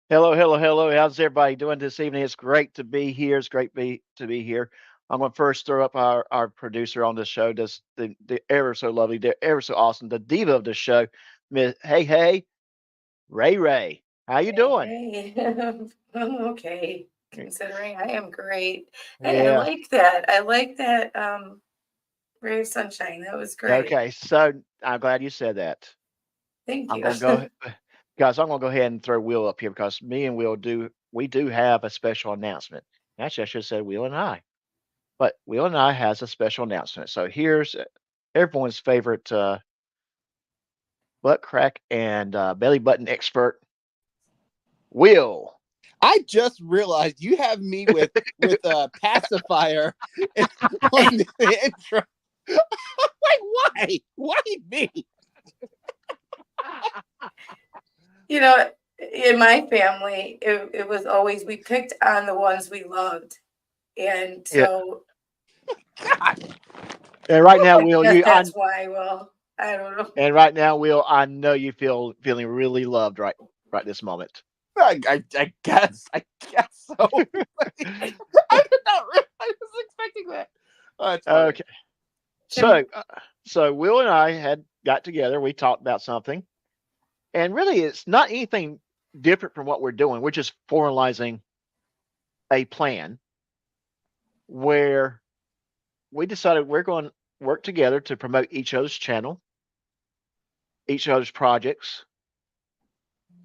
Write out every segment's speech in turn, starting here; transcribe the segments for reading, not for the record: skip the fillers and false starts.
Hello, hello, hello. How's everybody doing this evening? It's great to be here. It's great to be here. I'm gonna first throw up our producer on the show, just the ever so lovely, the ever so awesome, the diva of the show, Miss Hey Ray Ray. How you Hey, doing? hey. I'm okay, considering I am great. Hey, I Yeah. like that. I like that ray of sunshine. That was great. Okay. So I'm glad you said that. Thank I'm you. gonna go, guys. I'm gonna go ahead and throw Will up here because me and Will do have a special announcement. Actually, I should have said Will and I, but Will and I has a special announcement. So here's everyone's favorite butt crack and belly button expert, Will. I just realized you have me with a pacifier on the intro. Like, why? Why me? You know, in my family, it was always we picked on the ones we loved. And Yeah. so God. And right now, I Will, guess that's why. Well, I don't know. I know you feeling really loved right this moment. I guess so. I did not. I was expecting that. Oh, that's funny. Okay. Can So so Will and I had got together. We talked about something, and really, it's not anything different from what we're doing. We're just formalizing a plan where we decided we're going to work together to promote each other's channel, each other's projects,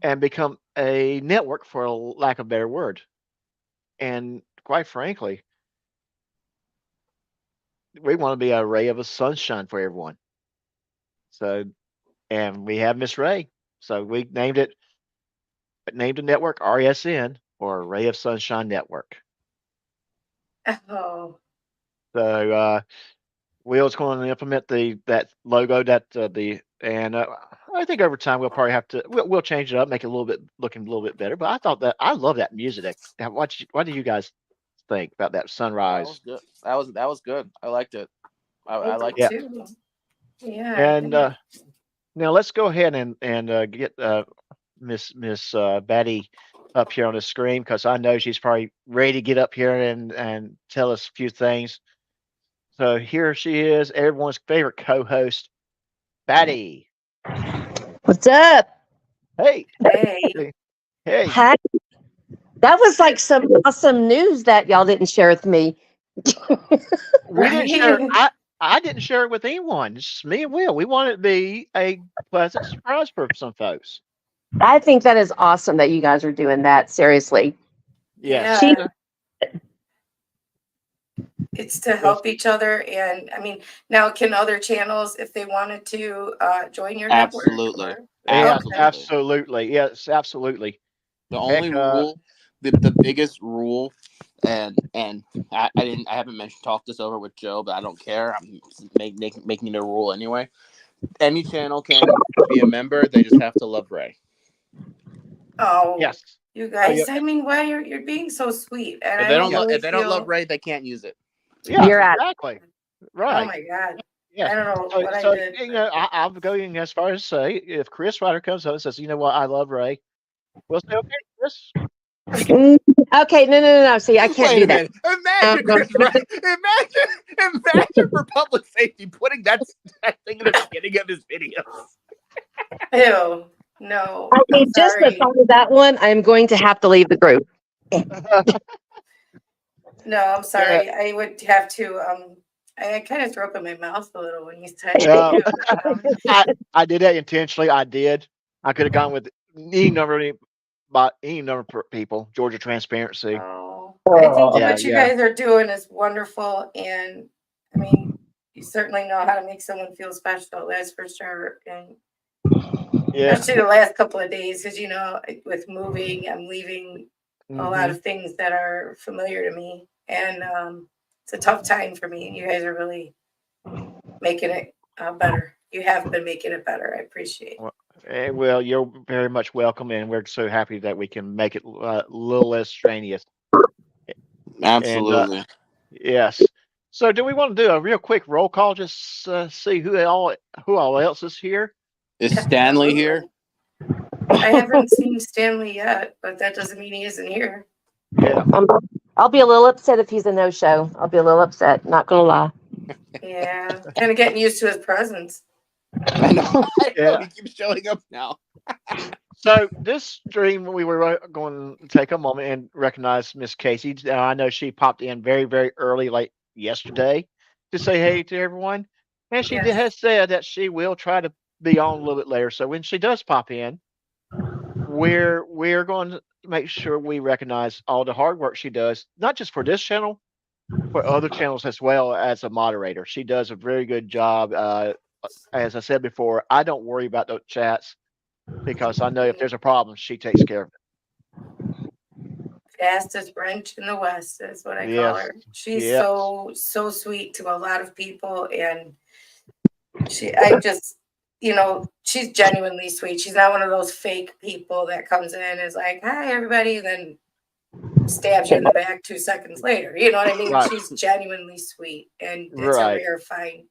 and become a network for a lack of a better word. And quite frankly, we want to be a ray of a sunshine for everyone. So, and we have Miss Ray. So we named the network RSN or Ray of Sunshine Network. oh So Will's going to implement the that logo that the and I think over time we'll probably have to we'll change it up, make it a little bit looking a little bit better. But I thought that I love that music. What do you guys think about that That was sunrise? good. That was good. I liked it. I I liked did Yeah, it. too. Yeah, I and think now let's go ahead and get Miss Betty up here on the screen because I know she's probably ready to get up here and tell us a few things. So here she is, everyone's favorite co-host, Betty. What's up? Hey, hey. hey, hey. Hi. That was like some awesome news that y'all didn't share with me. We didn't share. Right. I didn't share it with anyone. It's just me and Will. We want it to be a pleasant surprise for some folks. I think that is awesome that you guys are doing that. Seriously. Yes. She Yeah. It's to Yes. help each other. And I mean, now can other channels, if they wanted to, join your network Absolutely. or Yeah, okay. Absolutely. absolutely. Yes, absolutely. The Heck, only rule, the biggest rule, and I haven't mentioned talked this over with Joe, but I don't care. I'm making it a rule anyway. Any channel can be a member. They just have to love Ray. Oh, yes. you Oh, yeah. guys, I mean, why you're being so sweet. And If I they don't don't Yeah. love really if they don't love feel Ray, they can't use it. Yeah, you're at exactly. oh Right. my God. Yeah. I don't know So, what I so did. you know, I'm going as far as say, if Chris Ryder comes up and says, you know what, I love Ray, we'll say, okay, Chris. Mm, okay, no. See, I can't Wait do a that. minute. Imagine Chris Wright. Imagine for public safety putting that thing in the beginning of his video. Ew. No. I mean, I'm just the sorry. thought of that one, I'm going to have to leave the group. No, I'm sorry. I would have to I kind of threw up in my mouth a little when you said Yeah. ew. I did that intentionally. I did. I could have gone with any number of people. Georgia Transparency. Oh, I think Yeah, what you yeah. guys are doing is wonderful, and I mean, you certainly know how to make someone feel special. That's for sure. And Yeah. especially the last couple of days, because with moving, I'm leaving a lot Mhm. of things that are familiar to me, and it's a tough time for me. And you guys are really making it better. You have been making it better. I appreciate it. Well, you're very much welcome, and we're so happy that we can make it a little less strenuous. And Absolutely. yes. So, do we want to do a real quick roll call? Just see who all else is here. Is Stanley here? I haven't seen Stanley yet, but that doesn't mean he isn't here. Yeah. I'll be a little upset if he's a no-show. I'll be a little upset. Not gonna lie. Yeah, kind of getting used to his presence. I know. Yeah. He keeps showing up now. So this stream, we were going to take a moment and recognize Miss Casey. I know she popped in very, very early, like yesterday, to say hey to everyone, and she Yes. has said that she will try to be on a little bit later. So when she does pop in, we're going to make sure we recognize all the hard work she does, not just for this channel, for other channels as well as a moderator. She does a very good job. As I said before, I don't worry about those chats because I know if there's a problem, she takes care of it. Fastest wrench in the West is what I call Yes. her. She's Yes. so sweet to a lot of people, and she's genuinely sweet. She's not one of those fake people that comes in and is like, "Hi, everybody," then stabs you in the back 2 seconds later. You know what I mean? Right. She's genuinely sweet, and it's Right. a rare find.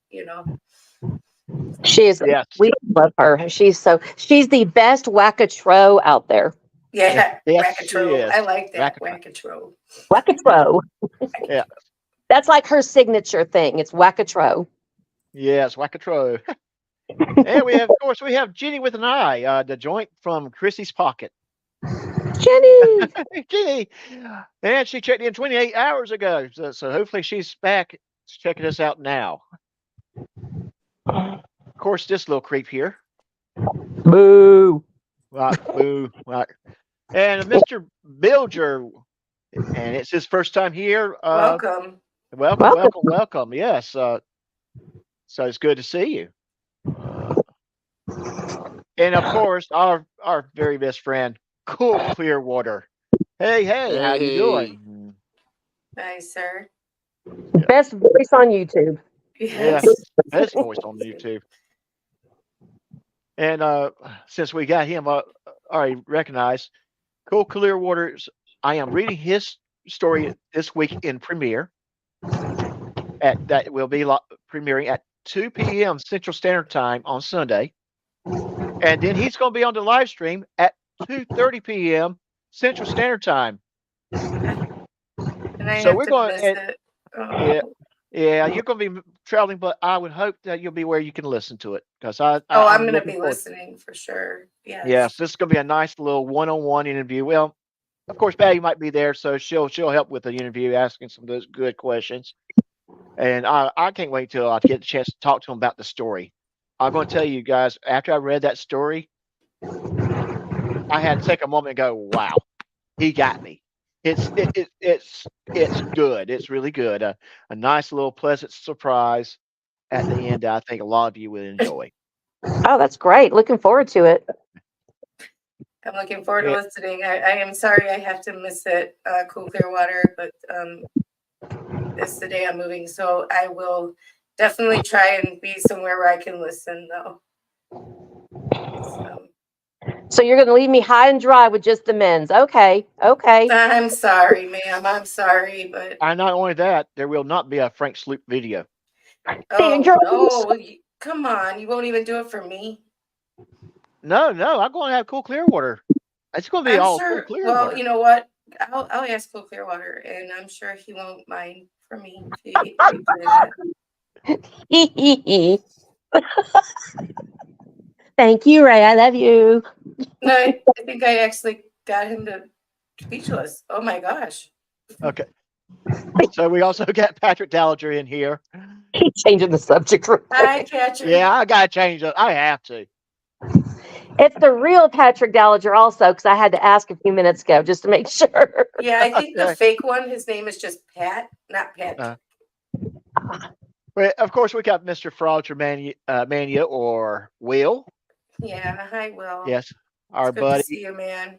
She is. Yes. We love her. She's the best wackatro out there. Yeah, Yes, she Wackatro. is. I like that Wackatro. Wackatro. Wackatro. Yeah. That's like her signature thing. It's wackatro. Yes, Wackatro. And of course, we have Jenny with an eye, the joint from Chrissy's pocket. Jenny. Jenny, and she checked in 28 hours ago, so hopefully she's back checking us out now. Of course, this little creep here. Boo. Right, boo. Right. And Mr. Bilger, and it's his first time here. Welcome. Welcome. Yes. So it's good to see you. And of course, our very best friend, Cool Clearwater. Hey, how you doing? Nice, sir. Best voice on YouTube. Yes. Best voice on YouTube. And since we got him already recognized, Cool Clearwater's, I am reading his story this week in premiere. That will be premiering at 2 p.m. Central Standard Time on Sunday. And then he's going to be on the live stream at 2:30 p.m. Central Standard Time. And I So have we're to going. miss it. Yeah, you're going to be traveling, but I would hope that you'll be where you can listen to it because I'm I'm going to looking be forward- listening for sure. Yes. Yes, this is going to be a nice little one-on-one interview. Well, of course, Patty might be there, so she'll help with the interview, asking some of those good questions. And I can't wait till I get the chance to talk to him about the story. I'm going to tell you guys, after I read that story, I had to take a moment and go, "Wow, he got me." It's good. It's really good. A nice little pleasant surprise at the end. I think a lot of you will enjoy. Oh, that's great. Looking forward to it. I'm looking forward to Yeah. listening. I am sorry I have to miss it, Cool Clearwater, but this is the day I'm moving, so I will definitely try and be somewhere where I can listen, though. So you're going to leave me high and dry with just the men's. Okay. I'm sorry, ma'am. I'm sorry, but And not only that, there will not be a Frank Sloop video. Oh, you're- no. Come on. You won't even do it for me. No, I'm going to have cool Clearwater. It's going to be I'm all sure. cool Well, Clearwater. you know what? I'll ask Cool Clearwater, and I'm sure he won't mind for me if we play that. Thank you, Ray. I love you. No, I think I actually got him to speechless. Oh my gosh. Okay. So we also got Patrick Dallinger in here. Keep changing the subject real Hi, quick. Patrick. Yeah, I got to change it. I have to. It's the real Patrick Dallinger also, because I had to ask a few minutes ago just to make sure. Yeah, I think the Okay. fake one, his name is just Pat, not Pat. Well, of course, we got Mr. Fraudster Mania or Will. Yeah, hi, Will. Yes, our It's good buddy. to see you, man.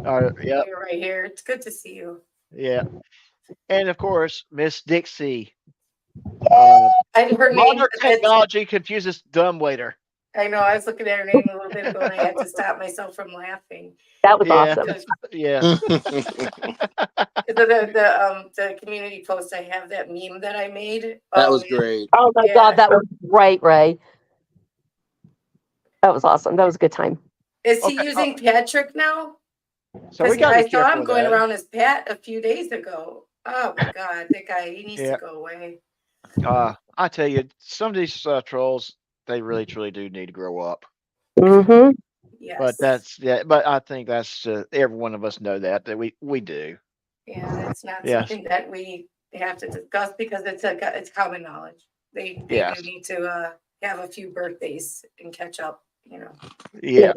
Yep, You're right here. It's good to see you. yeah. And of course, Miss Dixie. Her name. Modern technology confuses dumbwaiter. I know. I was looking at her name a little bit ago, and I had to stop myself from laughing. That was Yeah. awesome. Yeah. The community post, I have that meme that I made. That was great. Oh my Yeah. God, that was great, Ray. That was awesome. That was a good time. Is he Okay, using Patrick now? So we Because got I to saw him careful going with that. around as Pat a few days ago. Oh my God, that guy, he needs Yeah. to go away. I tell you, some of these trolls, they really truly do need to grow up. Mm-hmm. Yes. But I think that's every one of us know that we do. Yeah, that's not Yes. something that we have to discuss because it's common knowledge. They Yes. do need to have a few birthdays and catch up, you know. Yeah.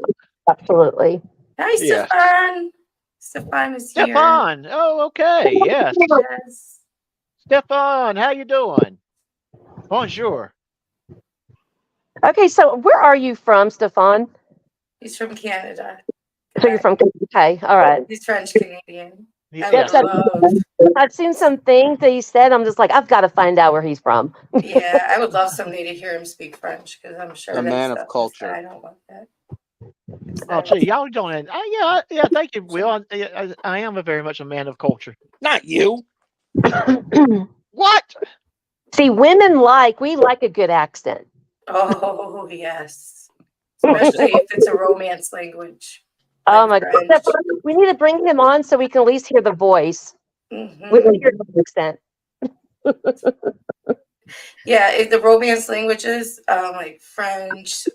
Absolutely. Hi, Yes. Stefan. Stefan is here. Stefan. Oh, okay. Yes. Yes. Stefan, how you doing? Bonjour. Okay, so where are you from, Stefan? He's from Canada. So you're from okay, all right. He's French Canadian. I Yes. would love. I've seen some things that he said. I'm just like, I've got to find out where he's from. Yeah, I would love someday to hear him speak French because I'm sure A that man of stuff is- culture. I don't want that. Oh, gee, y'all don't. Yeah. Thank you, Will. I am very much a man of culture. Not you. What? See, women we like a good accent. Oh yes, especially if it's a romance language. Oh like my French. God. We need to bring him on so we can at least hear the voice. Mhm. We can hear the accent. Yeah, if the romance languages, like French,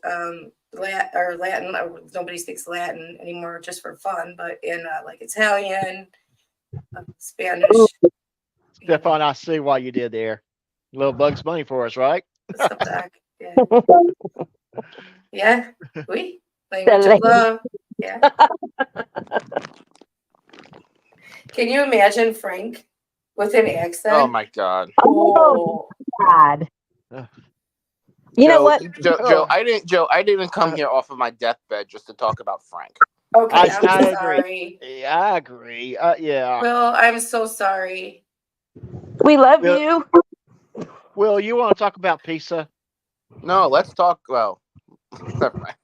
Latin, nobody speaks Latin anymore just for fun, but in like Italian, Spanish. Stefan, I see why you did there. Little Bugs Bunny for us, right? Stuff like that. Yeah. Oui. Language of love. Yeah. Can you imagine Frank with an accent? Oh my God. Oh. God. You know what? Joe, I didn't come here off of my deathbed just to talk about Frank. Okay, I I'm agree. sorry. Yeah, I agree. Yeah. Well, I'm so sorry. We love Well- you. Will, you want to talk about pizza? No, let's talk. Well, never mind.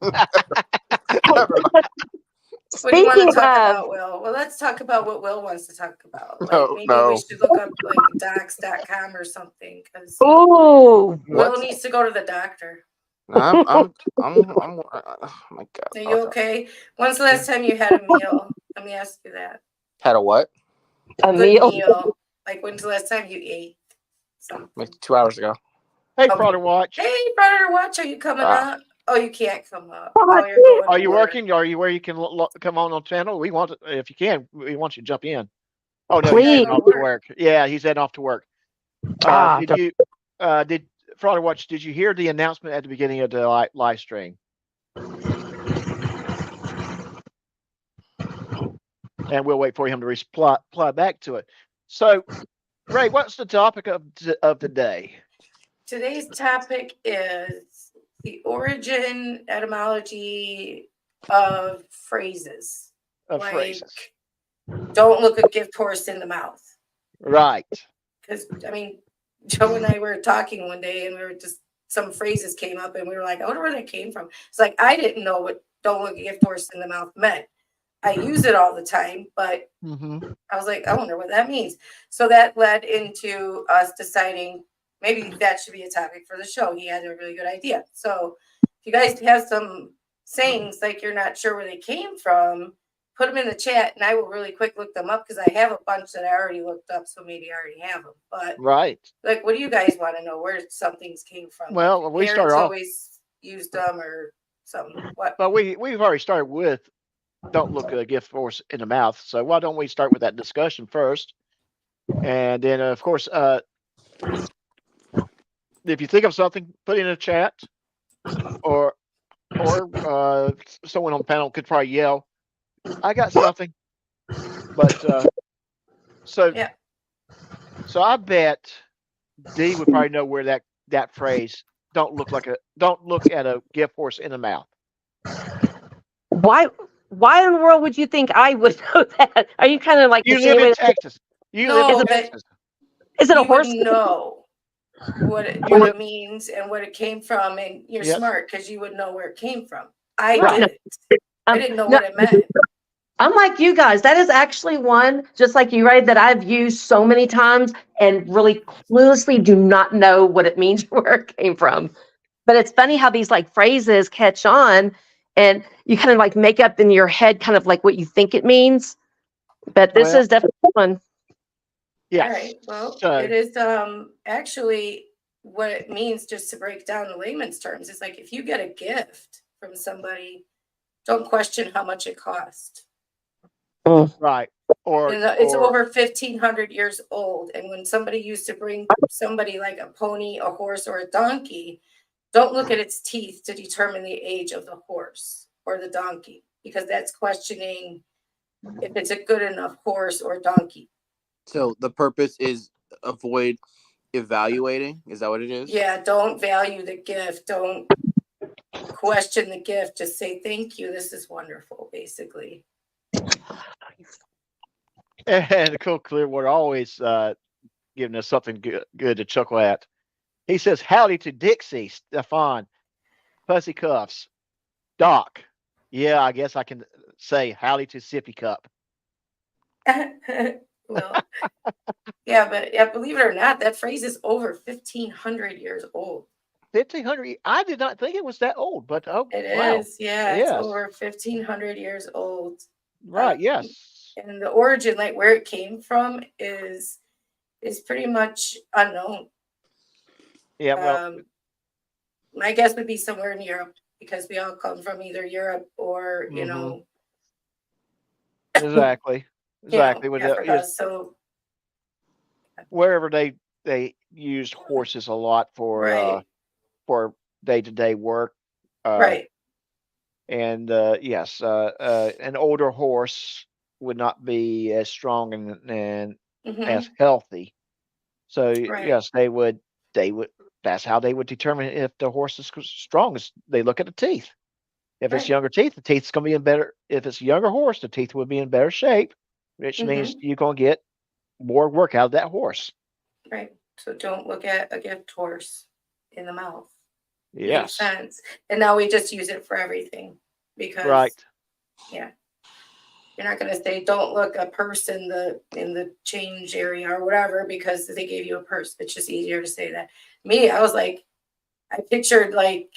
Never mind. What do you want Speaking to talk of, about, Will? Well, let's talk about what Will wants to talk about. Like No, maybe no. we should look up like docs.com or something because ooh, Will needs to go to the doctor. I'm oh my God. Are you okay? When's the last time you had a meal? Let me ask you that. Had a what? a Good meal. Like when's the last time you ate something? Like 2 hours ago. Hey, Okay. Brother Watch. Hey, brother, watch. Are you coming Ah. up? Oh, you can't come up. Oh, Oh, you're going Are to you work. working? Are you where you can come on channel? We want, if you can, we want you to jump in. Oh no, Please. he's heading off to work. Yeah, he's heading off to work. Did Frauder Watch? Did you hear the announcement at the beginning of the live stream? And we'll wait for him to reply back to it. So, Ray, what's the topic of the day? Today's topic is the origin, etymology of phrases. Of Like, phrases, don't look a gift horse in the mouth. right? Because, I mean, Joe and I were talking one day and we were just, some phrases came up and we were like, I wonder where that came from. It's like, I didn't know what don't look a gift horse in the mouth meant. I use it all the time, but Mm-hmm. I was like, I wonder what that means. So that led into us deciding maybe that should be a topic for the show. He had a really good idea. So if you guys have some sayings like you're not sure where they came from, put them in the chat and I will really quick look them up because I have a bunch that I already looked up. So maybe I already have them. But Right. like, what do you guys want to know where some things came from? Well, like we start parents off, always used them or something. What? but we've already started with don't look a gift horse in the mouth. So why don't we start with that discussion first? And then, of course, if you think of something, put it in the chat, or someone on the panel could probably yell, "I got something." But so Yeah. so I bet D would probably know where that phrase don't look at a gift horse in the mouth. Why in the world would you think I would know that? Are you kind of like You live in insinuating- Texas. You live No, in but Texas. Is it a you horse? would know what You it live- means and what it came from, and you're Yes. smart because you would know where it came from. I Right. didn't. I didn't know what it meant. I'm like you guys. That is actually one, just like you, Ray, that I've used so many times and really cluelessly do not know what it means or where it came from. But it's funny how these like phrases catch on and you kind of like make up in your head kind of like what you think it means. But this Well, is definitely one. Yes. All right. Well, So- it is actually what it means, just to break down the layman's terms. It's like if you get a gift from somebody, don't question how much it cost. Right. Or, It's or over 1,500 years old. And when somebody used to bring somebody like a pony, a horse, or a donkey, don't look at its teeth to determine the age of the horse or the donkey, because that's questioning if it's a good enough horse or donkey. So the purpose is avoid evaluating. Is that what it is? Yeah, don't value the gift. Don't question the gift. Just say thank you. This is wonderful, basically. and Cool Clearwater always giving us something good to chuckle at. He says, "Howdy to Dixie, Stefan, Pussy Cuffs, Doc." Yeah, I guess I can say howdy to Sippy Cup. Well, yeah, but yeah, believe it or not, that phrase is over 1,500 years old. 1,500. I did not think it was that old, but oh, It is, wow. yeah, it's Yes. over 1,500 years old. Right. Yes. And the origin, like where it came from, is pretty much unknown. Yeah. Well. My guess would be somewhere in Europe because we all come from either Europe or you Mhm. know, Exactly. Exactly. With Africa. So wherever they used horses a lot right, for day-to-day work. right, And yes, an older horse would not be as strong and mhm, as healthy. So Right. yes, they would. That's how they would determine if the horse is strong. Is they look at the teeth. If it's Right. younger teeth, the teeth's gonna be in better. If it's a younger horse, the teeth would be in better shape, which means you're gonna get more work out of that horse. right. So don't look at a gift horse in the mouth. Makes Yes. sense. And now we just use it for everything because Right. you're not going to say don't look a purse in the change area or whatever because they gave you a purse. It's just easier to say that. Me, I was like, I pictured like,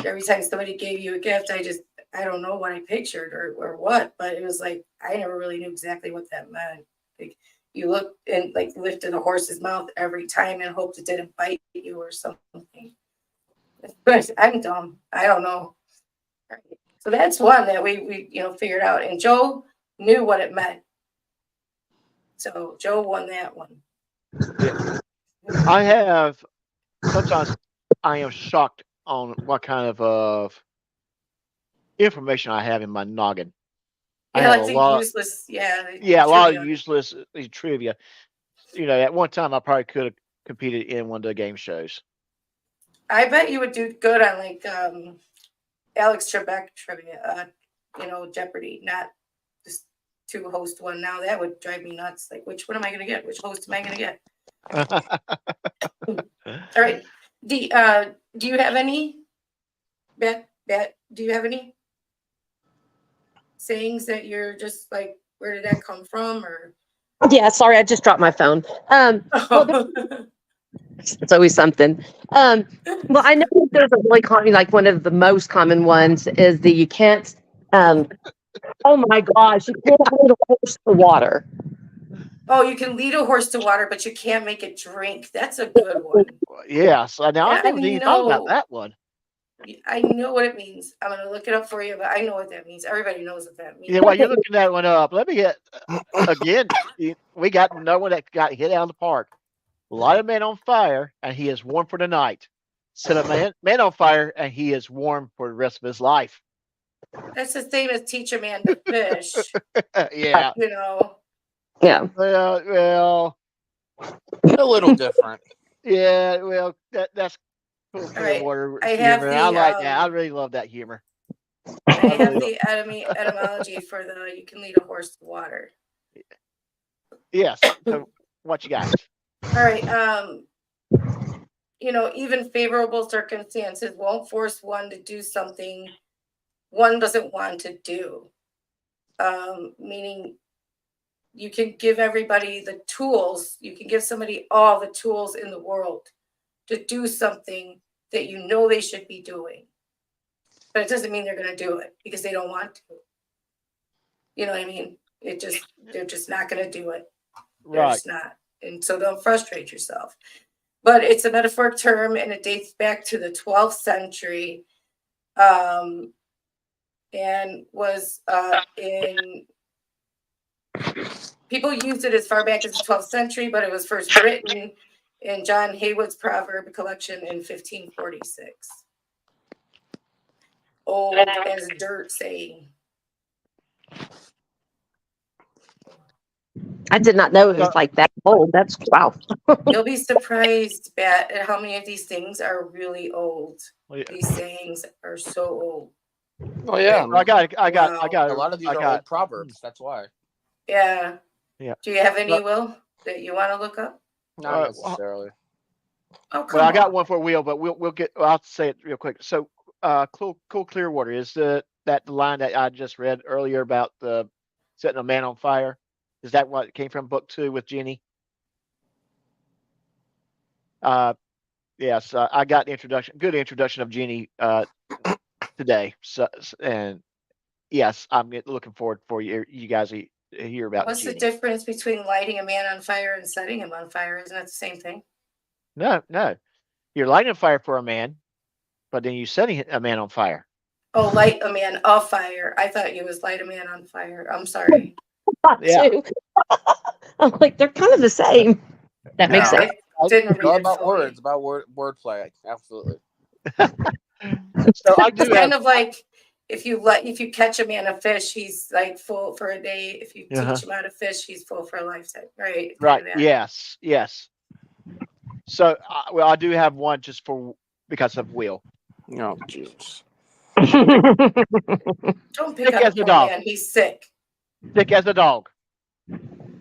every time somebody gave you a gift, I don't know what I pictured or what, but it was like I never really knew exactly what that meant. Like you looked and like lifted a horse's mouth every time and hoped it didn't bite you or something. But I'm dumb. I don't know. All right. So that's one that we figured out, and Joe knew what it meant. So Joe won that one. I have sometimes I am shocked on what kind of information I have in my noggin. I Yeah, have like a the lot. useless. A lot of trivia. useless trivia. At one time I probably could have competed in one of the game shows. I bet you would do good on like Alex Trebek trivia. Jeopardy, not just to host one. Now that would drive me nuts. Like, which one am I going to get? Which host am I going to get? All right. Do you have any? Bet. Do you have any sayings that you're just like, where did that come from? Or Yeah, sorry, I just dropped my phone. Well, it's always something. Well, I know that there's a really common, like one of the most common ones is the you can't. Oh my gosh, you can't hold a horse to water. Oh, you can lead a horse to water, but you can't make it drink. That's a good one. Yeah. So now I Yeah, I never even thought about know. that one. I know what it means. I'm gonna look it up for you, but I know what that means. Everybody knows what that means. Yeah, while you're looking that one up, let me get again. We got another one that got hit out of the park. Light a man on fire, and he is warm for the night. Set a man on fire, and he is warm for the rest of his life. That's the same as teach a man to fish. Yeah. You know. Yeah. Well, A little different. yeah. Well, that's cool. right, Water I have humor. I the, like that. I really love that humor. I have the etymology for the you can lead a horse to water. Yes. So what you got? All right. You know, even favorable circumstances won't force one to do something one doesn't want to do. Meaning you can give everybody the tools, you can give somebody all the tools in the world to do something that you know they should be doing. But it doesn't mean they're going to do it because they don't want to. You know what I mean? They're just not going to do it. They're Right. just not. And so don't frustrate yourself. But it's a metaphoric term and it dates back to the 12th century. And was in people used it as far back as the 12th century, but it was first written in John Haywood's proverb collection in 1546. Old as dirt saying. I did not know it was like that old. That's wow. You'll be surprised at how many of these things are really old. Well, yeah. These sayings are so old. Oh yeah, I got. a lot of these are old proverbs. That's why. Yeah. Yeah. Do you have any, Will, that you want to look up? Not necessarily. Oh, come Well, I got on. one for Will, but we'll get. I'll say it real quick. So, cool Clearwater is that the line that I just read earlier about the setting a man on fire? Is that what it came from book 2 with Jenny? Yes, I got good introduction of Jenny today. So, and yes, I'm looking forward for you guys to hear about What's Jenny. the difference between lighting a man on fire and setting him on fire? Isn't that the same thing? No, you're lighting a fire for a man, but then you setting a man on fire. Oh, light a man off fire. I thought it was light a man on fire. I'm sorry. Yeah. Too. I'm like, they're kind of the same. That makes No, sense. I didn't It's read all it about fully. words, about wordplay. Absolutely. So I do It's have. kind of like if you catch a man a fish, he's like full for a day. If you Uh-huh. teach him how to fish, he's full for a lifetime. Right. Right. Kinda that. Yes. So, well, I do have one just because of Will. Oh, jeez. Don't pick Sick on as the a poor dog. man. He's sick. Sick as a dog.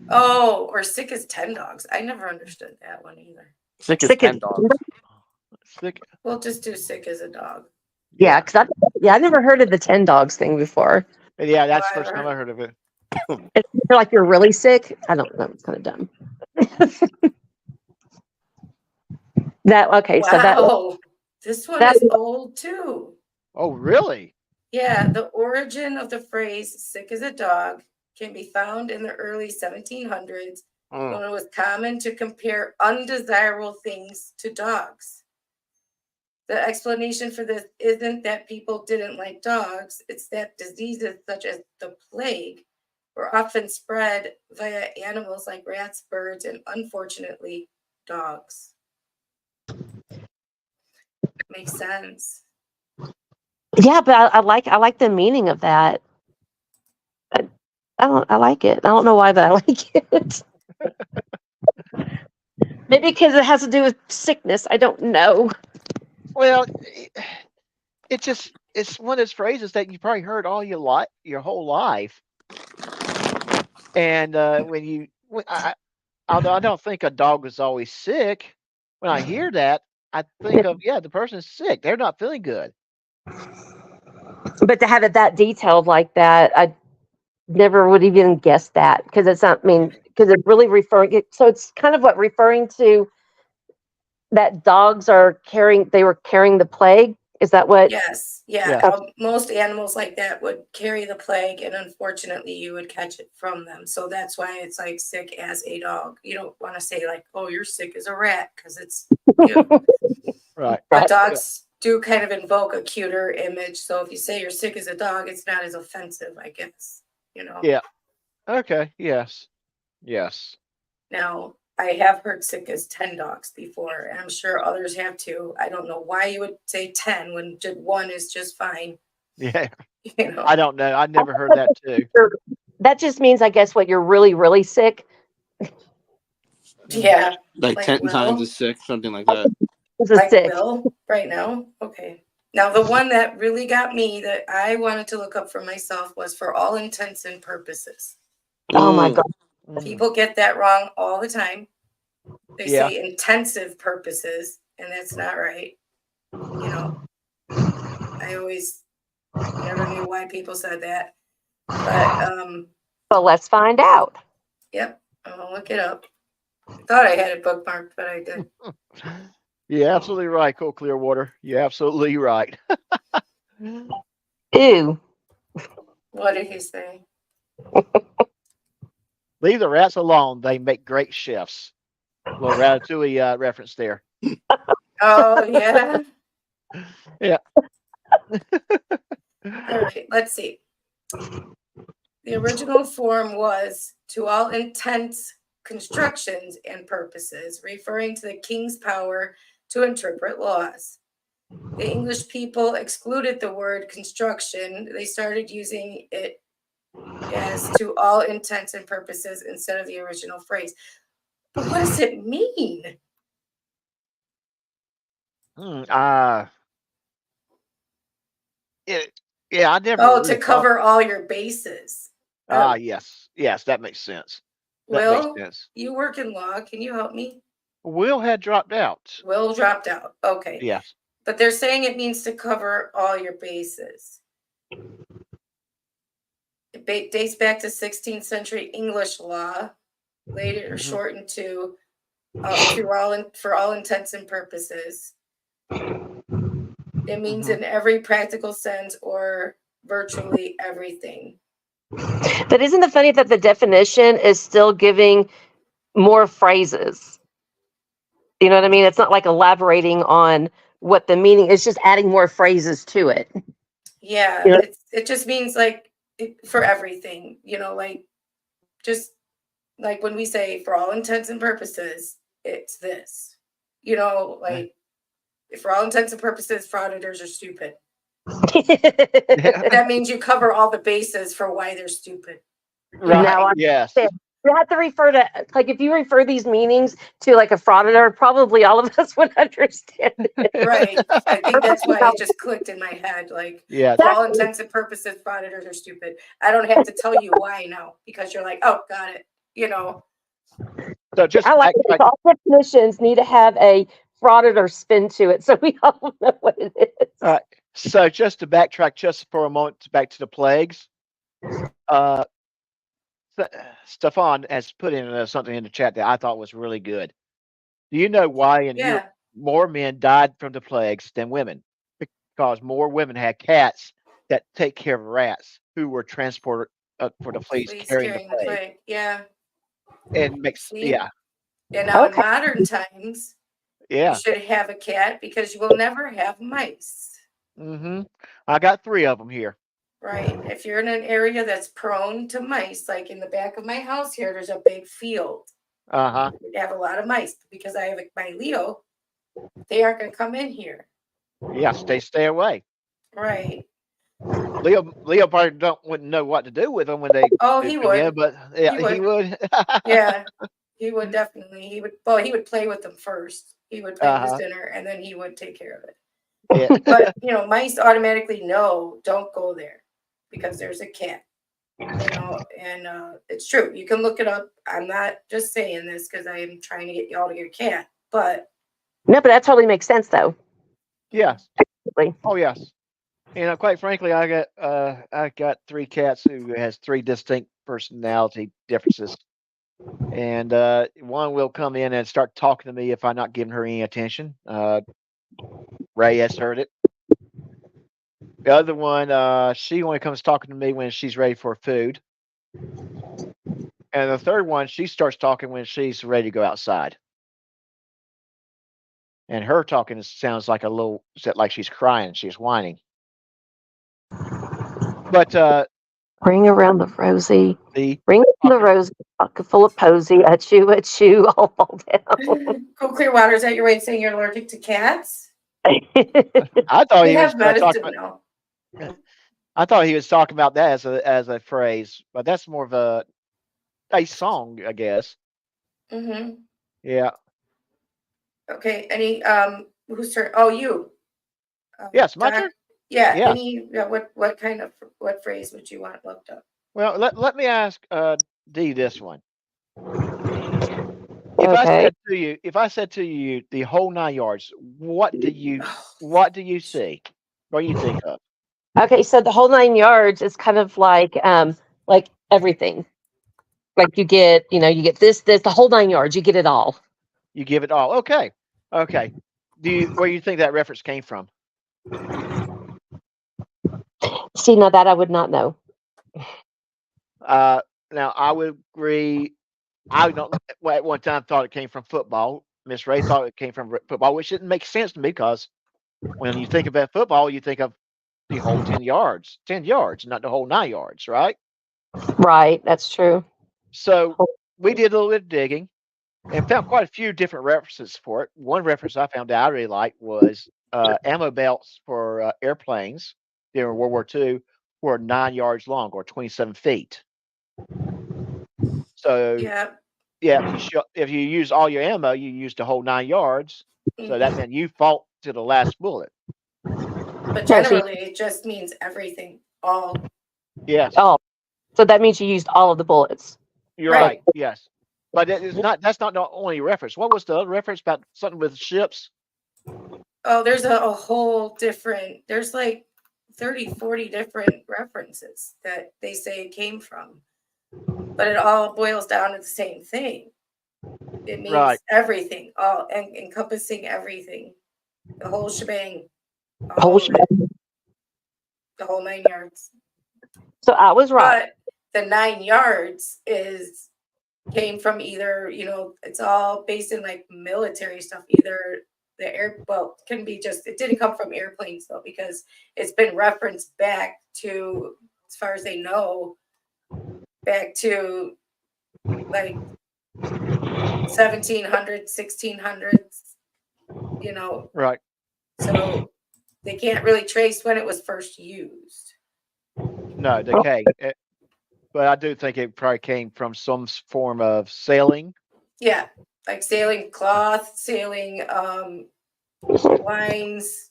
Oh, or sick as 10 dogs. I never understood that one either. Sick as Sick 10 as- dogs. Sick. We'll just do sick as a dog. Yeah, because I never heard of the 10 dogs thing before. Yeah, that's the Well, first time I heard of it. It's like you're really sick. I don't know. It's kind of dumb. So that Wow. This one that- is old too. Oh, really? Yeah, the origin of the phrase sick as a dog can be found in the early 1700s Mm. when it was common to compare undesirable things to dogs. The explanation for this isn't that people didn't like dogs, it's that diseases such as the plague were often spread via animals like rats, birds, and unfortunately, dogs. Makes sense. yeah, but I like the meaning of that. I like it. I don't know why, but I like it. Maybe because it has to do with sickness. I don't know. Well, it's one of those phrases that you probably heard all your whole life. And although I don't think a dog is always sick, when I hear that, I think of, the person is sick. They're not feeling good. But to have it that detailed like that, I never would even guess that because it's not. I mean, because it's really referring. So it's kind of what referring to that dogs they were carrying the plague. Is that what? Yes, yeah. Yeah. Most animals like that would carry the plague, and unfortunately, you would catch it from them. So that's why it's like sick as a dog. You don't want to say like, "Oh, you're sick as a rat," because it's you. Right. But Right. dogs do kind of invoke a cuter image. So if you say you're sick as a dog, it's not as offensive, I guess. You know. Yeah. Okay. Yes. Yes. Now, I have heard sick as 10 dogs before, and I'm sure others have too. I don't know why you would say 10 when just one is just fine. Yeah. You know. I don't know. I never heard that too. That just means, I guess, what you're really, really sick. Yeah. Like Like 10 Will? times as sick, something like that. This is Like sick. Will right now? Okay. Now, the one that really got me that I wanted to look up for myself was for all intents and purposes. Oh my Mm. God. Mm. People get that wrong all the time. They Yeah. say intensive purposes, and that's not right. You know, I always never knew why people said that. But Well, let's find out. yep, I'll look it up. I thought I had it bookmarked, but I didn't. You're absolutely right, Cool Clearwater. You're absolutely right. Ew. What did he say? Leave the rats alone. They make great chefs. Little Ratatouille reference there. Oh, yeah. Yeah. All right, let's see. The original form was to all intents, constructions, and purposes, referring to the king's power to interpret laws. The English people excluded the word construction. They started using it as to all intents and purposes instead of the original phrase. But what does it mean? Hmm, yeah, I never Oh, really to thought. cover all your bases. Oh, Yes. Yes, that makes sense. That makes Will, sense. you work in law. Can you help me? Will had dropped out. Will dropped out. Okay. Yes. But they're saying it means to cover all your bases. It dates back to 16th century English law, later Mhm. shortened to for all intents and purposes. It means Mhm. in every practical sense or virtually everything. But isn't it funny that the definition is still giving more phrases? You know what I mean? It's not like elaborating on what the meaning is, just adding more phrases to it. Yeah, You know? it just means like for everything, you know, like just like when we say for all intents and purposes, it's this. You know, like for all intents and purposes, frauditors are stupid. That means you cover all the bases for why they're stupid. Right. Now I Yes. understand. You have to refer to, like, if you refer these meanings to like a frauditor, probably all of us would understand it. Right. I think that's why it just clicked in my head. Like, Yes. for all intents and purposes, frauditors are stupid. I don't have to tell you why now because you're like, oh, got it. You know, So just I like it. All definitions need to have a frauditor spin to it, so we all know what it is. All right. So just to backtrack just for a moment back to the plagues, uh, Stefan has put in something in the chat that I thought was really good. Do you know why in Europe yeah. more men died from the plagues than women? Because more women had cats that take care of rats who were transported for the fleas Please carrying the carrying the plague. plague. Yeah. And makes See? And now in Okay. modern times, you yeah. should have a cat because you will never have mice. I got 3 of them here. Right. If you're in an area that's prone to mice, like in the back of my house here, there's a big field. Uh-huh. We have a lot of mice because I have my Leo. They aren't going to come in here. Yes, they stay away. Right. Leo probably wouldn't know what to do with them when they Oh, do he come in, would. but yeah, He he would. Yeah. He would definitely. He would play with them first. He would play with his Uh-huh. dinner and then he would take care of it. Yeah. But, mice automatically know don't go there because there's a cat. And it's true. You can look it up. I'm not just saying this because I am trying to get y'all to get a cat, but No, but that totally makes sense, though. Yes. Absolutely. Oh, yes. Quite frankly, I got 3 cats who has 3 distinct personality differences. And one will come in and start talking to me if I'm not giving her any attention. Ray has heard it. The other one, she only comes talking to me when she's ready for food. And the third one, she starts talking when she's ready to go outside. And her talking sounds like like she's crying, she's whining. But Ring around the rosy. the Ring around the rosy. Pocket full of posy. Achoo, all fall down. Cool Clearwater, is that your way of saying you're allergic to cats? I thought We he was have talking medicine about. now. I thought he was talking about that as a phrase, but that's more of a song, I guess. Mm-hmm. Yeah. Okay. Any who's turn? Oh, you. Yes, my Doc? turn. Yeah. Yeah. Any? Yeah, what kind of what phrase would you want looked up? Well, let me ask D this one. Okay. If I said to you the whole 9 yards, what do you see? What do you think of? Okay, so the whole 9 yards is kind of like everything. Like you get this, the whole 9 yards. You get it all. You give it all. Okay. Okay. Where do you think that reference came from? See, now that I would not know. Now I would agree. I don't at one time thought it came from football. Miss Ray thought it came from football, which didn't make sense to me because when you think about football, you think of the whole 10 yards, not the whole 9 yards, right? Right, that's true. So we did a little bit of digging and found quite a few different references for it. One reference I found that I really liked was ammo belts for airplanes during World War II were 9 yards long or 27 feet. So Yeah. yeah, if you use all your ammo, you use the whole 9 yards. So that meant you fought to the last bullet. But generally, it just means everything. All. Yes. Oh, so that means you used all of the bullets. You're right. Yes. But that's not the only reference. What was the other reference about something with ships? Oh, there's a whole different, there's like 30, 40 different references that they say it came from. But it all boils down to the same thing. It means everything, all encompassing everything. The whole shebang. All of it. The whole 9 yards. So I was right. But the 9 yards came from either, it's all based in like military stuff, either can be just, it didn't come from airplanes though, because it's been referenced back to, as far as they know, back to like 1700s, 1600s, Right. So they can't really trace when it was first used. No, they can't. But I do think it probably came from some form of sailing. Yeah, like sailing cloth, sailing wines,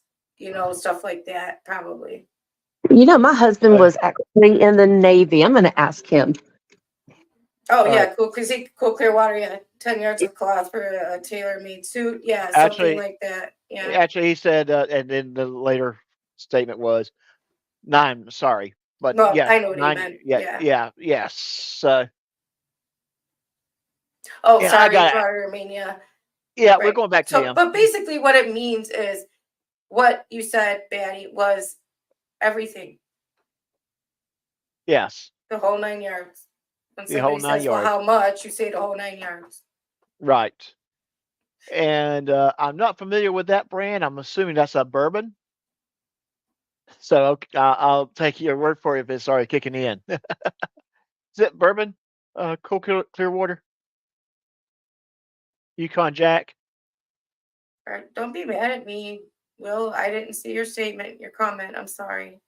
stuff like that, probably. My husband was actually in the Navy. I'm going to ask him. Oh, yeah, cool. Because Cool Clearwater, yeah, 10 yards of cloth for a tailor-made suit. Yeah, something like that. Yeah. Actually, he said, and then the later statement was 9. Sorry, but no, yes, I know what 9. he meant. Yes. Oh, sorry, Armenia. Yeah, we're going back to him. But basically, what it means is what you said, Batty, was everything. Yes. The whole 9 yards. When the whole 9 says, yards. Well, how much? You say the whole 9 yards. Right. And I'm not familiar with that brand. I'm assuming that's a bourbon. So I'll take your word for it if it's already kicking in. Is it bourbon? Cool Clearwater? Yukon Jack? All right, don't be mad at me, Will. I didn't see your statement, your comment. I'm sorry.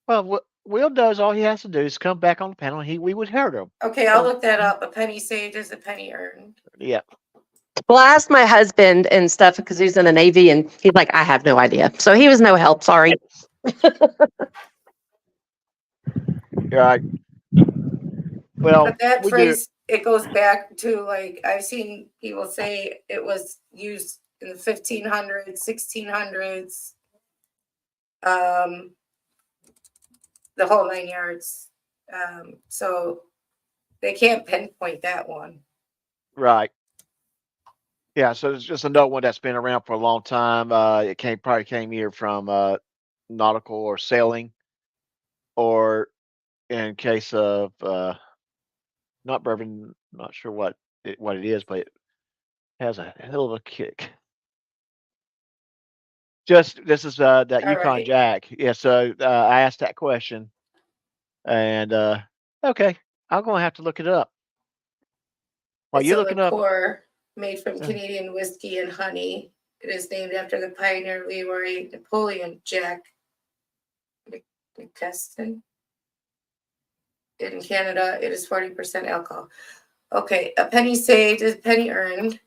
Well, Will does. All he has to do is come back on the panel. We would hear him. Okay, I'll look that up. A penny saved is a penny earned. Yeah. Well, I asked my husband and stuff because he's in the Navy, and he's like, I have no idea. So he was no help. Sorry. Right. Well, but that phrase, it goes back to, like, I've seen people say it was used in the 1500s, 1600s, the whole 9 yards. So They can't pinpoint that one. Right. Yeah, so it's just another one that's been around for a long time. It probably came here from nautical or sailing, or in case of not bourbon, not sure what it is, but it has a hell of a kick. Just this is that All Yukon right. Jack. Yeah, so I asked that question, and okay, I'm gonna have to look it up. While It's you're a looking up, liqueur made from Uh. Canadian whiskey and honey. It is named after the pioneer Leroy Napoleon Jack McCastin. In Canada, it is 40% alcohol. Okay, a penny saved is a penny earned.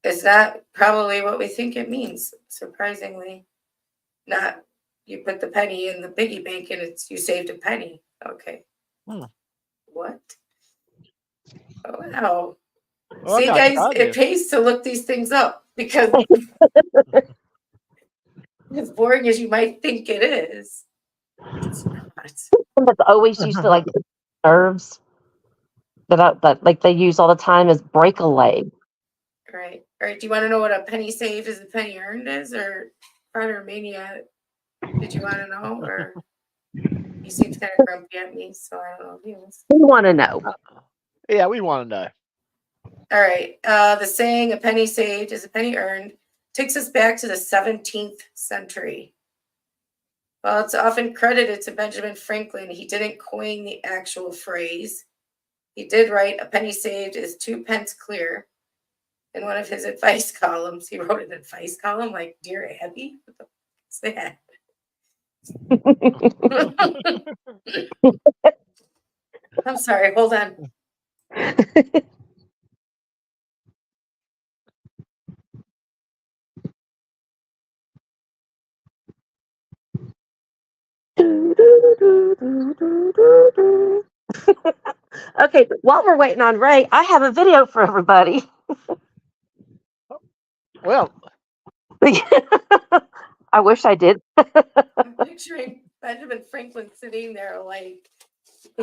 Is that probably what we think it means? Surprisingly, not you put the penny in the piggy bank and it's you saved a penny. Okay. Hmm. What? Oh, wow. well, See, I got guys, it this. pays to look these things up because as boring as you might think it is, it's not. That's always used to like nerves that like they use all the time is break a leg. Right. All right. Do you want to know what a penny saved is a penny earned is, or Carter Mania? Did you want to know, or he seems kind of grumpy at me, so I don't know if he was. We want to know. Yeah, we want to know. All right. The saying "a penny saved is a penny earned" takes us back to the 17th century. While it's often credited to Benjamin Franklin, he didn't coin the actual phrase. He did write "a penny saved is 2 pence clear." In one of his advice columns, he wrote an advice column like "Dear Abby." What the fuck is that? I'm sorry. Hold on. Okay, while we're waiting on Ray, I have a video for everybody. Well, I wish I did. I'm picturing Benjamin Franklin sitting there like,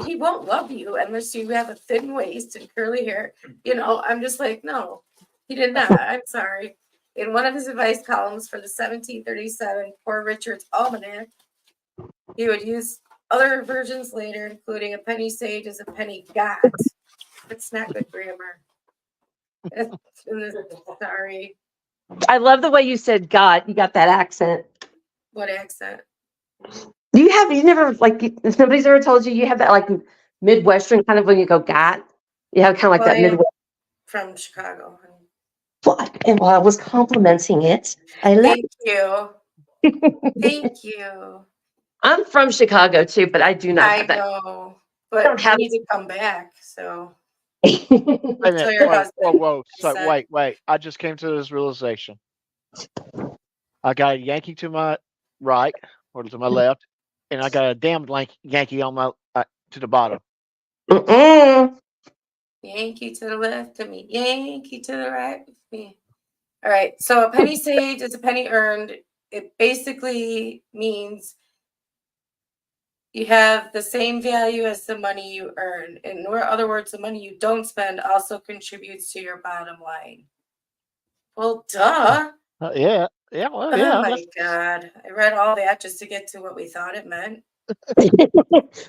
he won't love you unless you have a thin waist and curly hair. You know, I'm just like, no, he did not. I'm sorry. In one of his advice columns for the 1737 Poor Richard's Almanac, he would use other versions later, including "a penny saved is a penny got." It's not good grammar. Sorry. I love the way you said "got." You got that accent. What accent? You never like if nobody's ever told you have that like Midwestern kind of when you go "got." You have kind of like Well, that I am Midwest. from Chicago. And while I was complimenting it, I love. Thank you. Thank you. I'm from Chicago too, but I do not I have that. know, don't but have- you need to come back. So wait a minute. Tell your Whoa, husband whoa. So said- wait. I just came to this realization. I got a Yankee to my right or to my left, and I got a damn Yankee on my to the bottom. Mm-mm. Yankee to the left of me, Yankee to the right of me. All right. So a penny saved is a penny earned. It basically means you have the same value as the money you earn. In other words, the money you don't spend also contributes to your bottom line. Well, duh. Yeah. Well, Oh yeah. my God. I read all that just to get to what we thought it meant.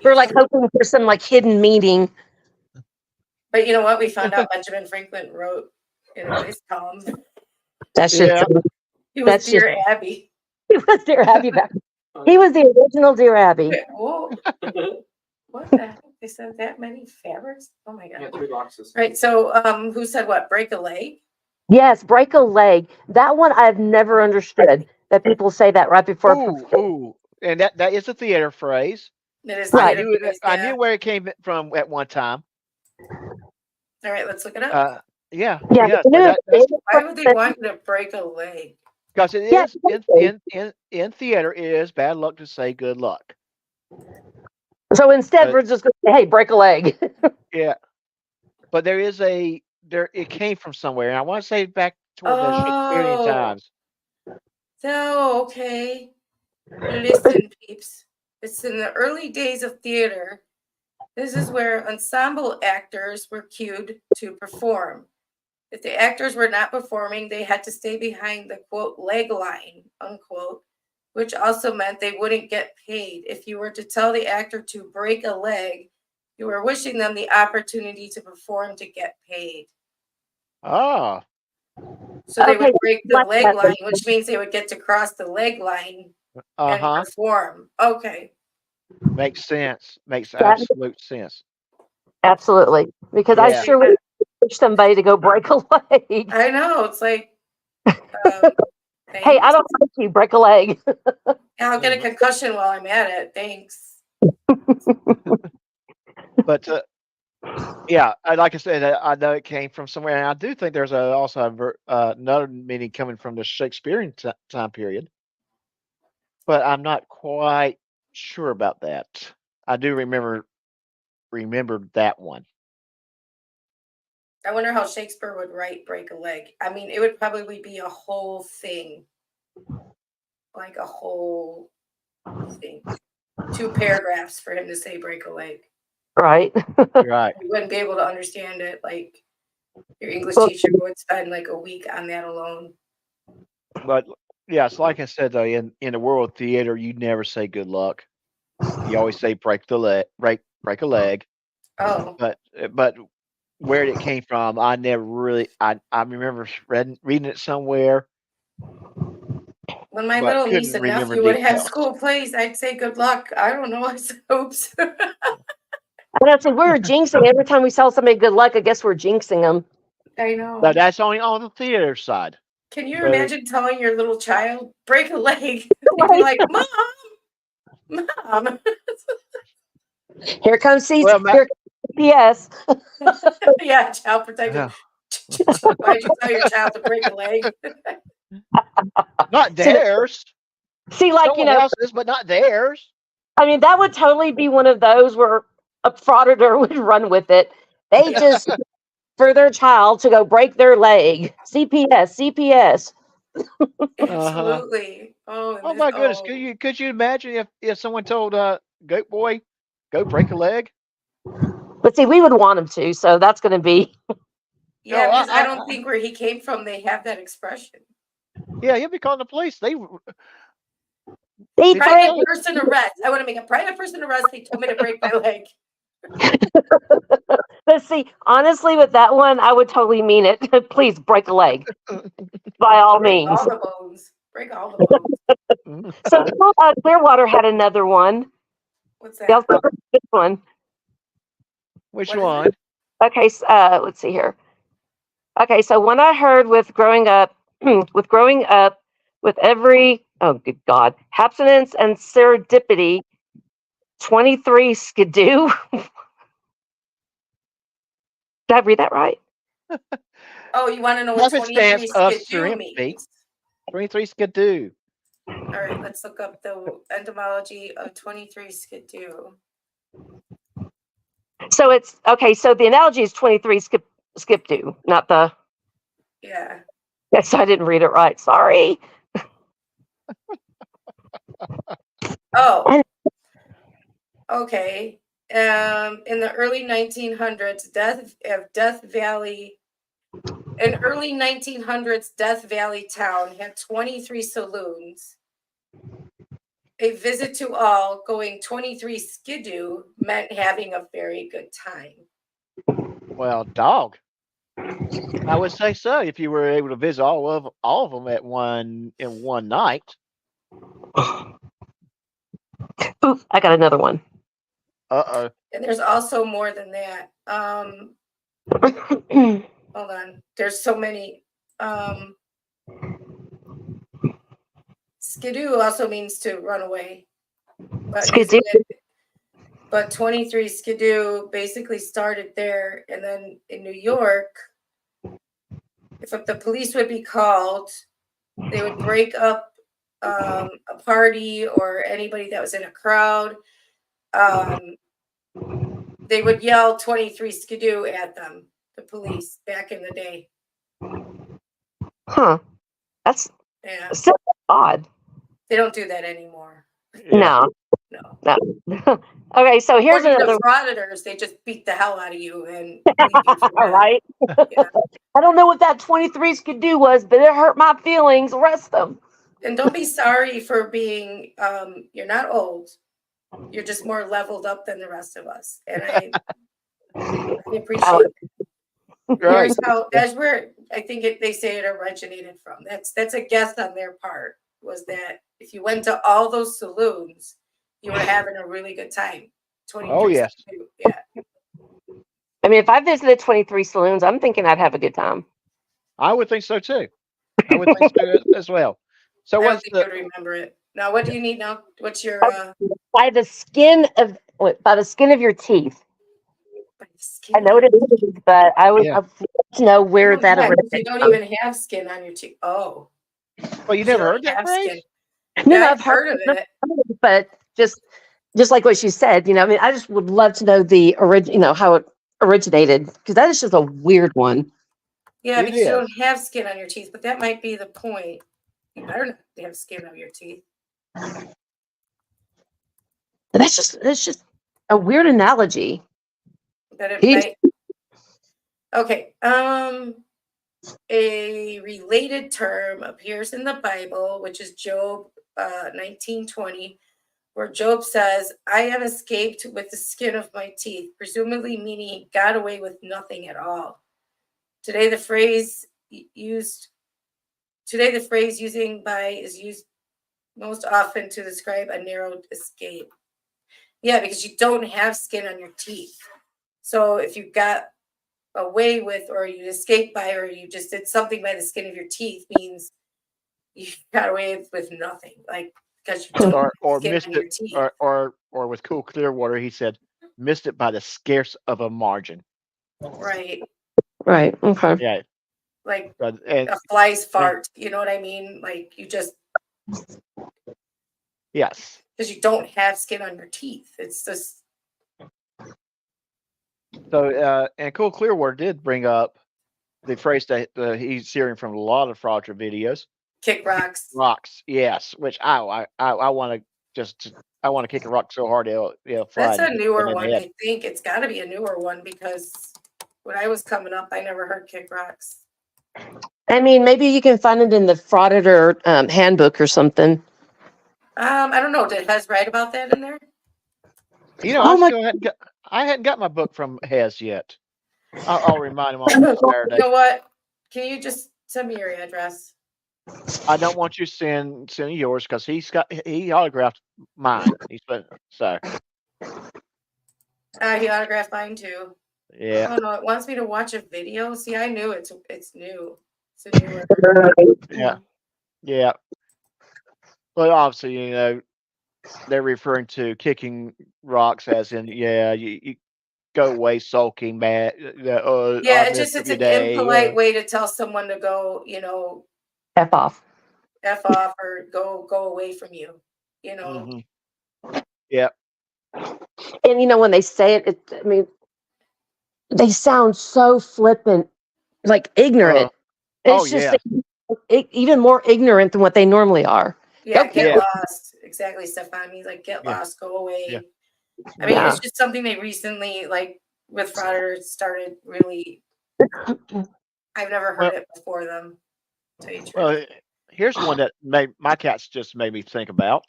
We're like hoping for some like hidden meaning. But you know what? We found out Benjamin Franklin wrote in a voice column. That's Yeah. just He was That's just- Dear Abby. he was Dear Abby back. He was the original Dear Abby. Whoa. What the heck? They said that many fabrics? Oh my God. 3 boxes. Right. So who said what? Break a leg? Yes, break a leg. That one I've never understood. That people say that right before. Ooh. And that is a theater phrase. It is Right. theater I phrase, knew where it came from at one time. All right, let's look it up. Yeah. Yeah, Yeah. but no, Why would they want you to break a leg? Because it Yeah, is exactly. in theater, it is bad luck to say good luck. So instead, we're just going to say, "Hey, break a leg." Yeah. But it came from somewhere, and I want to say back toward the Shakespearean Oh. times. So, okay. Listen, peeps. It's in the early days of theater. This is where ensemble actors were cued to perform. If the actors were not performing, they had to stay behind the quote leg line, unquote, which also meant they wouldn't get paid. If you were to tell the actor to break a leg, you were wishing them the opportunity to perform to get paid. Oh, So they would Okay, break the like leg that. line, which means they would get to cross the leg line and uh-huh. perform. Okay. Makes sense. Makes That- absolute sense. Absolutely. Because I Yeah. sure would push somebody to go break a leg. I know. It's like, Hey, I don't like you, break a leg. I'll get a concussion while I'm at it. Thanks. But yeah, like I said, I know it came from somewhere, and I do think there's also another meaning coming from the Shakespearean time period, but I'm not quite sure about that. I do remember that one. I wonder how Shakespeare would write break a leg. I mean, it would probably be a whole thing. Like a whole thing. 2 paragraphs for him to say break a leg. Right. Right. You wouldn't be able to understand it. Like your English Well- teacher would spend like a week on that alone. But yeah, it's like I said though, in the world of theater, you never say good luck. You always say break a leg. Oh, But where it came from, I never really. I remember reading it somewhere. when my But little couldn't niece and remember nephew would have details. school plays, I'd say good luck. I don't know. I said, oops. And I said, we're jinxing every time we tell somebody good luck. I guess we're jinxing them. I know. But that's only on the theater side. Can you So- imagine telling your little child break a leg? They'd be like, Mom. Here comes Well, here comes CPS. Yeah, child protective. Yeah. Why'd you tell your child to break a leg? Not theirs. See, like, Someone else's, but not theirs. I mean, that would totally be one of those where a frauditor would run with it. They just, for their child to go break their leg. CPS. Absolutely. Oh my goodness! Could you imagine if someone told Goat Boy, go break a leg? But see, we would want them to. So that's going to be. Yeah, No, because I I- don't think where he came from they have that expression. Yeah, he'll be calling the police. They Private person arrest. I want to make a private person arrest. They told me to break my leg. But see, honestly, with that one, I would totally mean it. Please break a leg. By all Break means. all the bones. Break all the bones. So Clearwater had another one. What's that? They'll cover this one. Which What is one? it? Okay, let's see here. Okay, so when I heard with growing up, with every, oh good God, abstinence and serendipity, 23 skidoo. Did I read that right? Oh, you want to know what Muffin 23 stands of skidoo serenity. means? 23 skidoo. All right, let's look up the etymology of 23 skidoo. So it's okay. So the analogy is 23 skip do, not the. Yeah. Yes, I didn't read it right. Sorry. Oh. Okay. In the early 1900s, Death Valley town had 23 saloons. A visit to all going 23 skidoo meant having a very good time. Well, dog. I would say so if you were able to visit all of them in one night. Ooh, I got another one. Uh-oh. And there's also more than that. Hold on. There's so many. Skidoo also means to run away. But Skidoo. But 23 skidoo basically started there, and then in New York, if the police would be called, they would break up a party or anybody that was in a crowd. They would yell 23 skidoo at them, the police, back in the day. Huh. That's Yeah, still odd. they don't do that anymore. Yeah. No. No. Okay, so here's According another to frauditors, they just beat the hell out of you and leave you for dead. right. Yeah. I don't know what that 23s could do was, but it hurt my feelings. Arrest them. And don't be sorry for being you're not old. You're just more leveled up than the rest of us. And I appreciate it. Right. Here's how that's where I think they say it originated from. That's a guess on their part, was that if you went to all those saloons, you were having a really good time. 23 Oh, yes. Yeah. I mean, if I visited 23 saloons, I'm thinking I'd have a good time. I would think so too. I would think so as well. So I don't what's think the you would remember it. Now, what do you need now? What's your By the skin of your teeth. skin? I know it is, but I would Yeah. love to know where that You originated don't from. even have skin on your teeth. Oh, well, you never heard that have phrase? skin. No, Yeah, no, I've heard of it. but just like what she said, I mean, I just would love to know the how it originated, because that is just a weird one. Yeah, It because you is. don't have skin on your teeth, but that might be the point. You better not have skin on your teeth. That's just a weird analogy. But it He- might. Okay. A related term appears in the Bible, which is Job 19:20, where Job says, "I have escaped with the skin of my teeth," presumably meaning he got away with nothing at all. Today, the phrase is used most often to describe a narrow escape. Yeah, because you don't have skin on your teeth. So if you got away with, or you escaped by, or you just did something by the skin of your teeth, means you got away with nothing. Like, because you don't have Or skin missed on it, your teeth. or with Cool Clearwater, he said, missed it by the scarce of a margin. Right. Right. Okay. Yeah. Like And a fly's fart. You know what I mean? Like you just, yes. because you don't have skin on your teeth. It's just, So and Cool Clearwater did bring up the phrase that he's hearing from a lot of fraudulent videos. kick rocks. Rocks, yes. Which I want to kick a rock so hard it'll fly. That's a and hit newer them in the one. head. I think it's got to be a newer one, because when I was coming up, I never heard kick rocks. I mean, maybe you can find it in the frauditor handbook or something. I don't know. Did Hez write about that in there? I still hadn't got my book from Hez yet. I'll remind him on Saturday. You know what? Can you just send me your address? I don't want you sending yours because he autographed mine. So He autographed mine too. yeah. Oh no, it wants me to watch a video. See, I knew it's new. It's a newer. Yeah. But obviously, they're referring to kicking rocks as in, you go away sulking, bad. Yeah, it's an impolite way to tell someone to go, F off. F off, or go away from you. Mm-hmm. Yeah. And when they say it, I mean, they sound so flippant, like ignorant. It's just even more ignorant than what they normally are. Yeah, get lost. Exactly, Stefan. He's like, get lost, go away. Yeah. I mean, it's just something they recently, like with frauditors, started really. I've never heard it before them. Well, here's one that my cats just made me think about.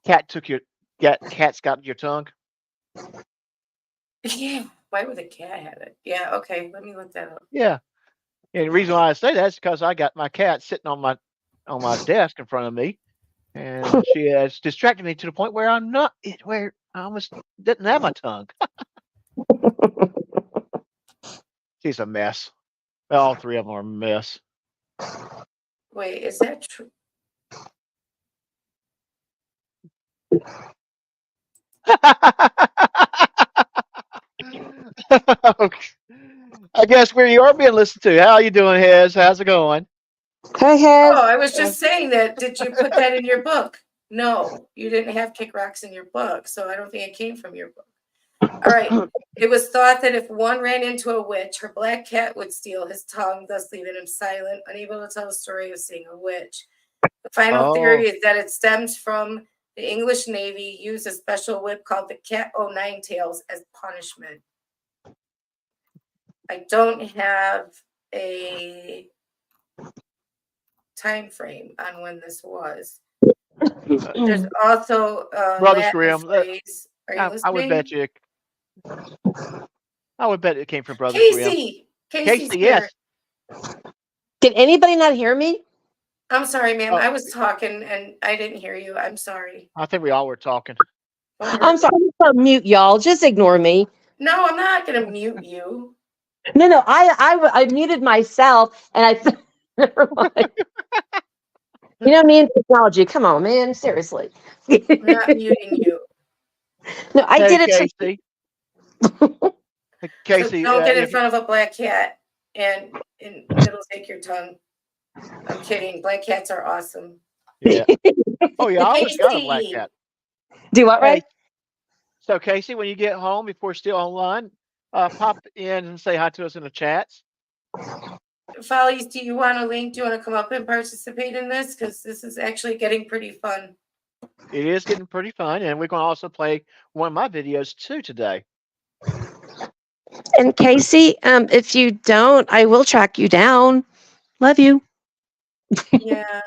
Cat's got your tongue. Yeah. Why would the cat have it? Yeah. Okay. Let me look that up. Yeah. And the reason why I say that is because I got my cat sitting on my desk in front of me, and she has distracted me to the point where where I almost didn't have my tongue. She's a mess. All three of them are a mess. Wait, is that true? I guess where you are being listened to. How you doing, Hez? How's it going? Hey, Hez. Oh, I was just saying that. Did you put that in your book? No, you didn't have kick rocks in your book, so I don't think it came from your book. All right. It was thought that if one ran into a witch, her black cat would steal his tongue, thus leaving him silent, unable to tell the story of seeing a witch. The final theory is that it stems from The English Navy used a special whip called the Cat O' Nine Tails as punishment. I don't have a time frame on when this was. There's also a Brothers Latin Grimm. phrase. Are you I would listening? bet you. I would bet it came from Brothers Grimm. Casey. Casey, yes. Can anybody not hear me? I'm sorry, ma'am. Oh. I was talking and I didn't hear you. I'm sorry. I think we all were talking. I'm sorry. I'm gonna mute y'all. Just ignore me. No, I'm not going to mute you. No. I muted myself, and I. Never mind. You know me and technology. Come on, man. Seriously. I'm not muting you. No, I Hey, did it. Casey. Casey, So don't get in if- front of a black cat and it'll take your tongue. I'm kidding. Black cats are awesome. yeah. Oh yeah, I always got a black Casey. cat. Do what, Hey, right? so Casey, when you get home, if we're still online, pop in and say hi to us in the chats. Follies, do you want a link? Do you want to come up and participate in this? Because this is actually getting pretty fun. It is getting pretty fun, and we're going to also play one of my videos too today. And Casey, if you don't, I will track you down. Love you. Yeah.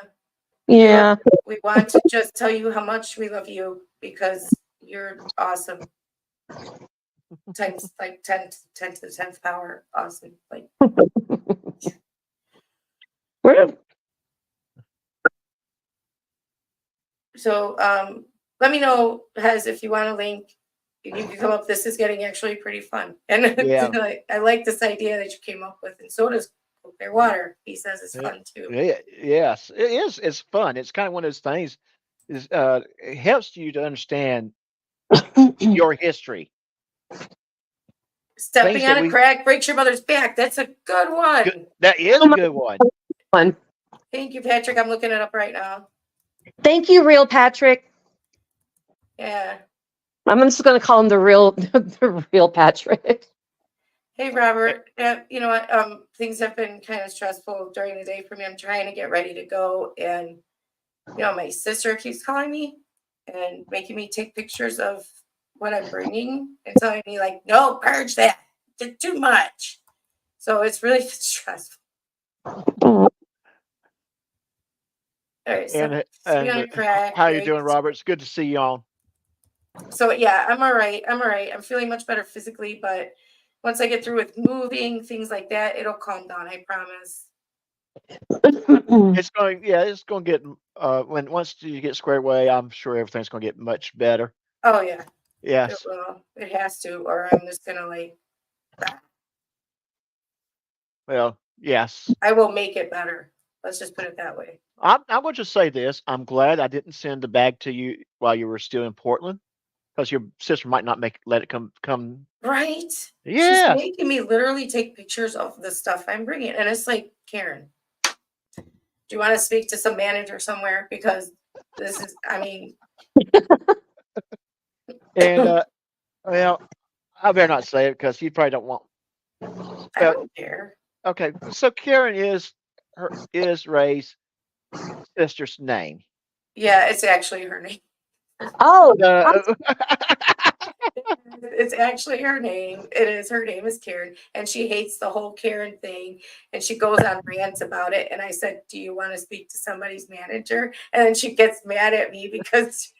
Yeah. We want to just tell you how much we love you because you're awesome. Times like 10 to the 10th power. Awesome. Like, We're- so let me know, Hez, if you want a link. You can come up. This is getting actually pretty fun. And Yeah. I like this idea that you came up with. And so does Clear Water. He says it's Yeah. fun too. Yeah, yes, it is. It's fun. It's kind of one of those things. It helps you to understand your history. Stepping Things that on a we- crack breaks your mother's back. That's a good one. Good. That is a good one. Fun. Thank you, Patrick. I'm looking it up right now. Thank you, real Patrick. Yeah. I'm just going to call him the real Patrick. Hey, Robert. You know what? Things have been kind of stressful during the day for me. I'm trying to get ready to go, and my sister keeps calling me and making me take pictures of what I'm bringing and telling me like, "No, purge that. It's too much." So it's really stressful. All right. So And stepping on a crack how you doing, breaks- Robert? It's good to see you on. So yeah, I'm all right. I'm feeling much better physically, but once I get through with moving, things like that, it'll calm down. I promise. It's going. Yeah, it's going to get. Once you get squared away, I'm sure everything's going to get much better. Oh yeah, Yes. it will. It has to, or I'm just gonna like. Well, yes. I will make it better. Let's just put it that way. I will just say this. I'm glad I didn't send the bag to you while you were still in Portland, because your sister might not let it come. Right? Yeah. She's making me literally take pictures of the stuff I'm bringing, and it's like, Karen, do you want to speak to some manager somewhere? Because this is, I mean, And well, I better not say it because you probably don't want. I don't care. Okay, so Karen is Ray's sister's name. Yeah, it's actually her name. Oh, It's actually her name. It is. Her name is Karen, and she hates the whole Karen thing. And she goes on rants about it. And I said, "Do you want to speak to somebody's manager?" And then she gets mad at me because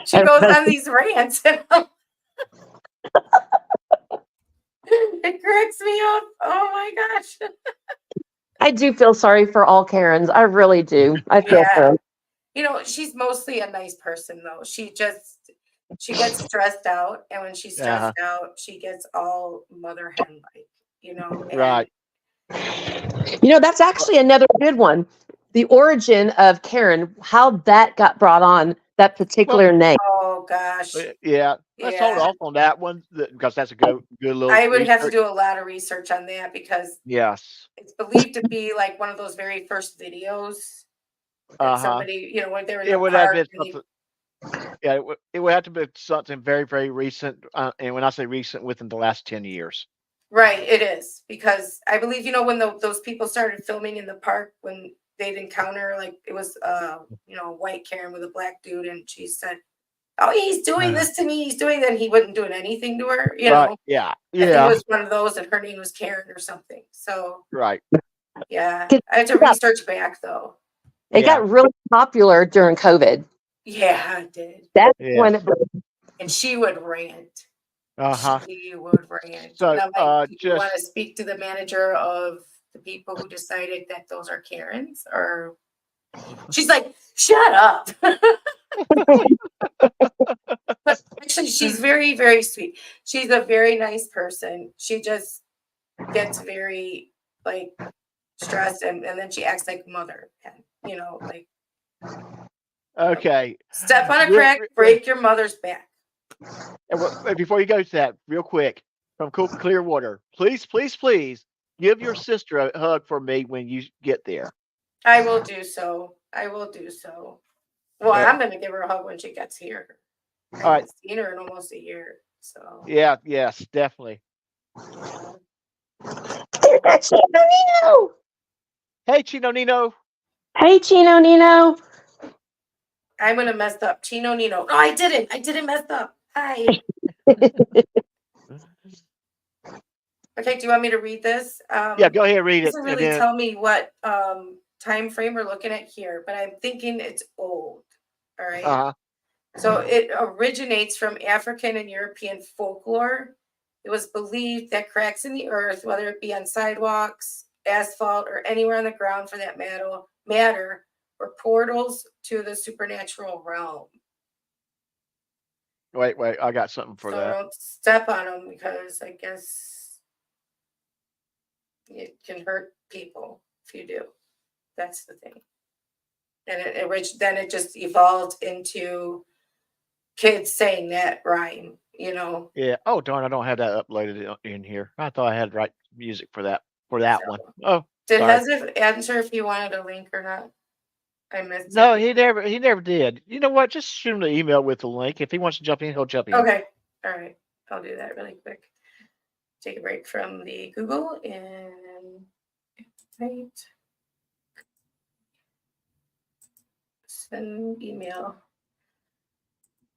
she goes on these rants, and it cracks me up. Oh my gosh! I do feel sorry for all Karens. I really do. I feel Yeah. for She's mostly a nice person, though. She gets stressed out, and when she's stressed out, she gets all mother hen like, and Right. That's actually another good one. The origin of Karen, how that got brought on, that particular name. Oh gosh. Yeah. Let's hold Yeah. off on that one because that's a good little. I would have to research. do a lot of research on that because Yes. it's believed to be like one of those very first videos that somebody, when they were in It the would have park been and he- something. Yeah, it would have to be something very, very recent. And when I say recent, within the last 10 years. Right, it is because I believe when those people started filming in the park when they'd encounter, like it was white Karen with a black dude, and she said, "Oh, he's doing this to me. He's doing that." And he wasn't doing anything to her. Right. Yeah. I think it Yeah. was one of those, and her name was Karen or something. So Right. yeah, 'Cause I had to research back though. It Yeah. got really popular during COVID. Yeah, I did. That's Yeah. when it And she would rant. Uh-huh. She would rant. So, And I'm like, do you want to just speak to the manager of the people who decided that those are Karens? Or she's like, shut up. But actually, she's very, very sweet. She's a very nice person. She just gets very like stressed, and then she acts like mother. Like okay. step on a Real- crack, break your mother's back. And before you go to that, real quick, from Cool Clearwater, please, please, please give your sister a hug for me when you get there. I will do so. I will do so. Well, Yeah. I'm going to give her a hug when she gets here. I All right. haven't seen her in almost a year. So Yeah. Yes. Definitely. There's that Chino Nino. Hey, Chino Nino. Hey, Chino Nino. I'm going to mess up. Chino Nino. No, I didn't. I didn't mess up. Hi. Okay. Do you want me to read this? Yeah. Go ahead. Read It it. doesn't and really then- tell me what time frame we're looking at here, but I'm thinking it's old. All right. uh-huh. So it originates from African and European folklore. It was believed that cracks in the earth, whether it be on sidewalks, asphalt, or anywhere on the ground for that matter, were portals to the supernatural realm. Wait. I got something for So that. don't step on them, because I guess it can hurt people if you do. That's the thing. And then it just evolved into kids saying that rhyme, Yeah. Oh, darn. I don't have that uploaded in here. I thought I had right music for that one. Oh, Did sorry. Hezif answer if you wanted a link or not? I missed No, it. he never did. You know what? Just shoot him the email with the link. If he wants to jump in, he'll jump in. Okay. All right. I'll do that really quick. Take a break from the Google and wait. Send email.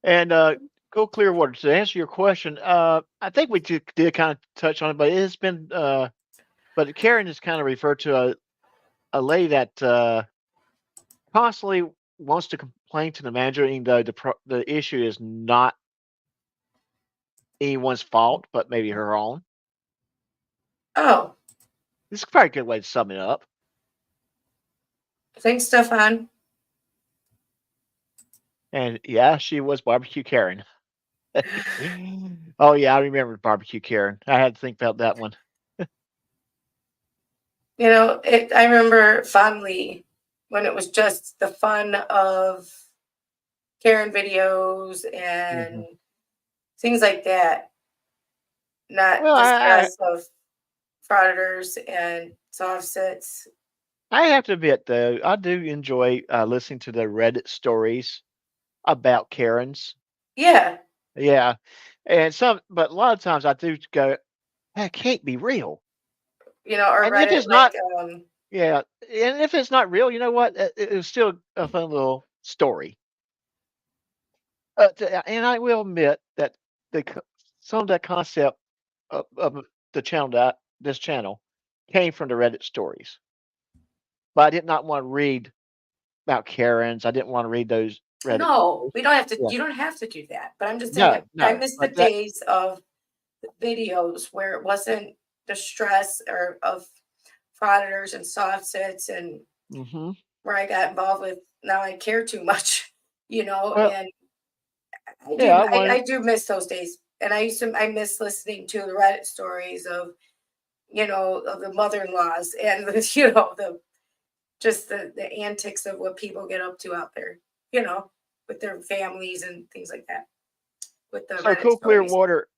And Go Clearwater, to answer your question, I think we did kind of touch on it, but it has been but Karen is kind of referred to a lady that constantly wants to complain to the manager, even though the issue is not anyone's fault, but maybe her own. Oh, This is probably a good way to sum it up. thanks, Stefan. And yeah, she was Barbecue Karen. Oh yeah, I remember Barbecue Karen. I had to think about that one. I remember fondly when it was just the fun of Karen videos and things like that. Not Well, the stress of frauditors and soft sits. I have to admit, though, I do enjoy listening to the Reddit stories about Karens. Yeah. Yeah, but a lot of times I do go, that can't be real. Or And if Reddit, it's not- like, Yeah, and if it's not real, you know what? It was still a fun little story. And I will admit that some of that concept of the channel, this channel, came from the Reddit stories. But I did not want to read about Karens. I didn't want to read those Reddit. no, we don't have to. Yeah. You don't have to do that. But I'm just saying, No, I miss the but that- days of the videos where it wasn't the stress or of frauditors and soft sits, and Mm-hmm. where I got involved with. Now I care too much, Well, and yeah, I do miss those days. And I miss listening to the Reddit stories of the mother-in-laws and the antics of what people get up to out there, with their families and things like that. With the So Reddit Cool stories. Clearwater,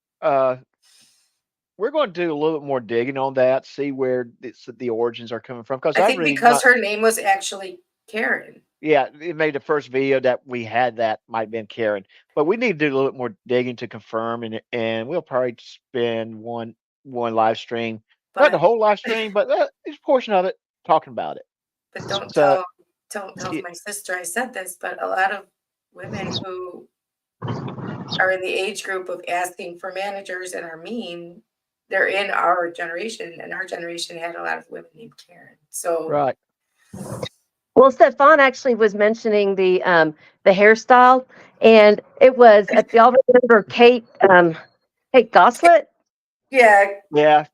we're going to do a little bit more digging on that, see where the origins are coming from. I think because her name was actually Karen. Yeah, it made the first video that we had that might have been Karen, but we need to do a little bit more digging to confirm, and we'll probably spend one live stream, not the But, whole live stream, but a portion of it talking about it. But don't So tell y- my sister I said this, but a lot of women who are in the age group of asking for managers and are mean, they're in our generation, and our generation had a lot of women named Karen. So right. Well, Stefan actually was mentioning the hairstyle, and it was, if y'all remember Kate Goslet. yeah, Yeah.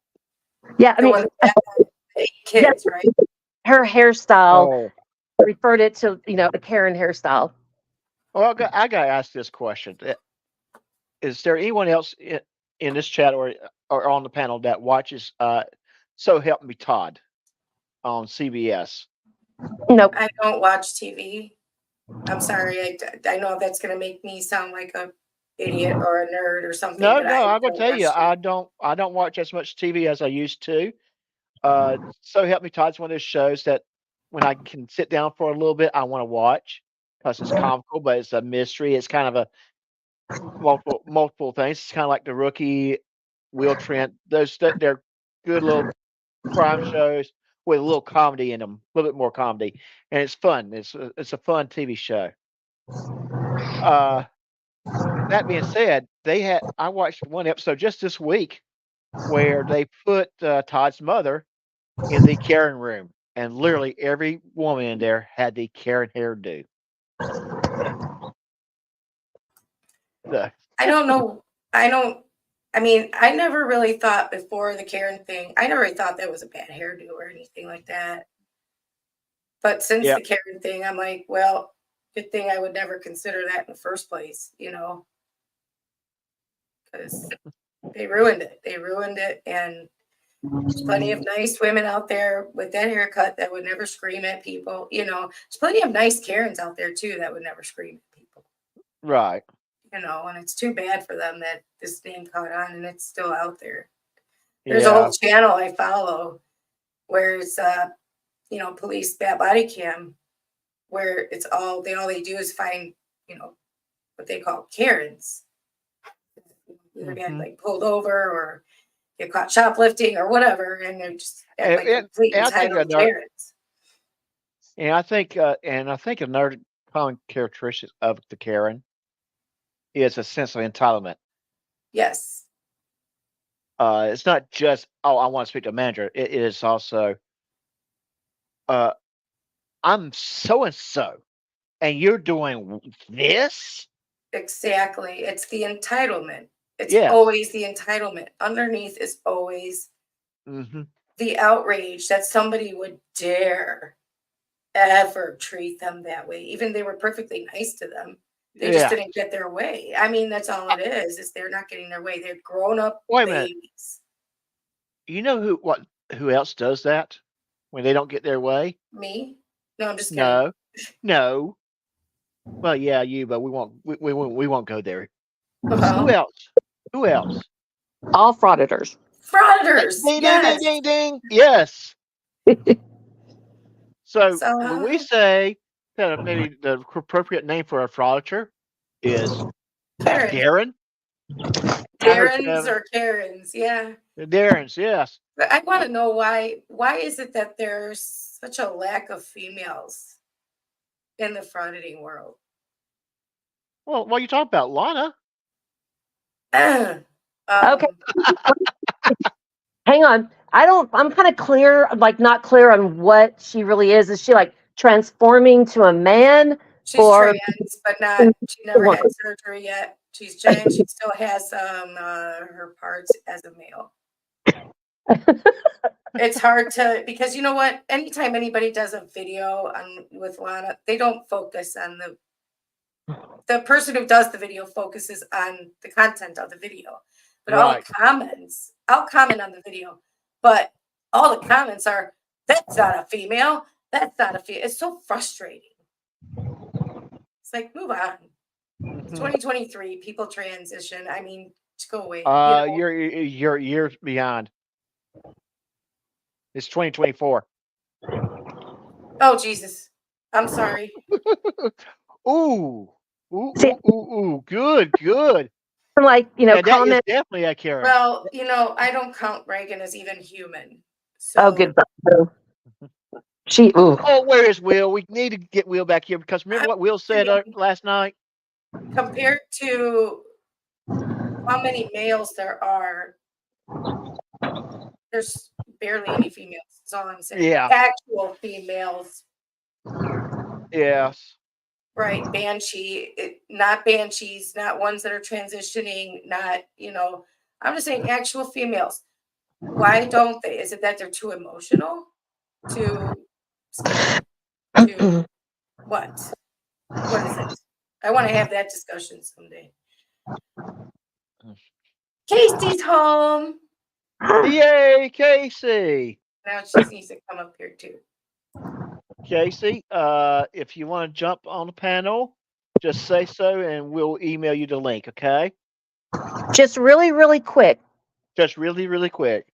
Yeah, I the mean, one that had 8 yeah, kids, right? her hairstyle Oh. referred it to, the Karen hairstyle. Well, I got to ask this question. Is there anyone else in this chat or on the panel that watches So Help Me Todd on CBS? Nope. I don't watch TV. I'm sorry. I know that's going to make me sound like a idiot or a nerd or something, No, but I no, I'm gonna don't tell watch you, TV. I don't watch as much TV as I used to. So Help Me Todd's one of those shows that when I can sit down for a little bit, I want to watch because it's comical, but it's a mystery. It's kind of a multiple things. It's kind of like The Rookie, Will Trent. They're good little crime shows with a little comedy in them, a little bit more comedy, and it's fun. It's a fun TV show. Uh, that being said, I watched one episode just this week where they put Todd's mother in the Karen room, and literally every woman in there had the Karen hairdo. The, I don't know. I mean, I never really thought before the Karen thing, I never thought that was a bad hairdo or anything like that. But since yeah, the Karen thing, I'm like, well, good thing I would never consider that in the first place, because they ruined it. They ruined it. And there's plenty of nice women out there with that haircut that would never scream at people. There's plenty of nice Karens out there too that would never scream at people. right. And it's too bad for them that this name caught on and it's still out there. There's a Yeah, whole channel I follow where it's police bat body cam, where it's all they do is find, what they call Karens. Either get hmm like pulled over or get caught shoplifting or whatever, and they're just and, like and, complete and I think entitled another, Karens. and I think another common characteristic of the Karen is a sense of entitlement. Yes. It's not just, oh, I want to speak to a manager. It is also, uh, I'm so and so, and you're doing this. Exactly. It's the entitlement. It's Yes. always the entitlement. Underneath is always hmm the outrage that somebody would dare ever treat them that way. Even they were perfectly nice to them. They just Yeah. didn't get their way. I mean, that's all it is they're not getting their way. They're grown up Wait a minute. babies. You know who else does that when they don't get their way? Me? No, I'm just kidding. No. No. Well, yeah, you, but we won't go there. Uh-huh. Who else? Who else? All frauditors. Frauditors. Ding, ding, Yes. ding, ding, ding. Yes. So So, when we say that maybe the appropriate name for a frauditor is Karen. Darren. Darren's or Karen's, yeah. Darren's, yes. But I want to know why is it that there's such a lack of females in the frauditing world? Well, what are you talking about, Lana? Okay. Hang on. I'm kind of clear, like not clear on what she really is. Is she like transforming to a man? She's Or- trans, but she never had surgery yet. She's trans. She still has her parts as a male. It's hard because you know what? Anytime anybody does a video with Lana, they don't focus on the person who does the video focuses on the content of the video. But all the comments, I'll comment on the video, but all the comments are, that's not a female. That's not a female. It's so frustrating. It's like, move on. It's 2023, people transition. I mean, just go away. You're years beyond. It's 2024. Oh, Jesus. I'm sorry. Ooh. Good. Like, That is comment. definitely a Karen. Well, I don't count Reagan as even human. So Oh, good. Ooh. Oh, where is Will? We need to get Will back here because remember I'm what Will said saying, last night? compared to how many males there are, there's barely any females. That's all I'm saying. Yeah. Actual females, Yes. right? Not banshees, not ones that are transitioning, not, I'm just saying actual females. Why don't they? Is it that they're too emotional? Too scared? To what? What is it? I want to have that discussion someday. Casey's home. Yay, Casey. Now she needs to come up here too. Casey, if you want to jump on the panel, just say so and we'll email you the link, okay? Just really, really quick. Just really, really quick.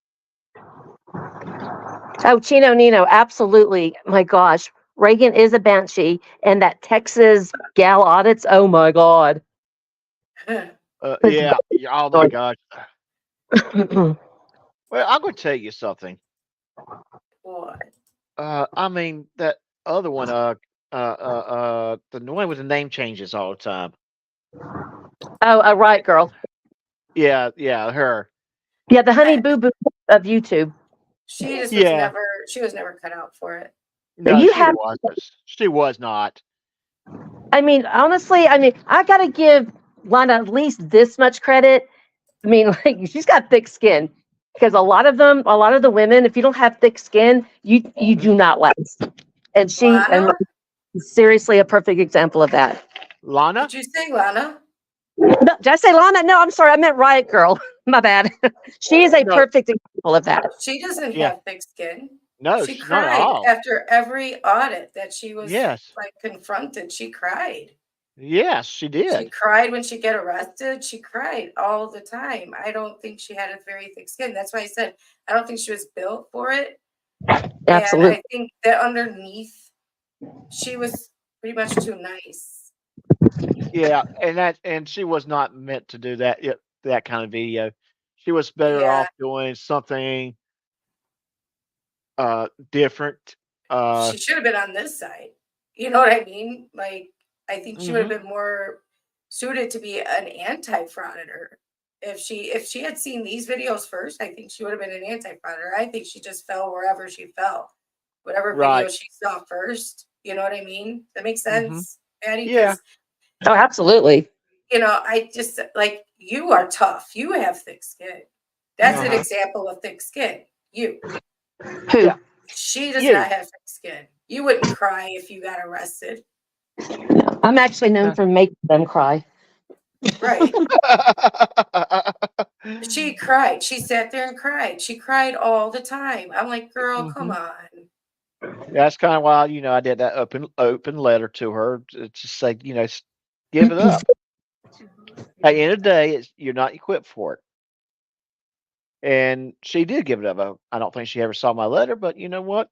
Oh, Chino Nino, absolutely. My gosh. Reagan is a banshee, and that Texas gal audits, oh my God. Yeah. Oh my gosh. Well, I'm going to tell you something. What? I mean that other one, the one with the name changes all the time. Oh, right, girl. Yeah, her. Yeah, the honey boo boo of YouTube. She just Yeah. was never cut out for it. No, You she have- wasn't. She was not. I mean, honestly, I got to give Lana at least this much credit. I mean, like, she's got thick skin because a lot of the women, if you don't have thick skin, you do not last. And Lana? Seriously a perfect example of that. Lana? Did you say Lana? No, did I say Lana? No, I'm sorry. I meant Riot Girl. My bad. She is a No. perfect example of that. She doesn't Yeah. have thick skin. No, She she's not at cried all. after every audit that she was Yes. like confronted. She cried. Yes, she She did. cried when she'd get arrested. She cried all the time. I don't think she had a very thick skin. That's why I said I don't think she was built for it. Absolutely. And I think that underneath, she was pretty much too nice. Yeah, and she was not meant to do that kind of video. She was better Yeah. off doing something different. She should have been on this side. You know what I mean? Like, I think she would have been more suited to be an anti-frauditor. If she had seen these videos first, I think she would have been an anti-frauditor. I think she just fell wherever she fell. Whatever video Right. she saw first. You know what I mean? That makes sense, Patty? Yeah. 'Cause, Oh, absolutely. I just like, you are tough. You have thick skin. That's an Uh-huh. example of thick skin. You. Who? Yeah. She does You. not have thick skin. You wouldn't cry if you got arrested. I'm actually known for making them cry. Right. She cried. She sat there and cried. She cried all the time. I'm like, girl, come on. That's kind of why I did that open letter to her to just say give it up. At the end of the day, you're not equipped for it. And she did give it up. I don't think she ever saw my letter, but you know what?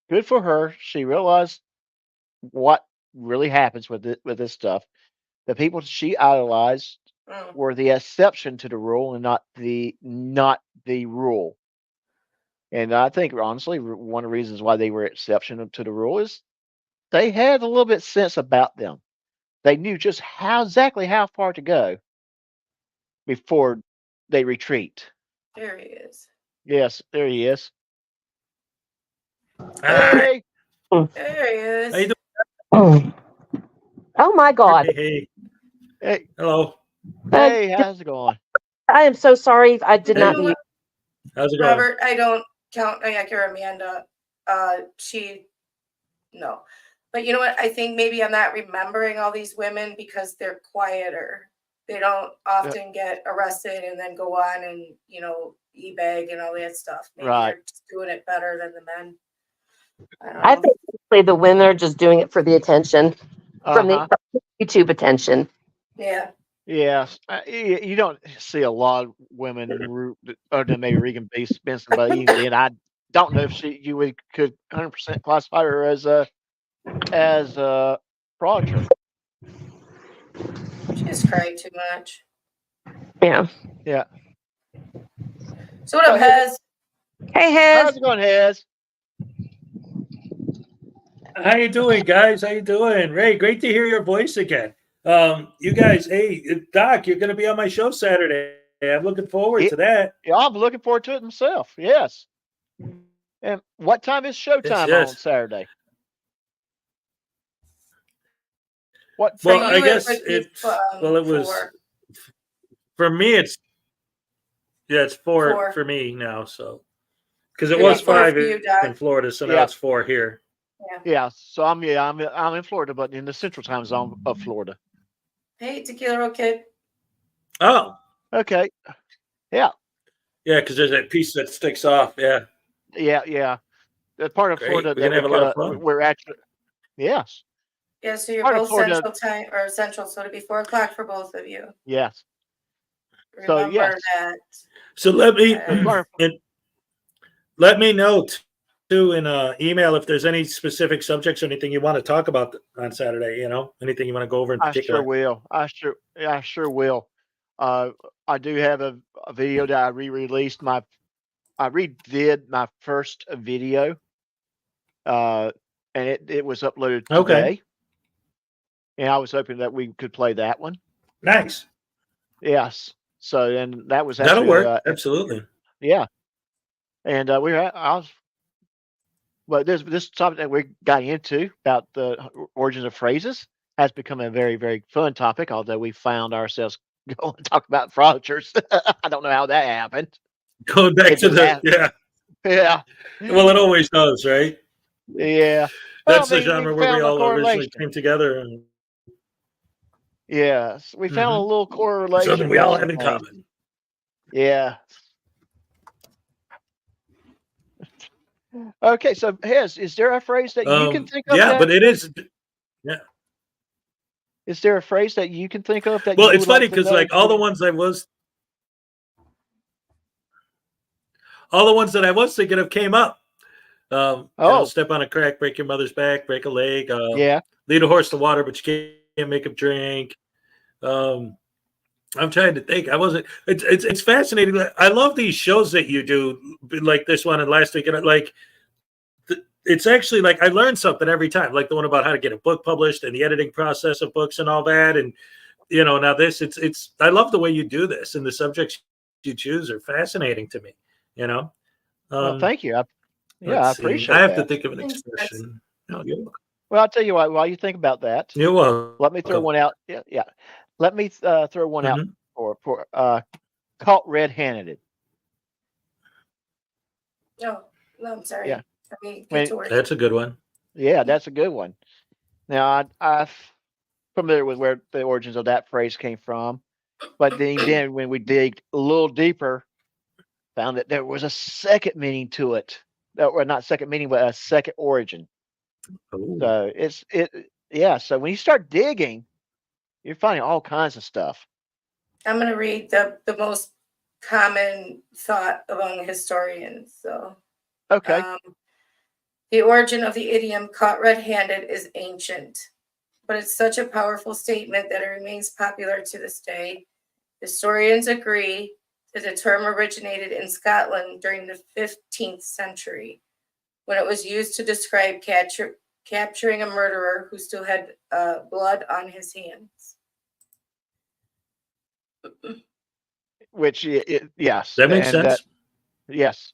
Good for her. She realized what really happens with this stuff. The people she idolized Mm. were the exception to the rule and not the rule. And I think honestly, one of the reasons why they were exception to the rule is they had a little bit sense about them. They knew just exactly how far to go before they retreat. There he is. Yes, there he is. Ah, Hey, There he is. how you Oh my God. Hey, hey, hello. hey, how's it going? I am so sorry. I did You not know mute. what, How's it going? Robert, I don't count Ayaka or Amanda. No. But you know what? I think maybe I'm not remembering all these women because they're quieter. They don't often get arrested and then go on and, e-bag and all that stuff. Maybe Right. they're just doing it better than the men. I don't I know. think basically the women are just doing it for the attention, from Uh-huh. the YouTube attention. Yeah. Yes, you don't see a lot of women other than maybe Regan Benson, but even then, I don't know if you could 100% classify her as a fraudster. She just cried too much. Yeah. Yeah. So what up, Hez? Hey, How's Hez. it going, Hez? How you doing, guys? How you doing? Ray, great to hear your voice again. You guys, hey, Doc, you're going to be on my show Saturday. I'm looking forward to that. Yeah, I'm looking forward to it myself. Yes. And what time is showtime yes. on Saturday? What? For Well, you, I guess it would be, it was 4. for me. It's 4 4. for me now. So because it It'd was be 4 5 for you, Doc. in Florida, so now Yeah. it's 4 here. Yeah. So I'm in Florida, but in the central time zone of Florida. Hey, Tequila Roll Kid. Oh, Okay. yeah, because there's that piece that sticks off. Yeah, Yeah. The part of Great. Florida We're that gonna have a lot of fun. we're actually. Yes. Yeah, so you're Part of both Florida- Central Time or Central, so it'll be 4 o'clock for both of you. Yes. So, Remember yes. that. so let me Uh, and let me know too in email if there's any specific subjects or anything you want to talk about on Saturday. You know, anything you want to go over in I particular. sure will. I sure will. I do have a video that I re-released. I redid my first video, and it was uploaded today. Okay. And I was hoping that we could play that one. Nice. Yes. So, and that was That'll actually, work. Absolutely. yeah. And but this topic that we got into about the origins of phrases has become a very, very fun topic, although we found ourselves going to talk about fraudsters. I don't know how that happened. Going back It to just the happened. Yeah. Well, it always does, right? Yeah. That's Well, the genre where we found a all originally correlation. came together, and Yes. We found a little correlation. something we all with have in some common. things. Yeah. Okay. So, Hez, is there a phrase that you can think of? Yeah, that, but it is. is there a phrase that you can think of that? Well, you it's would funny like to because know? like all the ones that I was thinking of came up. Step on a crack, break your mother's back, break a leg. Yeah. Lead a horse to water, but you can't make him drink. I'm trying to think. It's fascinating. I love these shows that you do, like this one and last week, and it's actually like I learn something every time. Like the one about how to get a book published and the editing process of books and all that. And now this, it's. I love the way you do this, and the subjects you choose are fascinating to me. Well, thank you. I Let's see. appreciate I have that. to think of an Thanks, expression. No, you're welcome. Well, I'll tell you what, while you think about that, You're welcome. let me throw one out. Yeah. Let me throw one out for caught red-handed. No, I'm sorry. Yeah. I mean, When- get to work. That's a good one. Yeah, that's a good one. Now, I'm familiar with where the origins of that phrase came from, but then when we dig a little deeper, found that there was a second meaning to it. Or not second meaning, but a second origin. Ooh. So so when you start digging, you're finding all kinds of stuff. I'm going to read the most common thought among historians. So, Okay. the origin of the idiom caught red-handed is ancient, but it's such a powerful statement that it remains popular to this day. Historians agree that the term originated in Scotland during the 15th century, when it was used to describe capturing a murderer who still had blood on his hands. Which yes, That makes and sense. yes,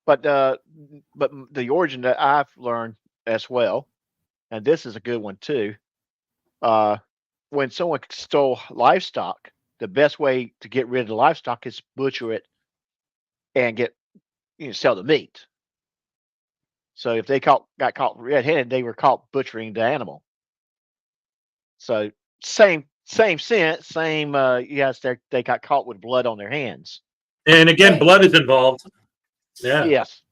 but the origin that I've learned as well, and this is a good one too. When someone stole livestock, the best way to get rid of the livestock is butcher it and sell the meat. So if they got caught red-handed, they were caught butchering the animal. So same sense, same. Yes, they got caught with blood on their hands. And again, blood is involved. Yeah. Yes.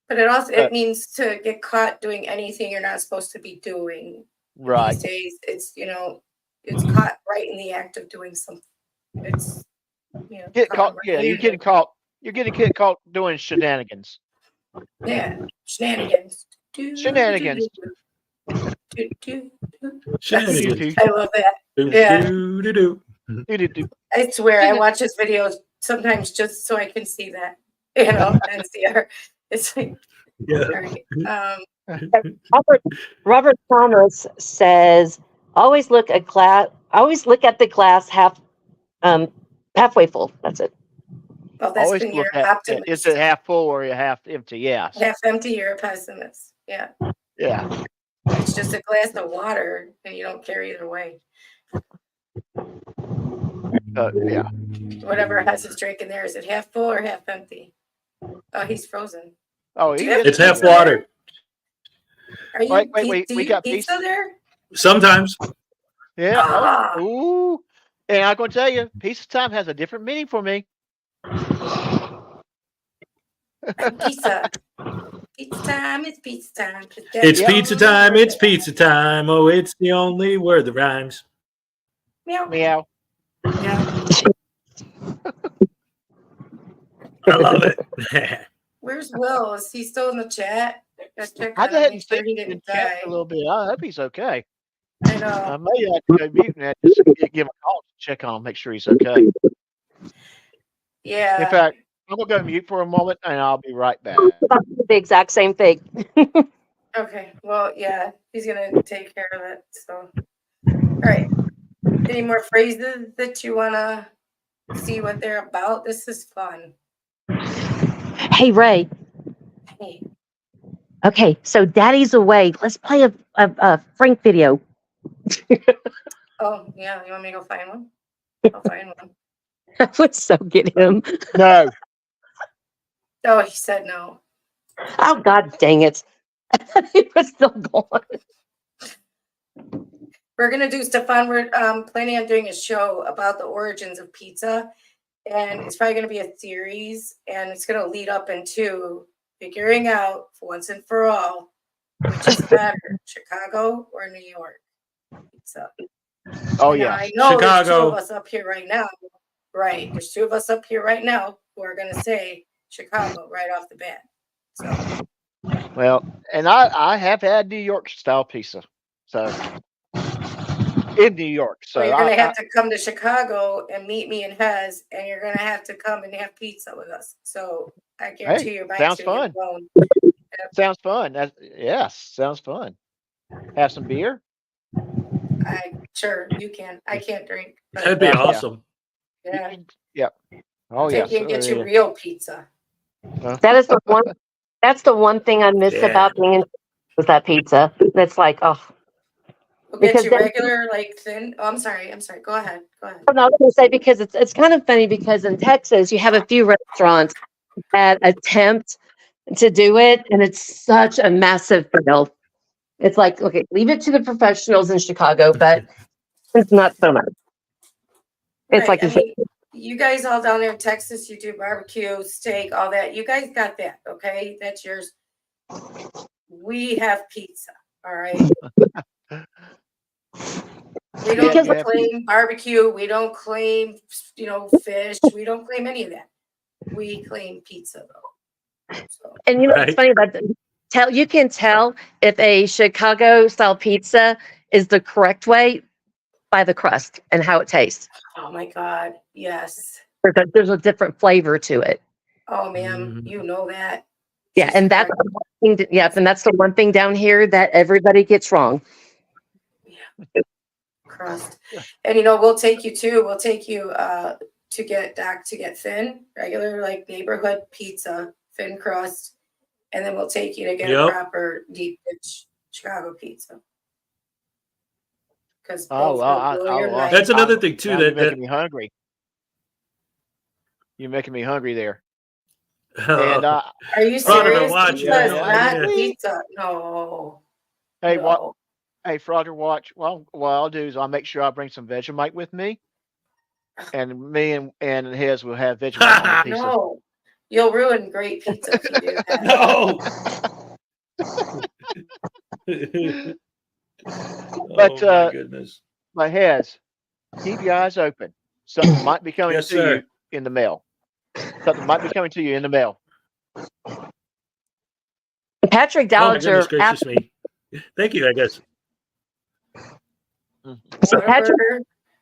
But it means to get caught doing anything you're not supposed to be doing. Right. These days, it's caught right in the act of doing something. It's Get caught. right Yeah, in you're getting caught. You're getting caught doing shenanigans. Yeah, shenanigans. Shenanigans. Shenanigans. I love that. Yeah. Do-do-do-do. Do-do-do. I swear, I watch his videos sometimes just so I can see that, and see her. It's like Yeah. All right. Robert Thomas says, always look at the glass halfway full. That's it. Well, that's Always when you're look at optimist. is it half full or half empty? Yes. Half empty, you're a pessimist. Yeah. Yeah. It's just a glass of water and you don't care either way. Yeah. Whatever has his drink in there, is it half full or half empty? Oh, he's frozen. Oh, Do he you have is It's half pizza water. there? Are you, Wait, do we you got pizza pizza. there? Sometimes. Yeah. Ah. Oh, ooh. And I'm gonna tell you, pizza time has a different meaning for me. Pizza. Pizza time, it's pizza time. It's Yeah. pizza time. It's pizza time. Oh, it's the only word that rhymes. Meow. Meow. Yeah. I love it. Where's Will? Is he still in the chat? Let's check I on him, make hadn't sure seen he him in didn't chat die. a little bit. I hope he's okay. I know. I may have to go mute and just give him a call to check on him, make sure he's okay. Yeah. In fact, I'm gonna go mute for a moment and I'll be right back. The exact same thing. Okay. Well, yeah, he's gonna take care of it. So, all right. Any more phrases that you wanna see what they're about? This is fun. Hey, Ray. Hey, Okay, so Daddy's away. Let's play a Frank video. oh yeah, you want me to go find one? I'll find one. I would so get him. No. Oh, he said no. Oh, God dang it. He was still going. We're gonna do, Stefan. We're planning on doing a show about the origins of pizza, and it's probably gonna be a series, and it's gonna lead up into figuring out once and for all which is better, Chicago or New York pizza. Oh Now, yeah. I know there's two Chicago. of us up here right now. Right, there's two of us up here right now who are gonna say Chicago right off the bat. So Well, and I have had New York style pizza. So in New York. So you're gonna have to come to Chicago and meet me in Hez, and you're gonna have to come and have pizza with us. So I guarantee you're back sounds to fun. bone. Sounds fun. Yes, sounds fun. Have some beer? Sure you can. I can't drink. but That'd be Yeah. awesome. yeah, Yep. Oh take you yeah. and get you real pizza. That is the one. That's the one thing I miss Yeah. about being in was that pizza. That's like, oh, We'll get Because you then- regular, like thin. Oh, I'm sorry. Go ahead. no, I was going to say because it's kind of funny because in Texas you have a few restaurants that attempt to do it, and it's such a massive fail. It's like, okay, leave it to the professionals in Chicago, but it's not so much. It's Right, like I mean, you guys all down there in Texas, you do barbecue, steak, all that. You guys got that, okay? That's yours. We have pizza, all right? We don't Because- claim barbecue. We don't claim, fish. We don't claim any of that. We claim pizza, though. So, And you know what's Right. funny about you can tell if a Chicago style pizza is the correct way by the crust and how it tastes. oh my God, yes. There's a different flavor to it. Oh, ma'am, Mhm. you know that. Yeah, and that's the one thing. Yeah, and that's the one thing down here that everybody gets wrong. Crust. And we'll take you to get Doc to get thin, regular like neighborhood pizza, thin crust, and then we'll take you to get a Yep. proper deep dish Chicago pizza. Because Oh, That's another thing too. Now you're That making me hungry. You're making me hungry there. And oh, are you Frogger, serious? watch Pizza it. is Yeah. not pizza. No. hey, no. Hey, Frogger, watch. Well, what I'll do is I'll make sure I bring some Vegemite with me, and me and his will have Vegemite on the pizza. No. You'll ruin great pizza if you do that. no. But, oh my goodness. My heads, keep your eyes open. Something might be coming Yes, to sir. you in the mail. Something might be coming to you in the mail. Patrick Oh my Dowager, goodness gracious me. Thank you, I guess. So Patrick, Whataburger.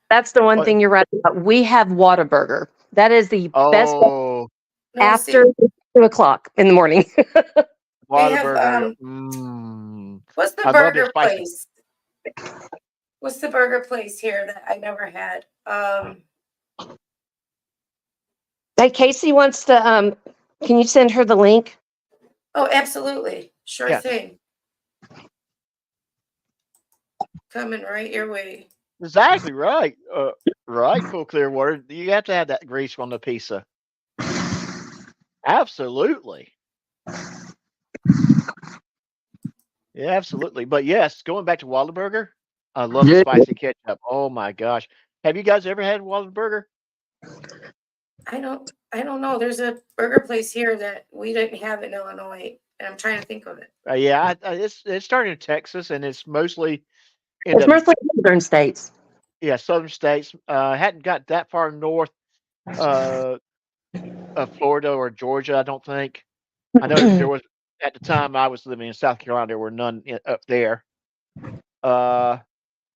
that's the one What? thing you're right about. We have Whataburger. That is the best Oh, No, after see, 2:00 in the morning. Whataburger. What's the I love their burger spicy. place? What's the burger place here that I never had? Hey, Casey wants to, can you send her the link? Oh, absolutely. Sure Yes. thing. Coming right your way. Exactly right. Right, Cool Clearwater. You have to have that grease on the pizza. Absolutely. Yeah, absolutely. But yes, going back to Whataburger, I love the Yeah. spicy ketchup. Oh my gosh. Have you guys ever had Whataburger? I don't know. There's a burger place here that we didn't have in Illinois, and I'm trying to think of it. Yeah, it started in Texas, and it's mostly in It's the mostly northern states. southern states. Hadn't got that far north of Florida or Georgia, I don't think. I know there was at the time I was living in South Carolina. There were none up there. But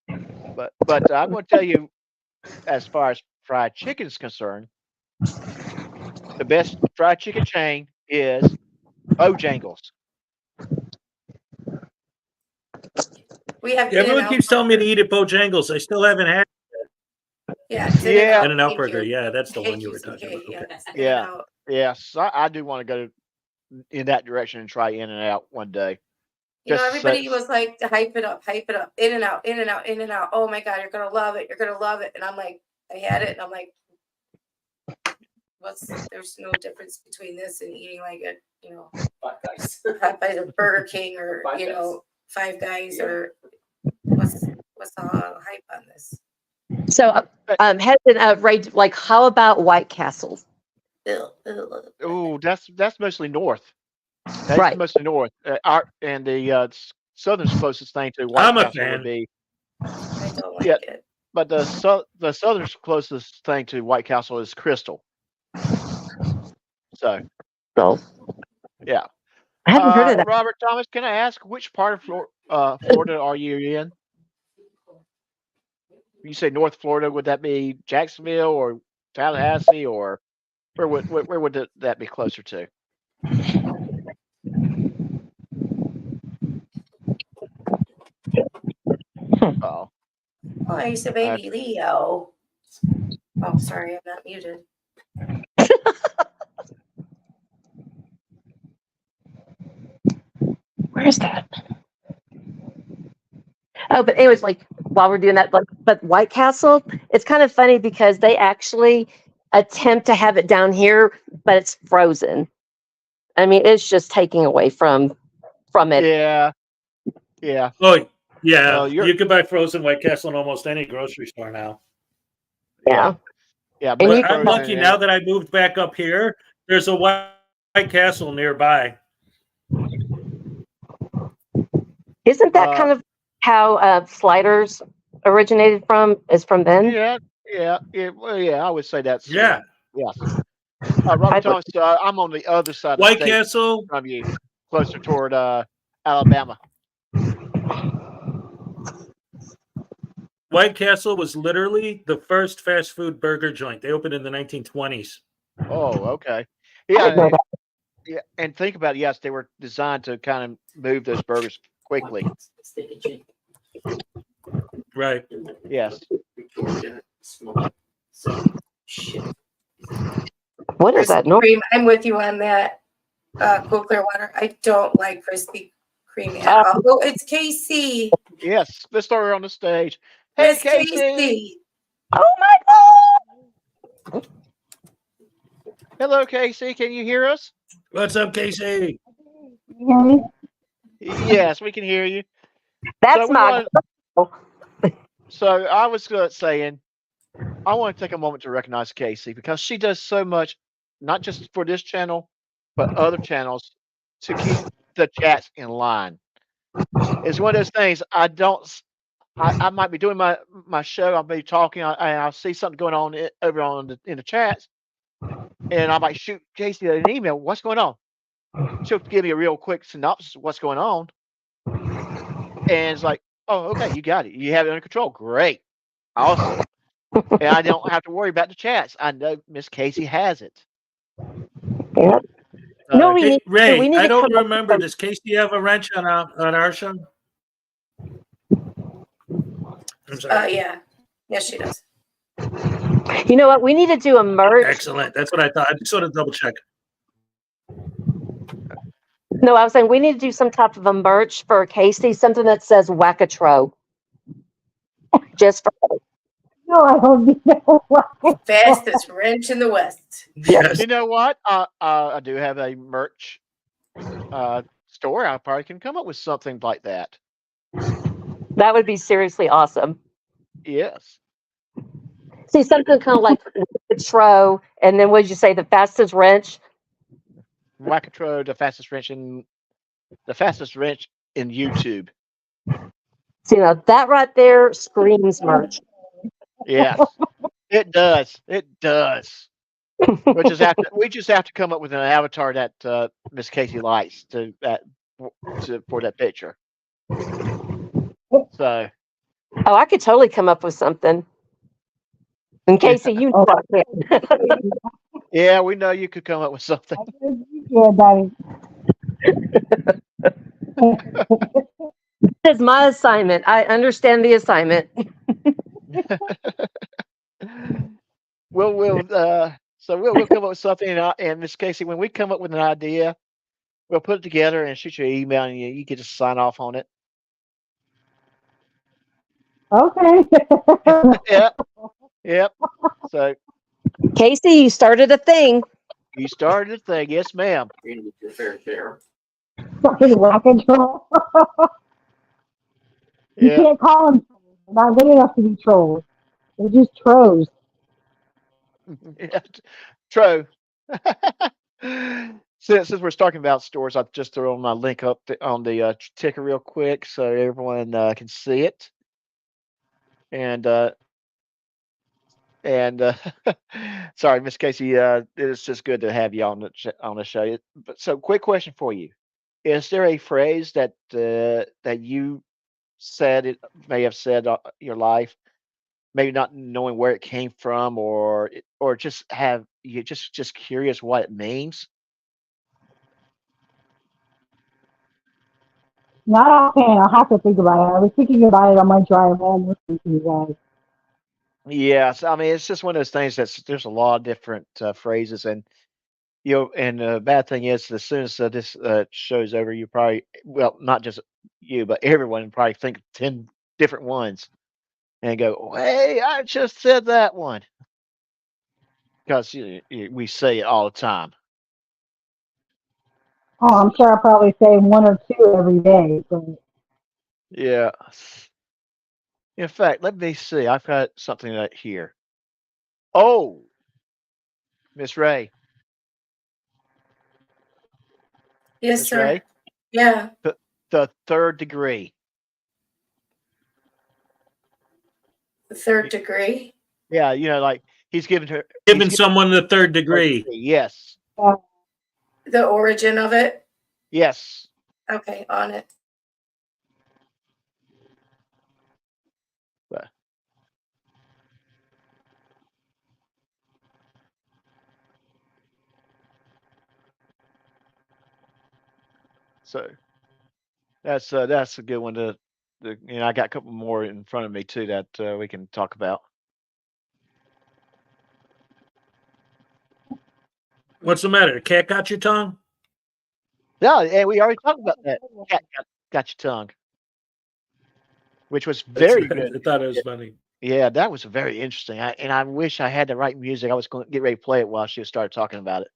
I'm going to tell you, as far as fried chicken is concerned, the best fried chicken chain is Bojangles. We have Everyone In-N-Out keeps telling me to Burger. eat at Bojangles. I still haven't had Yeah, it's Yeah. In-N-Out. In-N-Out Thank Burger. you. Yeah, that's the one Thank you were CK. talking about. Yeah, Okay. Yeah. In-N-Out. Yes, I do want to go in that direction and try In-N-Out one day. You know, Just everybody such- was like, to hype it up, In-N-Out, In-N-Out, In-N-Out. Oh my God, you're gonna love it. You're gonna love it. And I'm like, I had it, and I'm like, there's no difference between this and eating like a, you know, Popeyes or Burger King or Five Guys or what's the hype on this? So, Heston, Ray, like, how about White Castle? Oh, that's mostly north. That's Right. mostly north. The southern's closest thing to White I'm a Castle fan. would be, I don't like Yeah. it. but the southern's closest thing to White Castle is Crystal. So So, yeah. I haven't heard of that. Robert Thomas, can I ask which part of Florida are you in? You say North Florida, would that be Jacksonville or Tallahassee, or where would that be closer to? Oh, Oh, I used to baby Leo. Oh, sorry, I'm not muted. Where is that? Oh, but anyways, like, while we're doing that, like, but White Castle, it's kind of funny because they actually attempt to have it down here, but it's frozen. I mean, it's just taking away from it. yeah. Oh, yeah. Well, you can buy frozen White Castle in almost any grocery store now. Yeah. Yeah, And you But I'm frozen lucky and- now that I moved back up here. There's a White Castle nearby. Isn't that kind of how Sliders originated from? Is from then? Yeah, I would say that's Yeah. yes. Robert Thomas, I'm on the other side of the White state Castle. from you, closer toward Alabama. White Castle was literally the first fast food burger joint. They opened in the 1920s. Oh, okay. I didn't know Yeah, that. yeah, and think about it, yes, they were designed to kind of move those burgers quickly. Right. Yes. What is that? No. Cream, I'm with you on that. Cool Clearwater. I don't like Krispy Kreme at all. Oh, it's KC. Yes. Let's start her on the stage. Hey, Miss Casey. Casey. Oh my God! Hello, Casey. Can you hear us? What's up, Casey? Yes, we can hear you. That's So we my. So I was saying, I want to take a moment to recognize Casey because she does so much, not just for this channel, but other channels to keep the chats in line. It's one of those things I might be doing my show. I'll be talking and I'll see something going on over on in the chats. And I might shoot Casey an email. What's going on? She'll give me a real quick synopsis of what's going on. And it's like, oh, okay, you got it. You have it under control. Great. Awesome. And I don't have to worry about the chats. I know Miss Casey has it. Yeah. No, we Hey, need Ray, we need I to don't come up with remember. some- Does Casey have a wrench on our show? I'm sorry. Yeah. Yes, she does. You know what? We need to do a merch. Excellent. That's what I thought. I just sort of double check. No, I was saying we need to do some type of a merch for Casey, something that says Wackatro. Just for No, I don't know. Fastest wrench in the West. Yes. You know what? I do have a merch store. I probably can come up with something like that. that would be seriously awesome. Yes. See, something kind of like Wackatro, and then what did you say? The fastest wrench? Wackatro, the fastest wrench in YouTube. So, you know, that right there screams merch. Yes, it does. It does. We just have to come up with an avatar that Miss Casey likes for that picture. So Oh, I could totally come up with something. And Casey, you know I can. yeah, we know you could come up with something. Yeah, Daddy. This is my assignment. I understand the assignment. We'll come up with something, and Miss Casey, when we come up with an idea, we'll put it together and shoot you an email, and you can just sign off on it. Okay. Yep. So Casey, you started a thing. you started the thing, yes, ma'am. You're gonna get your fair share. Fucking whack and troll. You Yeah. can't call them trolls. They're not good enough to be trolls. They're just trolls. Yeah, true. Since we're talking about stores, I've just thrown my link up on the ticker real quick so everyone can see it. And sorry, Miss Casey, it's just good to have you on the show. But so, quick question for you: is there a phrase that that you may have said your life, maybe not knowing where it came from, or just have you just curious what it means? Not offhand. I'll have to think about it. I was thinking about it on my drive home listening to you guys. Yes, I mean it's just one of those things there's a lot of different phrases, and and the bad thing is, as soon as this show's over, you probably, well, not just you, but everyone probably think of 10 different ones and go, "Hey, I just said that one," because we say it all the time. Oh, I'm sure I'll probably say one or two every day. But Yeah. In fact, let me see. I've got something right here. Oh, Miss Ray, Yes, Miss sir. Ray, Yeah. the third degree. The third degree. Yeah, like he's giving her Giving someone the third degree. Yes, The origin of it. yes. Okay, on it. But- So that's a good one I got a couple more in front of me too that we can talk about. What's the matter? The cat got your tongue? Yeah, and we already talked about that. Cat got your tongue, which was very good. I thought it was funny. Yeah, that was very interesting. I wish I had the right music. I was going to get ready to play it while she started talking about it.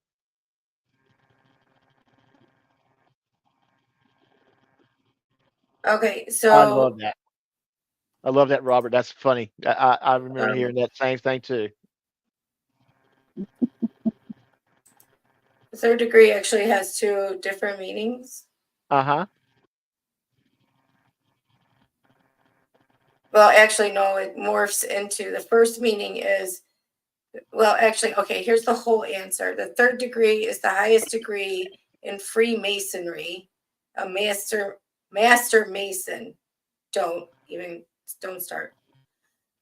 Okay, I so love that. I love that, Robert. That's funny. I remember Um, hearing that same thing too. the third degree actually has two different meanings. Uh-huh. Well, actually, no, it morphs into the first meaning is, well, actually, okay, here's the whole answer. The third degree is the highest degree in Freemasonry. A master mason. Don't start.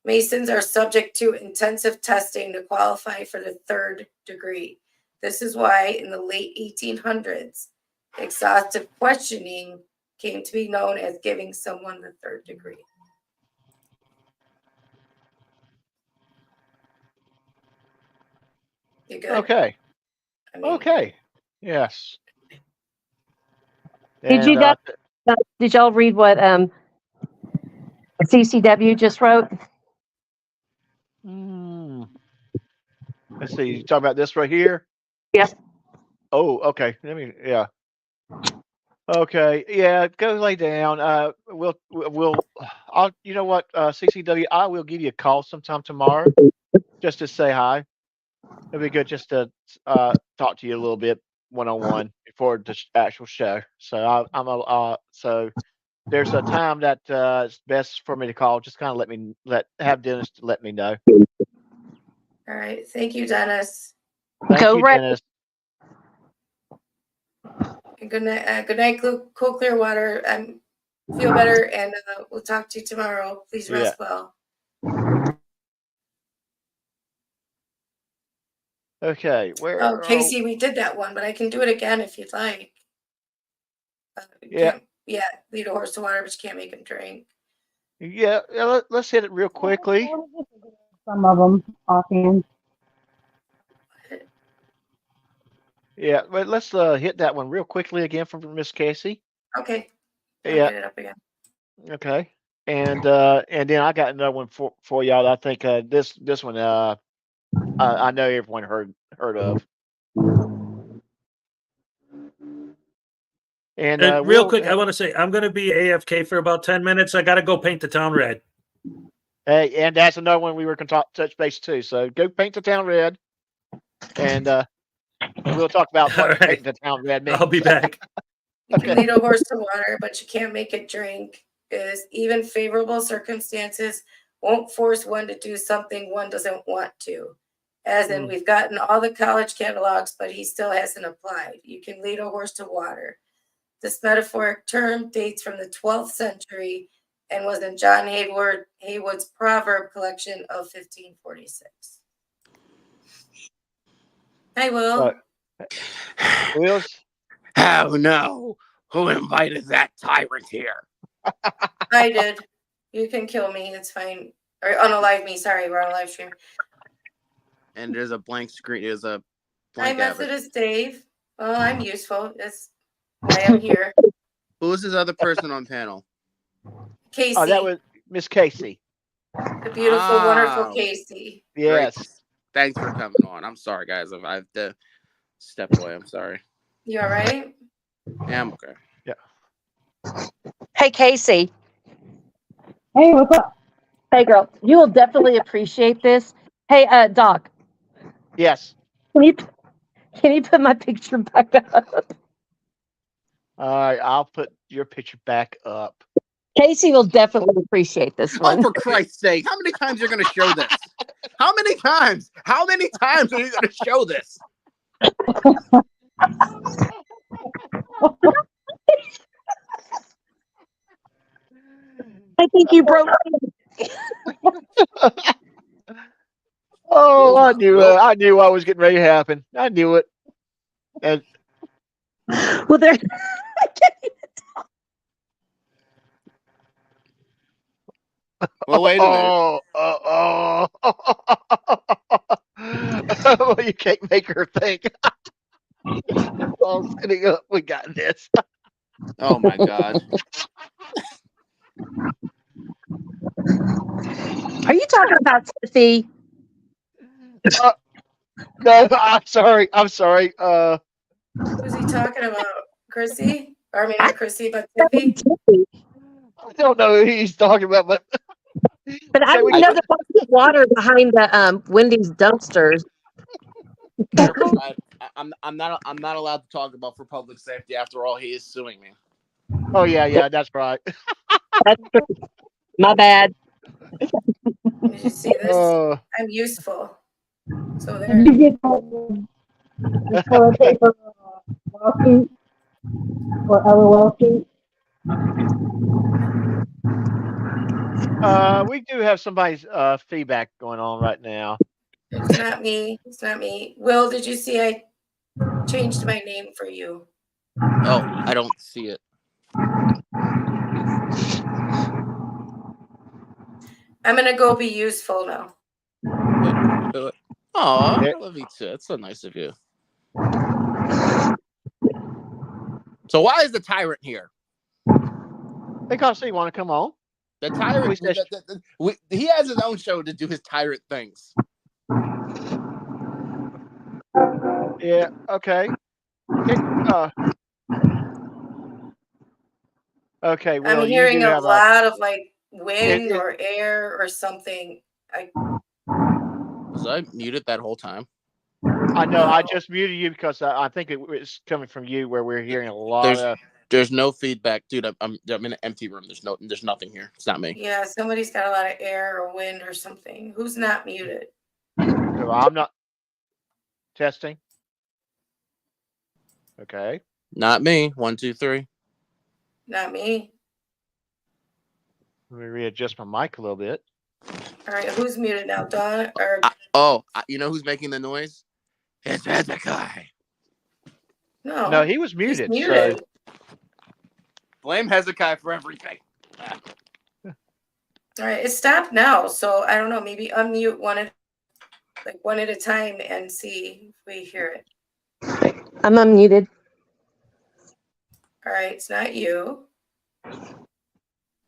Masons are subject to intensive testing to qualify for the third degree. This is why in the late 1800s, exhaustive questioning came to be known as giving someone the third degree. You good? Okay. I mean, Okay. Yes. Did you And, guys, did y'all read what CCW just wrote? let's see. You talking about this right here? Yes. Oh, okay. Yeah. Okay. Yeah. Go lay down. You know what, CCW, I will give you a call sometime tomorrow just to say hi. It'd be good just to talk to you a little bit one-on-one before the actual show. So so there's a time that it's best for me to call. Just kind of have Dennis to let me know. all right. Thank you, Dennis. Thank Go you, Red. Dennis. And good night, Cool Clearwater. Feel better, and we'll talk to you tomorrow. Please rest well. Okay. Where? Oh, Casey, we did that one, but I can do it again if you'd like. Yeah. Yeah, lead a horse to water, but you can't make him drink. Yeah. Let's hit it real quickly. Some of them offhand. Yeah, but let's hit that one real quickly again from Miss Casey. Okay. I'll Yeah. get it up again. Okay. And then I got another one for y'all. I think this one I know everyone heard of. And real quick, I want to say I'm going to be AFK for about 10 minutes. I got to go paint the town red. Hey, and that's another one we were going to touch base too. So go paint the town red, and we'll talk about what All right. painting the town red means. I'll be back. You can lead a horse to water, but you can't make it drink. Is even favorable circumstances won't force one to do something one doesn't want to. As in, we've gotten all the college catalogs, but he still hasn't applied. You can lead a horse to water. This metaphoric term dates from the 12th century and was in John Haywood's proverb collection of 1546. Hi, Will. Wills? Oh no! Who invited that tyrant here? I did. You can kill me. It's fine. Or unalive me. Sorry, we're on a live stream. And there's a blank screen. There's a Hi, blank avatar. Methodist Dave. Well, I'm useful. That's why I'm here. Who is this other person on panel? Casey. Oh, that was Miss Casey. The beautiful, wonderful Casey. Yes. Great. Thanks for coming on. I'm sorry, guys. I have to step away. I'm sorry. You all right? Yeah, I'm okay. Hey, Casey. Hey, what's up? Hey, girl. You will definitely appreciate this. Hey, Doc. Yes. Can you put my picture back up? All right, I'll put your picture back up. Casey will definitely appreciate this Oh, one. for Christ's sake. How many times are you going to show this? How many times? How many times are you going to show this? I think you broke. Oh, I knew what was getting ready to happen. I knew it. And Well, there. Well, wait a minute. Well, you can't make her think. All sitting up, we got this. Oh, my God. Are you talking about Tiffy? No, I'm sorry. Who's he talking about? Chrissy? Or I mean, not Chrissy, but Tiffy? I don't know who he's talking about, but I Okay, we didn't know there was water behind the Wendy's dumpsters. I'm not allowed to talk about for public safety. After all, he is suing me. oh yeah, that's right. That's true. My bad. Did you see this? I'm useful. So there. Did you get the toilet paper lawsuit or LOL suit? We do have somebody's feedback going on right now. It's not me. It's not me. Will, did you see I changed my name for you. Oh, I don't see it. I'm gonna go be useful now. Oh, Yeah. I love you too. That's so nice of you. So why is the tyrant here? Because they want to come on. The tyrant, We said- he has his own show to do his tyrant things. Yeah. Okay. Okay. Well, I'm you hearing do a have lot of like wind it- or air or something. Was I muted that whole time? I know. I No. just muted you because I think it was coming from you, where we're hearing a lot of. There's no feedback, dude. I'm in an empty room. There's nothing here. It's not me. Yeah, somebody's got a lot of air or wind or something. Who's not muted? So I'm not testing. Okay. Not me. 1, 2, 3. Not me. Let me readjust my mic a little bit. All right, who's muted now? Dawn or You know who's making the noise? It's Hezekiah. no? No, he was He's muted. muted. Blame Hezekiah for everything. All right, it stopped now. So I don't know. Maybe unmute one at a time and see if we hear it. I'm unmuted. All right, it's not you.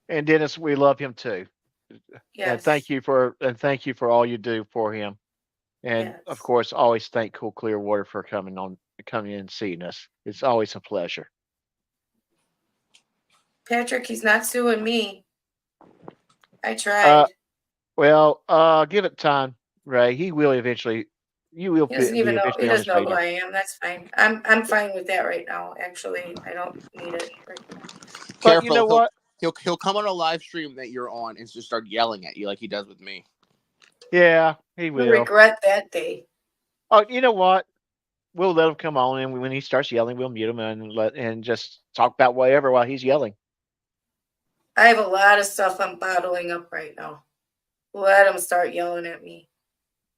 And Dennis, we love him too. Yes. And thank you for all you do for him. And Yes. of course, always thank Cool Clear Water for coming in and seeing us. It's always a pleasure. Patrick, he's not suing me. I tried. Well, give it time, Ray. He will eventually. You will He doesn't be even know. eventually He on doesn't his know who radar. I am. That's fine. I'm fine with that right now. Actually, I don't need it. But Careful. you know what? He'll come on a live stream that you're on and just start yelling at you like he does with me. Yeah, he You'll will. regret that day. Oh, you know what? We'll let him come on, and when he starts yelling, we'll mute him and just talk about whatever while he's yelling. I have a lot of stuff I'm bottling up right now. Let him start yelling at me.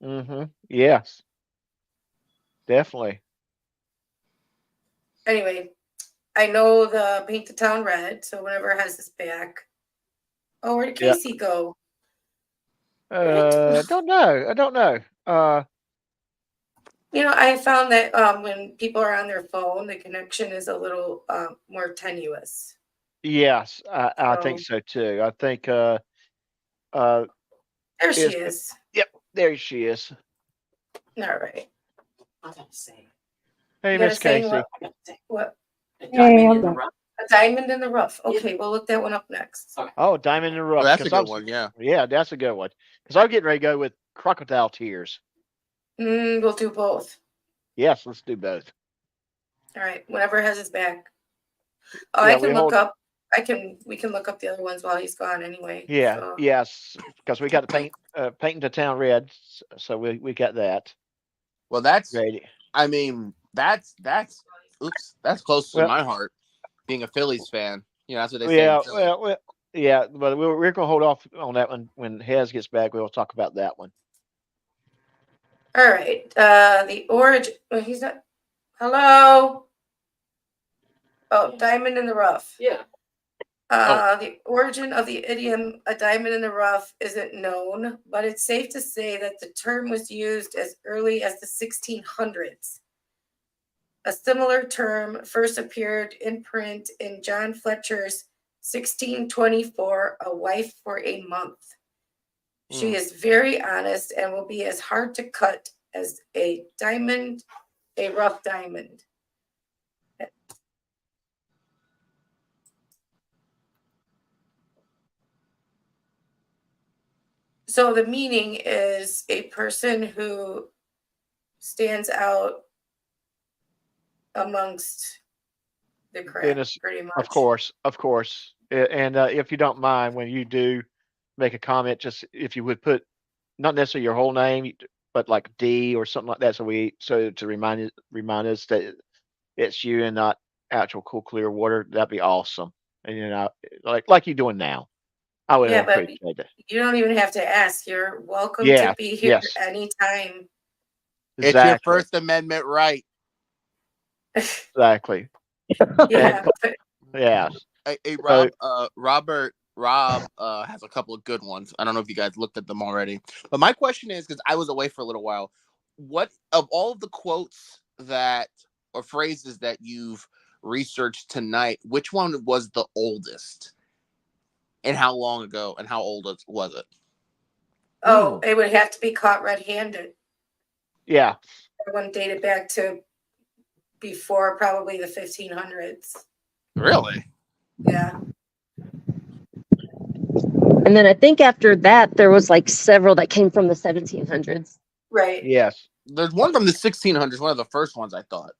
Mm-hmm. Yes. Definitely. Anyway, I know the Paint the Town Red, so whenever it has this back. Oh, where did Yeah. Casey go? I don't know. I found that when people are on their phone, the connection is a little more tenuous. Yes, I think so too. I think There she Is- is. there she is. All right. Hey, You gotta Miss say Casey. what? Hey, I'm done. A diamond in the rough. Okay, we'll look that one up next. Oh, Diamond in the Rough. Oh, that's a 'cause good one. Yeah. Yeah, that's a good one. Because I'm getting ready to go with Crocodile Tears. We'll do both. Yes, let's do both. All right. Whenever it has his back. Oh, Yeah, I can we look hold- up. We can look up the other ones while he's gone anyway. Yeah, so. yes, because we got to painting the town red, so we got that Well, that's. ready. I mean, that's. Oops, that's close to Well- my heart. Being a Phillies fan, that's what they say. Yeah, in Philly. well, yeah, but we're gonna hold off on that one when Hez gets back. We'll talk about that one. All right. The origin. Well, he's not. Hello. Oh, diamond in the rough. Yeah. The origin of the idiom "a diamond in the rough" isn't known, but it's safe to say that the term was used as early as the 1600s. A similar term first appeared in print in John Fletcher's 1624, A Wife for a Month. She is very honest and will be as hard to cut as a diamond, a rough diamond. So the meaning is a person who stands out amongst the crowd, Dennis, pretty much. Of course. And if you don't mind, when you do make a comment, just if you would put not necessarily your whole name, but like D or something like that, so to remind us that it's you and not actual Cool Clear Water, that'd be awesome. And like you're doing now, I would Yeah, but appreciate that. You don't even have to ask. You're welcome to Yeah, be here yes. anytime. It's your First Amendment right. Exactly. Yeah. But Yeah. Hey, So- Rob has a couple of good ones. I don't know if you guys looked at them already. But my question is, because I was away for a little while, what of all of the quotes that or phrases that you've researched tonight, which one was the oldest? And how long ago and how old was it? oh, it would have to be caught red-handed. Yeah. That one dated back to before probably the 1500s. Really? Yeah. And then I think after that, there was like several that came from the 1700s. Right. Yes. There's one from the 1600s, one of the first ones I thought.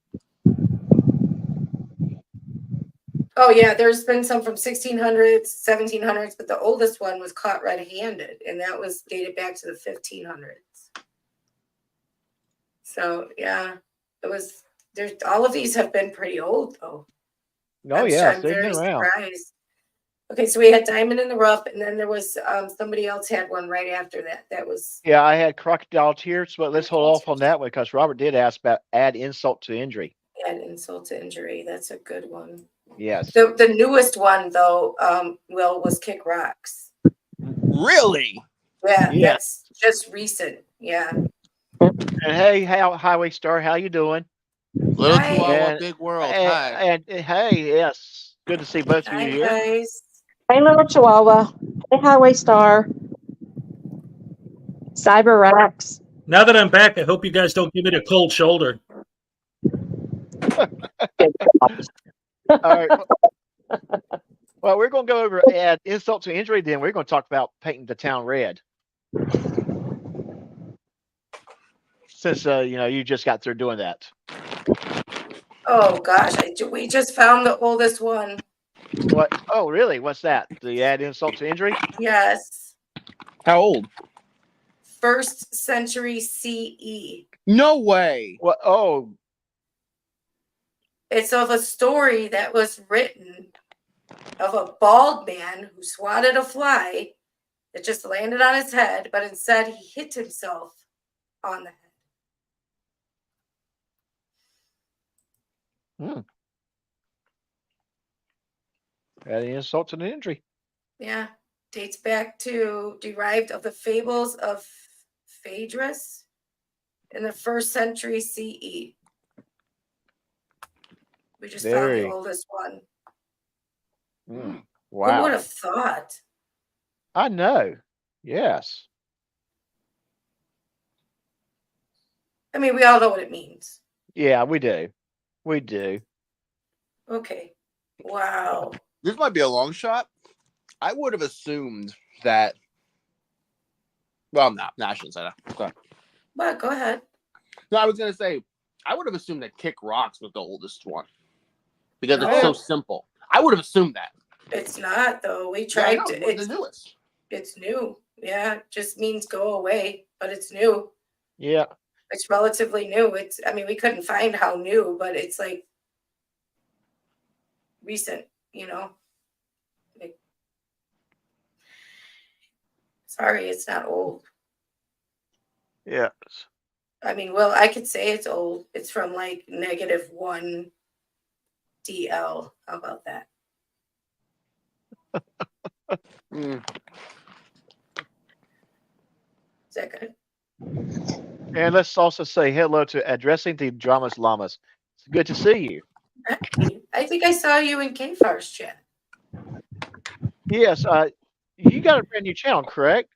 Oh yeah, there's been some from 1600s, 1700s, but the oldest one was caught red-handed, and that was dated back to the 1500s. So yeah, it was. There's all of these have been pretty old though. Oh, yes. I'm They've very been around. surprised. Okay, so we had Diamond in the Rough, and then there was somebody else had one right after that. That was Yeah, I had crocodile tears, but let's hold off on that one because Robert did ask about add insult to injury. an insult to injury. That's a good one. Yes. The newest one though, Will, was Kick Rocks. Really? Yeah, Yeah. that's just recent. Yeah. And hey, Highway Star, how you doing? Little Hi. Chihuahua, And- big world. And, Hi. and hey, yes, good to see both of Hi you here. guys. Hey, little Chihuahua. Hey, Highway Star. Cyber Rex. Now that I'm back, I hope you guys don't give me the cold shoulder. All right. Well, we're going to go over add insult to injury. Then we're going to talk about painting the town red. Since you just got through doing that. Oh gosh, we just found the oldest one. What? Oh, really? What's that? The add insult to injury? Yes. How old? 1st century CE. No way. What? Oh, It's of a story that was written of a bald man who swatted a fly that just landed on his head, but instead he hit himself on the head. add insult to the injury. Yeah. Dates back to derived of the fables of Phaedrus in the 1st century CE. We just found Very- the oldest one. Who Wow. would have thought? I know. Yes. I mean, we all know what it means. Yeah, we do. We do. Okay. Wow. This might be a long shot. I would have assumed that. Well, no, I shouldn't say that. Okay. But go ahead. No, I was gonna say I would have assumed that Kick Rocks was the oldest one because No. it's so simple. I would have assumed that. It's not though. We Yeah, I tried know, to. it was the newest. It's new. Yeah, just means go away, but it's new. Yeah. It's relatively new. I mean, we couldn't find how new, but it's like recent, Like, sorry, it's not old. Yes. I mean, well, I could say it's old. It's from like -1 DL. How about that? Mm. Is that good? And let's also say hello to addressing the dramas llamas. It's good to see you. I think I saw you in K-Far's chat. Yes. You got a brand new channel, correct?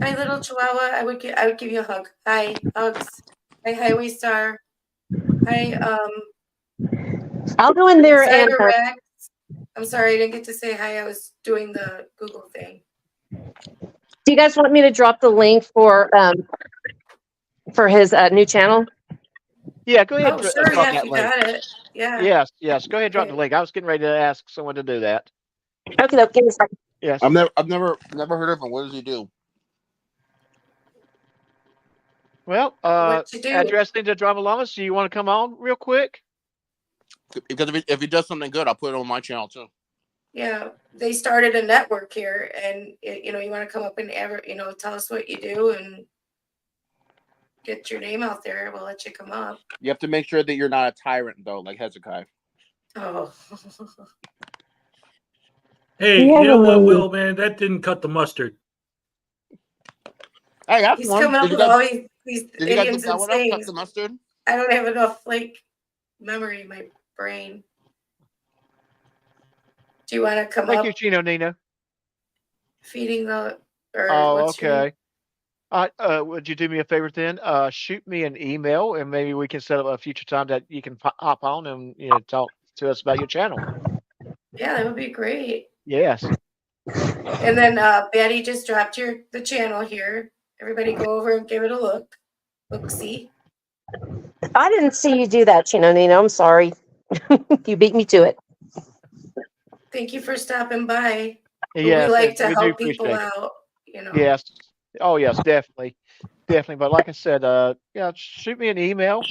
Hi, little Chihuahua. I would give you a hug. Hi, hugs. Hi, Highway Star. Hi, I'll go in there and Cyber Rex. I'm sorry, I didn't get to say hi. I was doing the Google thing. do you guys want me to drop the link for his new channel? Yeah. Go ahead. Oh, and sure, drop yeah, that if you link. got it. Yeah. Yes. Go ahead. And drop the Okay. link. I was getting ready to ask someone to do that. Okay, give me a second. Yes. I've never heard of him. What does he do? Well, What you do? addressing the drama llamas. Do you want to come on real quick? Because if he does something good, I'll put it on my channel too. Yeah, they started a network here, and you want to come up and tell us what you do, and get your name out there, we'll let you come up. You have to make sure that you're not a tyrant, though, like Hezekiah. Oh. Hey, Yeah, you know what, but- Will, man? That didn't cut the mustard. Hey, that's He's one. coming up Did you with all guys, these did you guys idioms look that and one up? Cut sayings. the mustard? I don't have enough memory in my brain. Do you want to come Thank up you, Chino Nino. feeding the or Oh, what's your name? okay. Would you do me a favor then? Shoot me an email, and maybe we can set up a future time that you can hop on and talk to us about your channel. Yeah, that would be great. Yes. And then Betty just dropped the channel here. Everybody go over and give it a look. Look, see. I didn't see you do that, Chino Nino. I'm sorry. You beat me to it. Thank you for stopping by. But Yes. we like and to we do help people appreciate it. out, Yes. Oh, yes, definitely. Definitely. But like I said, yeah, shoot me an email.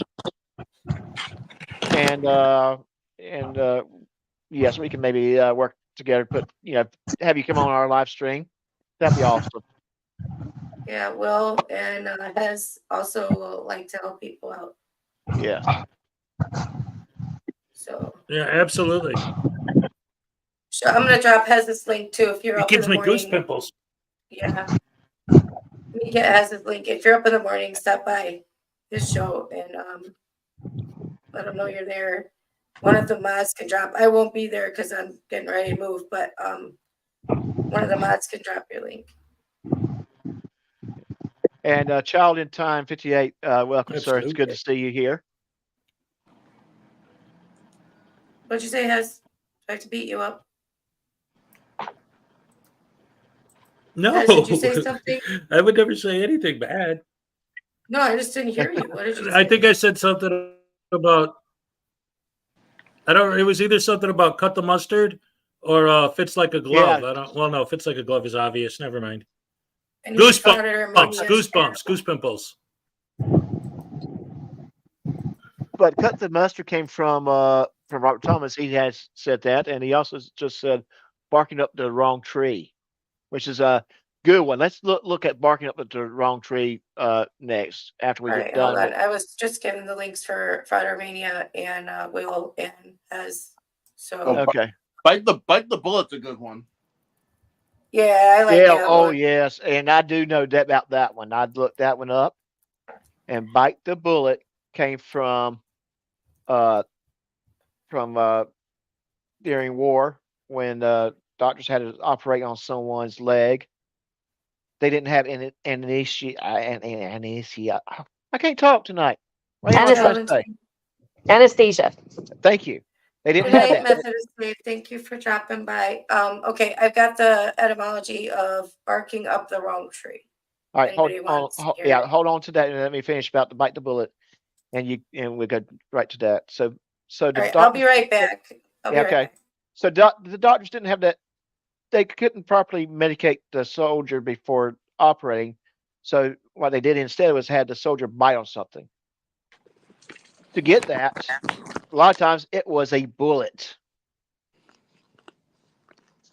And yes, we can maybe work together, have you come on our live stream. That'd be awesome. Yeah, Will and Hez also like to help people out. Yeah. So Yeah, absolutely. I'm gonna drop Hez's link too if you're It up in gives the me morning. goose pimples. Yeah. Let me get Hez's link. If you're up in the morning, stop by his show and let them know you're there. One of the mods can drop. I won't be there because I'm getting ready to move, but one of the mods can drop your link. And Child in Time 58, welcome, sir. It's Absolutely. good to see you here. What'd you say, Hez? Do I have to beat you up? No, Hez, did you say something? I would never say anything bad. No, I just didn't hear you. What did you say? I think I said something about. I don't. It was either something about cut the mustard or fits like a glove. Yeah. I don't. Well, no, fits like a glove is obvious. Never mind. And you fought it or maybe Goosebumps. Goose pimples. But cut the mustard came from Robert Thomas. He has said that, and he also just said barking up the wrong tree, which is a good one. Let's look at barking up the wrong tree next after we All get right, done. hold on. I was just getting the links for Fratermania and Will and Hez. So Okay. Bite the bullet's a good one. yeah, I like Yeah. that Oh, one. yes. And I do know that about that one. I'd looked that one up. And bite the bullet came from during war when doctors had to operate on someone's leg. They didn't have anesthesia. I can't talk tonight. What am I trying to say? Anesthesia. Thank you. They didn't Good have night, that. Methodist Dave. Thank you for dropping by. Okay, I've got the etymology of barking up the wrong tree. All right, hold Anybody on. wants to hear it? Hold on to that, and let me finish about the bite the bullet, and we'll go right to that. So All the right, I'll be right back. I'll be Yeah, right okay. back. So the doctors didn't have that. They couldn't properly medicate the soldier before operating. So what they did instead was had the soldier bite on something. To get that, a lot of times it was a bullet.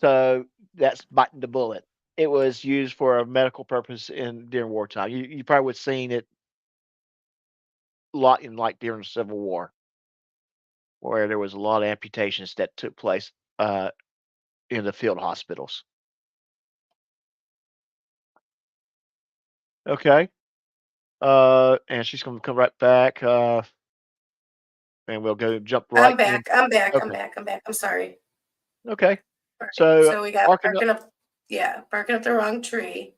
So that's biting the bullet. It was used for a medical purpose during wartime. You probably would have seen it a lot in like during the Civil War, where there was a lot of amputations that took place in the field hospitals. Okay. And she's gonna come right back. And we'll jump right I'm back. I'm back. I'm Okay. back. I'm back. I'm sorry. Okay. All right, So we got barking barking up. Yeah, barking up the wrong tree.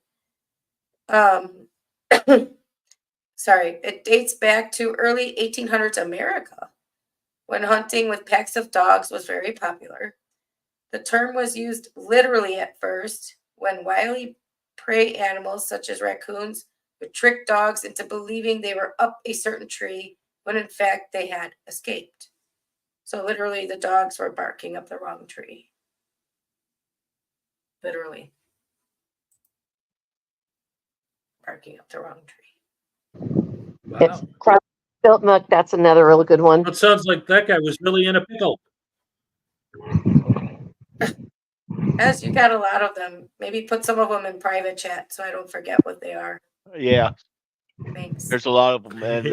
Sorry, it dates back to early 1800s America, when hunting with packs of dogs was very popular. The term was used literally at first when wily prey animals such as raccoons would trick dogs into believing they were up a certain tree when in fact they had escaped. So literally the dogs were barking up the wrong tree. Literally. Barking up the wrong tree. It's Philip Muck. That's another really good one. It sounds like that guy was really in a pickle. As you got a lot of them, maybe put some of them in private chat so I don't forget what they are. Yeah. Thanks. There's a lot of them, and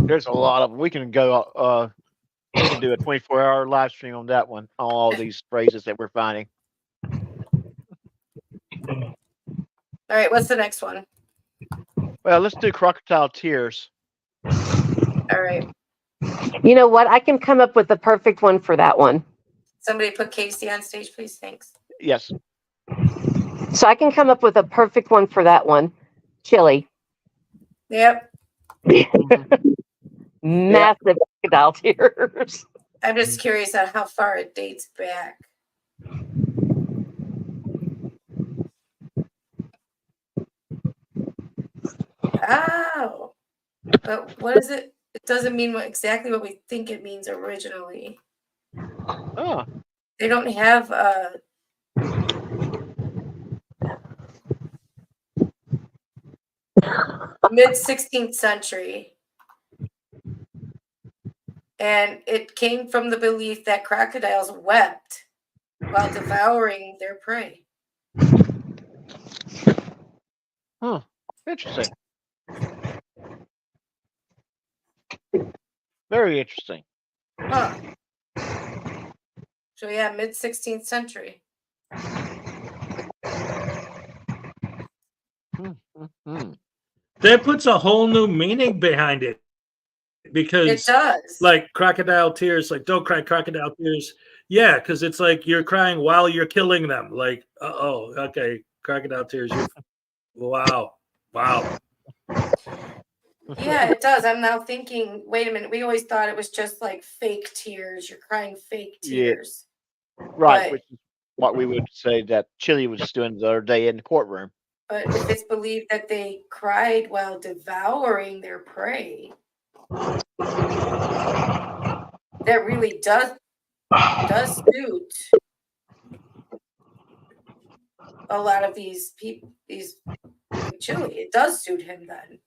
there's a lot of them. We can go. We can do a 24-hour live stream on that one. On all these phrases that we're finding. All right, what's the next one? Well, let's do crocodile tears. All right. You know what? I can come up with the perfect one for that one. Somebody put Casey on stage, please. Thanks. Yes. So I can come up with a perfect one for that one. Chili. Yep. Massive crocodile tears. I'm just curious on how far it dates back. Oh, but what is it? It doesn't mean exactly what we think it means originally. Oh. They don't have mid-16th century. And it came from the belief that crocodiles wept while devouring their prey. Huh. Interesting. Very interesting. Huh. So yeah, mid-16th century. Mm-hmm. That puts a whole new meaning behind it. Because It does. like crocodile tears, like don't cry crocodile tears. Yeah, because it's like you're crying while you're killing them. Like, oh, okay, crocodile tears. Wow. Yeah, it does. I'm now thinking, wait a minute, we always thought it was just like fake tears. You're crying fake Yeah. tears. Right, But- which is what we would say that Chili was doing the other day in the courtroom. But if it's believed that they cried while devouring their prey, that really does suit a lot of these people, these Chili. It does suit him then.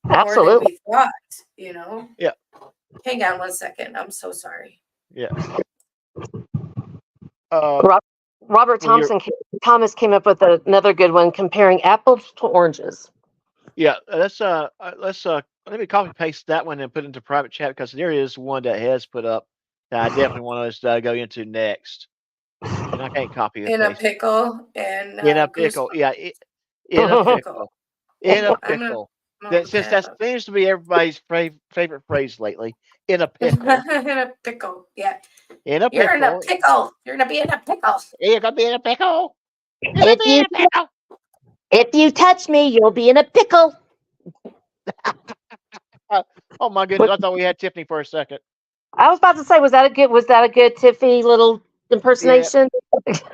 More Absolutely. than we thought, you know? Yeah. Hang on 1 second. I'm so sorry. Yeah. Robert Well, Thomas came up with another good one comparing apples to oranges. Yeah, let's let me copy paste that one and put it into private chat because there is one that has put up that I definitely want us to go into next. And I can't copy it. In a pickle and In a pickle, goosebumps. yeah. In a pickle. In a I'm gonna- pickle. I'm Since gonna that seems to be everybody's favorite phrase lately. In a pickle. in a pickle. Yeah. In a pickle. You're in a pickle. You're gonna be in a pickle. You're gonna be in a pickle. You're gonna be in a pickle. If you touch me, you'll be in a pickle. Oh my goodness! I thought we had Tiffany for a second. I was about to say, was that a good Tiffy little impersonation?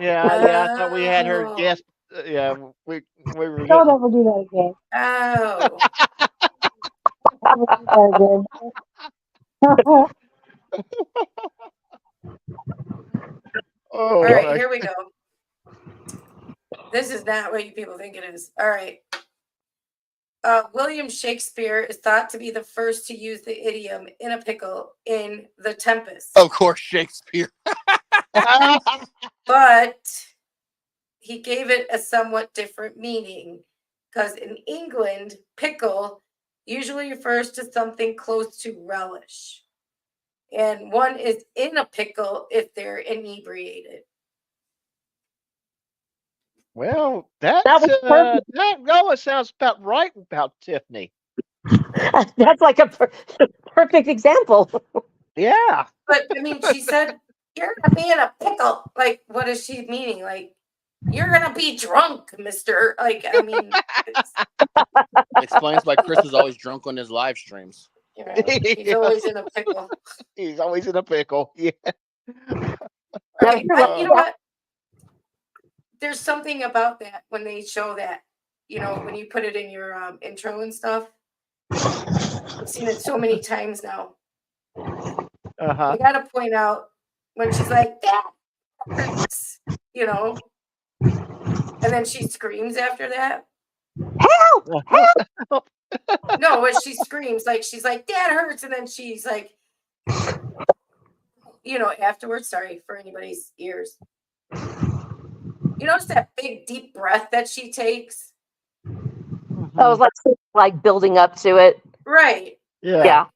Yeah, I thought we had her Oh. guest. Yeah, we were. Don't ever do that again. Oh. Never do that again. Oh, All right, here we go. This is not what you people think it is. All right. William Shakespeare is thought to be the first to use the idiom "in a pickle" in The Tempest. Of course, Shakespeare. But he gave it a somewhat different meaning because in England, pickle usually refers to something close to relish. And one is in a pickle if they're inebriated. Well, that sounds about right about Tiffany. That's like a perfect example. Yeah. But I mean, she said, "You're gonna be in a pickle." Like, what is she meaning? Like, you're gonna be drunk, mister. Like, I mean, it's, Explains why Chris is always drunk on his live streams. you know, he's always in a pickle. He's always in a pickle. Yeah. Right. You know what? There's something about that when they show that, you know, when you put it in your intro and stuff. I've seen it so many times now. Uh-huh. I gotta point out when she's like, "That hurts," you know, and then she screams after that. Help! No, when she screams, like she's like, "That hurts," and then she's like, you know, afterwards. Sorry for anybody's ears. You notice that big deep breath that she takes? Mhm. I was like building up to it. Right. Yeah. Yeah.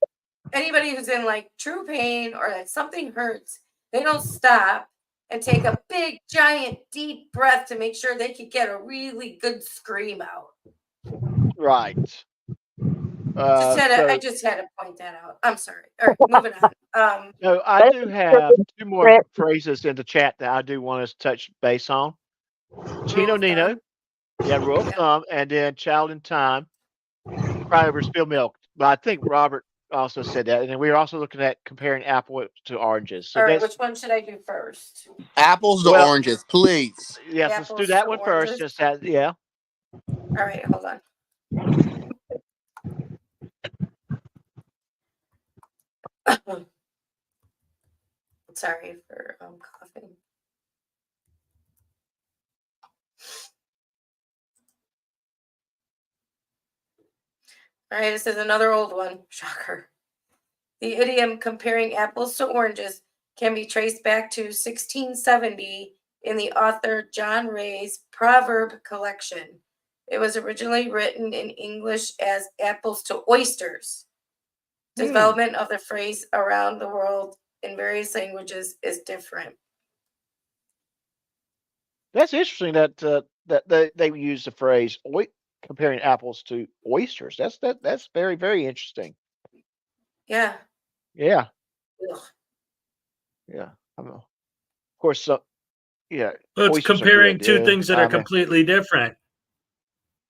Anybody who's in like true pain or that something hurts, they don't stop and take a big, giant, deep breath to make sure they could get a really good scream out. Right. I just had to point that out. I'm sorry. All right, moving on. No, I do have two more phrases in the chat that I do want us to touch base on. Chino Rule of Nino, thumb. yeah, rule of Yeah. thumb, and then child in time, cry over spilled milk. But I think Robert also said that, and then we were also looking at comparing apple to oranges. So All right, that's which one should I do first? Apples to Well- oranges, please. yes, let's do Apples that to one first. oranges? Just that, yeah. All right, hold on. Sorry for coughing. All right, this is another old one. Shocker. The idiom comparing apples to oranges can be traced back to 1670 in the author John Ray's Proverb collection. It was originally written in English as apples to oysters. Development of the phrase around the world in various languages is different. That's interesting that they use the phrase comparing apples to oysters. That's very, very interesting. Yeah. Yeah, Ugh. yeah. Of course, yeah. Well, it's oysters are comparing good, two yeah. things that are completely different.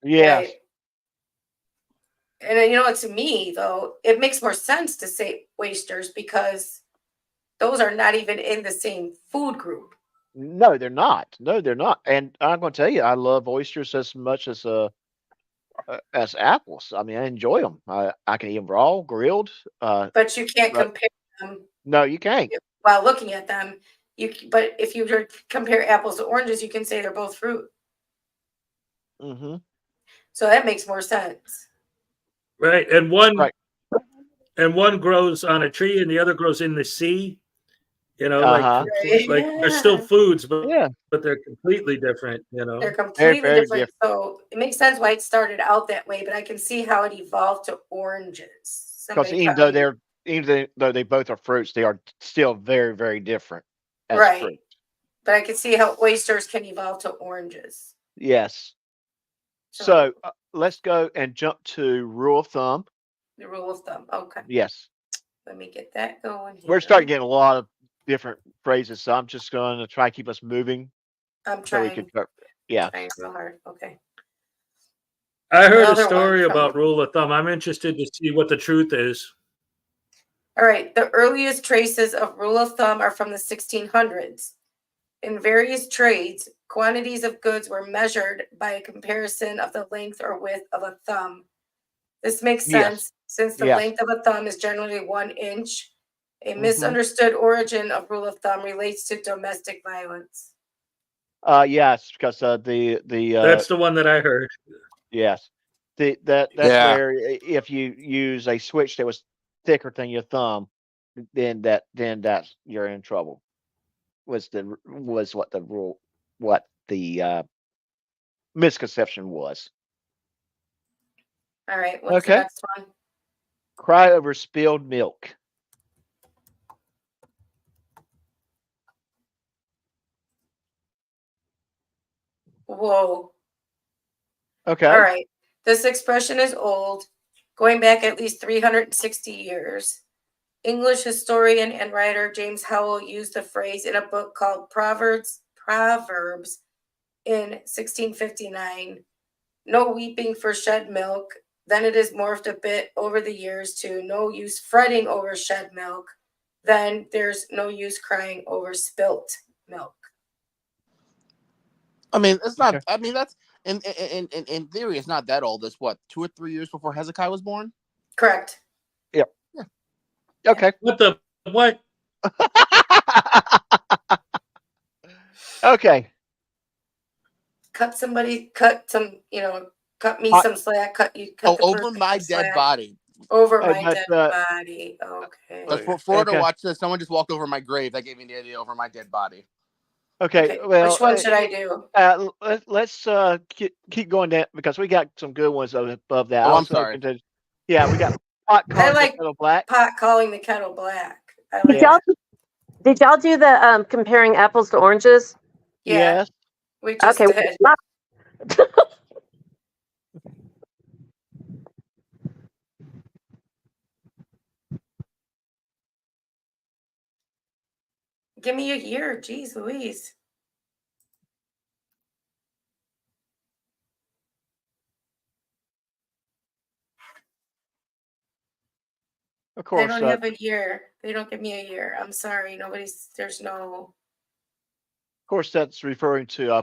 Yes. Right. And then, you know what, to me, though, it makes more sense to say oysters because those are not even in the same food group. No, they're not. No, they're not. And I'm going to tell you, I love oysters as much as apples. I mean, I enjoy them. I can eat them raw, grilled. But you can't Right. compare them No, you can't. while looking at them. But if you were to compare apples to oranges, you can say they're both fruit. Hmm. So that makes more sense. Right. And one Right. grows on a tree and the other grows in the sea. You know, Uh-huh. like they're still foods, but Yeah. they're completely different, you know. They're completely very different. So it makes sense why it started out that way, but I can see how it evolved to oranges. Because Somebody even though they both are fruits, they are still very, very different as Right. fruit. But I can see how oysters can evolve to oranges. Yes. So let's go and jump to rule of thumb. The rule of thumb. Okay. Yes. Let me get that going here. We're starting getting a lot of different phrases, so I'm just going to try to keep us moving. I'm So we trying. can, yeah. Trying real hard. Okay. I heard Another a story one from- about rule of thumb. I'm interested to see what the truth is. All right. The earliest traces of rule of thumb are from the 1600s. In various trades, quantities of goods were measured by a comparison of the length or width of a thumb. This makes Yes. sense since the Yes. length of a thumb is generally 1 inch. A Mhm. misunderstood origin of rule of thumb relates to domestic violence. Yes, because That's the one that I heard. yes, that's Yeah. where if you use a switch that was thicker than your thumb, then that's you're in trouble. Was what the misconception was. All right. What's Okay. the next one? Cry over spilled milk. Whoa. Okay. All right. This expression is old, going back at least 360 years. English historian and writer James Howell used the phrase in a book called Proverbs in 1659. No weeping for shed milk. Then it is morphed a bit over the years to no use fretting over shed milk. Then there's no use crying over spilt milk. I mean, it's not. Okay. I mean, that's in theory, it's not that old. It's what, 2 or 3 years before Hezekiah was born. Correct. Okay. What? Okay. Cut some, cut me I- some slack. Cut the over person my some dead slack. body. Over Hey, my but, dead body. Okay. For her to Okay. watch this, someone just walked over my grave. That gave me the idea over my dead body. Okay, well, which one should I do? let's keep going down because we got some good ones above that. Oh, I I'm was sorry. looking to- yeah, we got pot I calling the like kettle black. pot calling the kettle black. I Did like Yeah. that. did y'all do the comparing apples to oranges? Yeah, Yes. we just Okay. did. Give me a year. Jeez Louise. Of I course. don't have a year. They don't give me a year. I'm sorry. There's no. Of course, that's referring to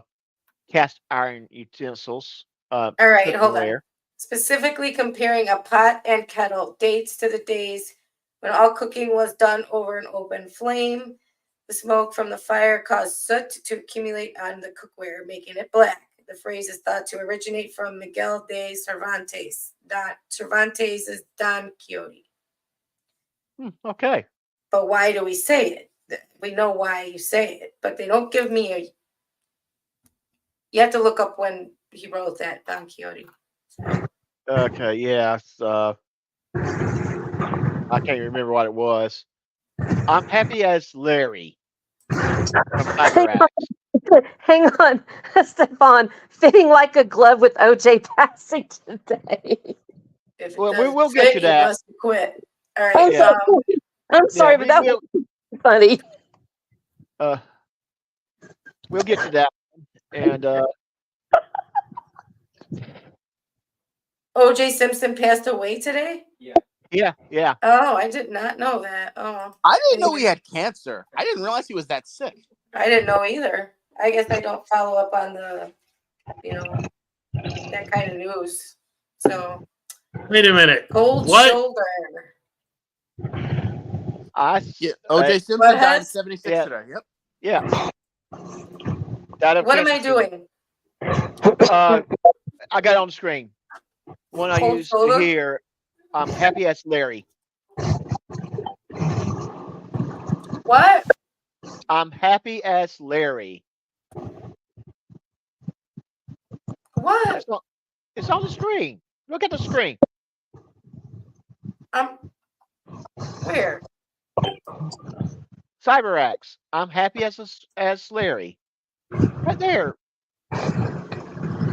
cast iron utensils. All right, hold on. cookware. Specifically comparing a pot and kettle, dates to the days when all cooking was done over an open flame. The smoke from the fire caused soot to accumulate on the cookware, making it black. The phrase is thought to originate from Miguel de Cervantes. Cervantes is Don Quixote. Okay. But why do we say it? We know why you say it, but they don't give me a. You have to look up when he wrote that, Don Quixote. Okay. Yeah. I can't remember what it was. I'm happy as Larry from Tiger Act. Hang on, Stefan. Fitting like a glove with OJ passing today. If it Well, we doesn't will get fit, to you that. must quit. All right. I'm, Yeah. I'm sorry, but that was funny. We'll get to that. And OJ Simpson passed away today? yeah. Oh, I did not know that. Oh, I didn't know he had cancer. I didn't realize he was that sick. I didn't know either. I guess I don't follow up on the, that kind of news. So, Wait a minute. cold What? shoulder. Yeah, OJ Simpson What died has- at 76 Yeah. today. Yep. Yeah. Died of What am I cancer today. doing? I got it on the screen. One I Cold used shoulder? here. I'm happy as Larry. What? I'm happy as Larry. What? It's on the screen. Look at the screen. Where? CyberX. I'm happy as Larry. Right there.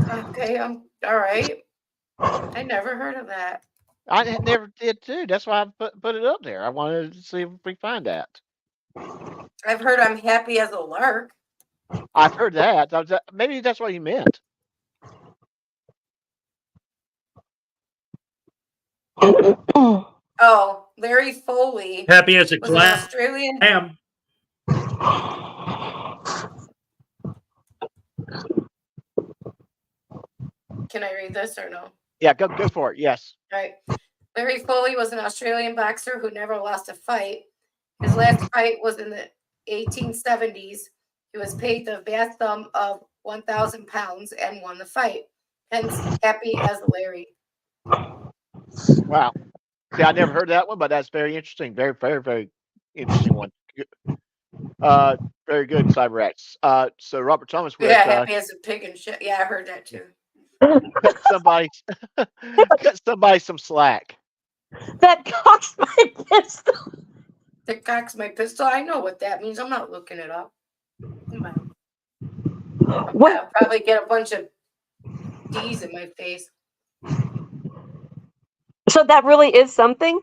Okay, all right. I never heard of that. I never did too. That's why I put it up there. I wanted to see if we find that. I've heard I'm happy as a lark. I've heard that. Maybe that's what you meant. Oh, Larry Foley Happy as a was an clam. Australian. Can I read this or no? Yeah, go for it. Yes. All right. Larry Foley was an Australian boxer who never lost a fight. His last fight was in the 1870s. He was paid the vast sum of 1,000 pounds and won the fight. Hence, happy as Larry. Wow. See, I never heard that one, but that's very interesting. Very, very, very interesting one. Very good, CyberX. So Robert Thomas with Yeah, happy as a pig and shit. Yeah, I heard that too. cut somebody some slack. That cocks my pistol. The cock's my pistol. I know what that means. I'm not looking it up. Come on. What? I'll probably get a bunch of D's in my face. So that really is something?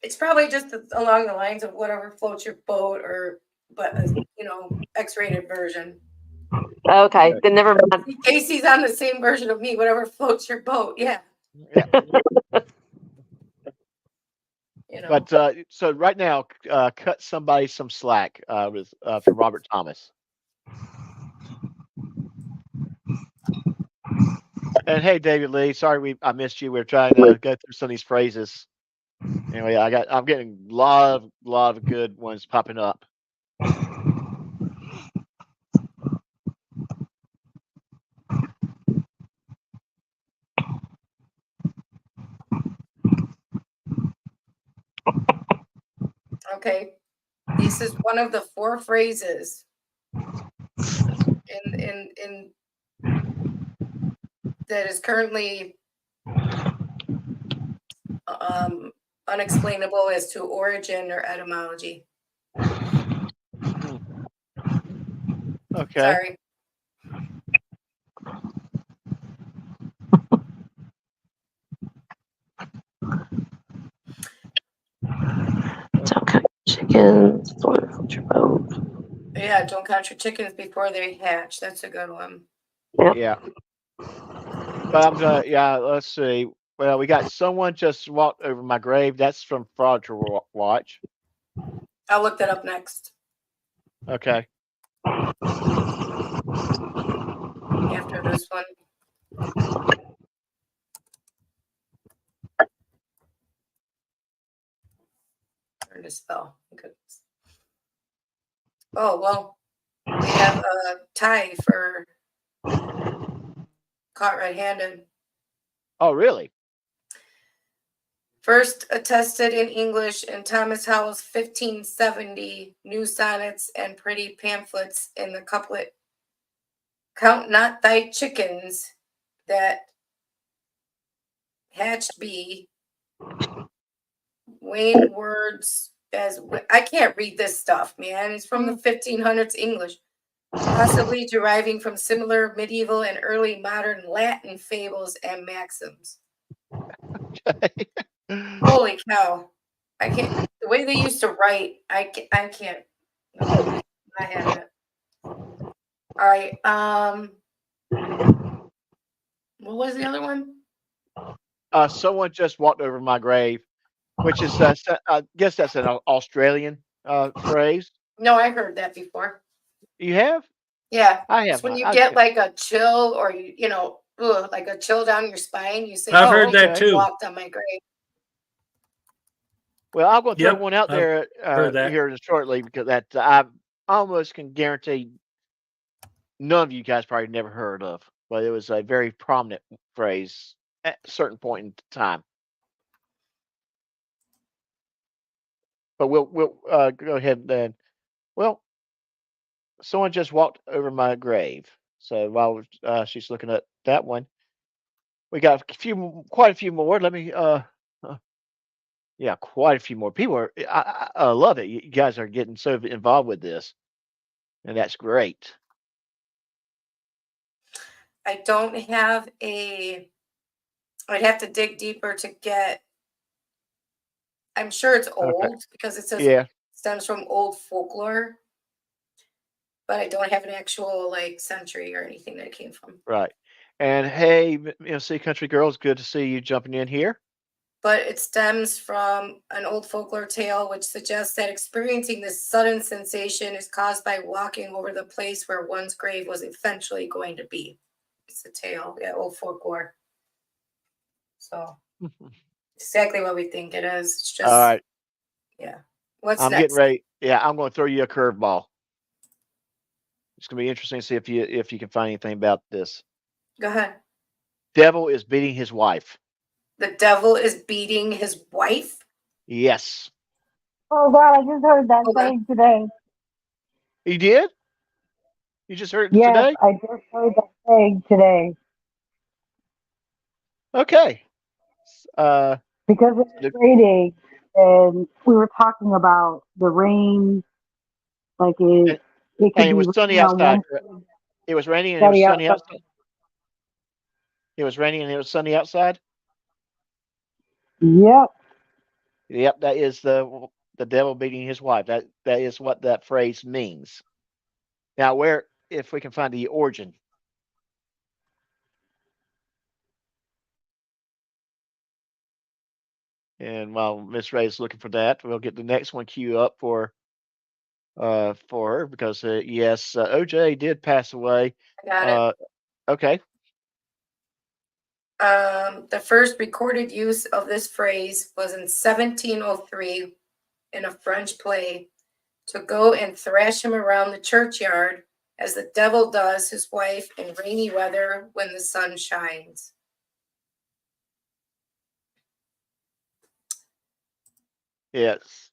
It's probably just along the lines of whatever floats your boat, but X-rated version. Okay, then never mind. Casey's on the same version of me. Whatever floats your boat. Yeah. But so right now, cut somebody some slack with for Robert Thomas. And hey, David Lee, sorry I missed you. We're trying to go through some of these phrases. Anyway, I'm getting a lot of good ones popping up. Okay. These This is one of the 4 phrases in that is currently unexplainable as to origin or etymology. Okay. Sorry. Don't count chickens. Don't hold your boat. Yeah, don't count your chickens before they hatch. That's a good one. Yeah. But I'm gonna, yeah, let's see. Well, we got someone just walked over my grave. That's from Fraud to Watch. I'll look that up next Okay. after this one. Turn to spell. Goodness. Oh, well, we have a tie for caught red-handed. Oh, really? First attested in English in Thomas Howell's 1570 New Sonnets and Pretty Pamphlets in the couplet, "Count not thy chickens that hatched be." Wayne words as I can't read this stuff, man. It's from the 1500s English, possibly deriving from similar medieval and early modern Latin fables and maxims. Holy cow. I can't, the way they used to write, I can't, no, I have it. All right. What was the other one? Someone just walked over my grave, which is, I guess that's an Australian phrase. No, I heard that before. You have? Yeah. I It's have when not. you I- get like a chill or like a chill down your spine, you say, I've Oh, heard that okay. too. walked on my grave. Well, I'm going to throw Yep, one out I've there heard that. here shortly because that I almost can guarantee none of you guys probably never heard of, but it was a very prominent phrase at a certain point in time. But we'll go ahead then. Well, someone just walked over my grave. So while she's looking at that one, we got quite a few more. Let me yeah, quite a few more people are. I love it. You guys are getting so involved with this, and that's great. I don't have I'd have to dig deeper to get, I'm sure it's old because it says Yeah, stems from old folklore, but I don't have an actual like century or anything that it came from. right. And hey, see, country girls, good to see you jumping in here. But it stems from an old folklore tale which suggests that experiencing this sudden sensation is caused by walking over the place where one's grave was eventually going to be. It's a tale, yeah, old folklore. So exactly what we think it is. It's just, All right, yeah. What's I'm next? getting ready. Yeah, I'm going to throw you a curveball. It's going to be interesting to see if you can find anything about this. Go ahead. Devil is beating his wife. The devil is beating his wife. Yes, Oh God, I just heard that Okay. saying today. he did. You just heard it Yes, today. I just heard that saying today Okay. because it was raining and we were talking about the rain, like it could And it be was sunny raining on outside. one Correct? side, It was raining and it was sunny sunny outside. outside. It was raining and it was sunny outside. Yep. Yep, that is the devil beating his wife. That is what that phrase means. Now, where if we can find the origin. And while Miss Ray is looking for that, we'll get the next one queued up for her because yes, OJ did pass away. I got it. Okay. The first recorded use of this phrase was in 1703 in a French play, to go and thrash him around the churchyard as the devil does his wife in rainy weather when the sun shines. Yes.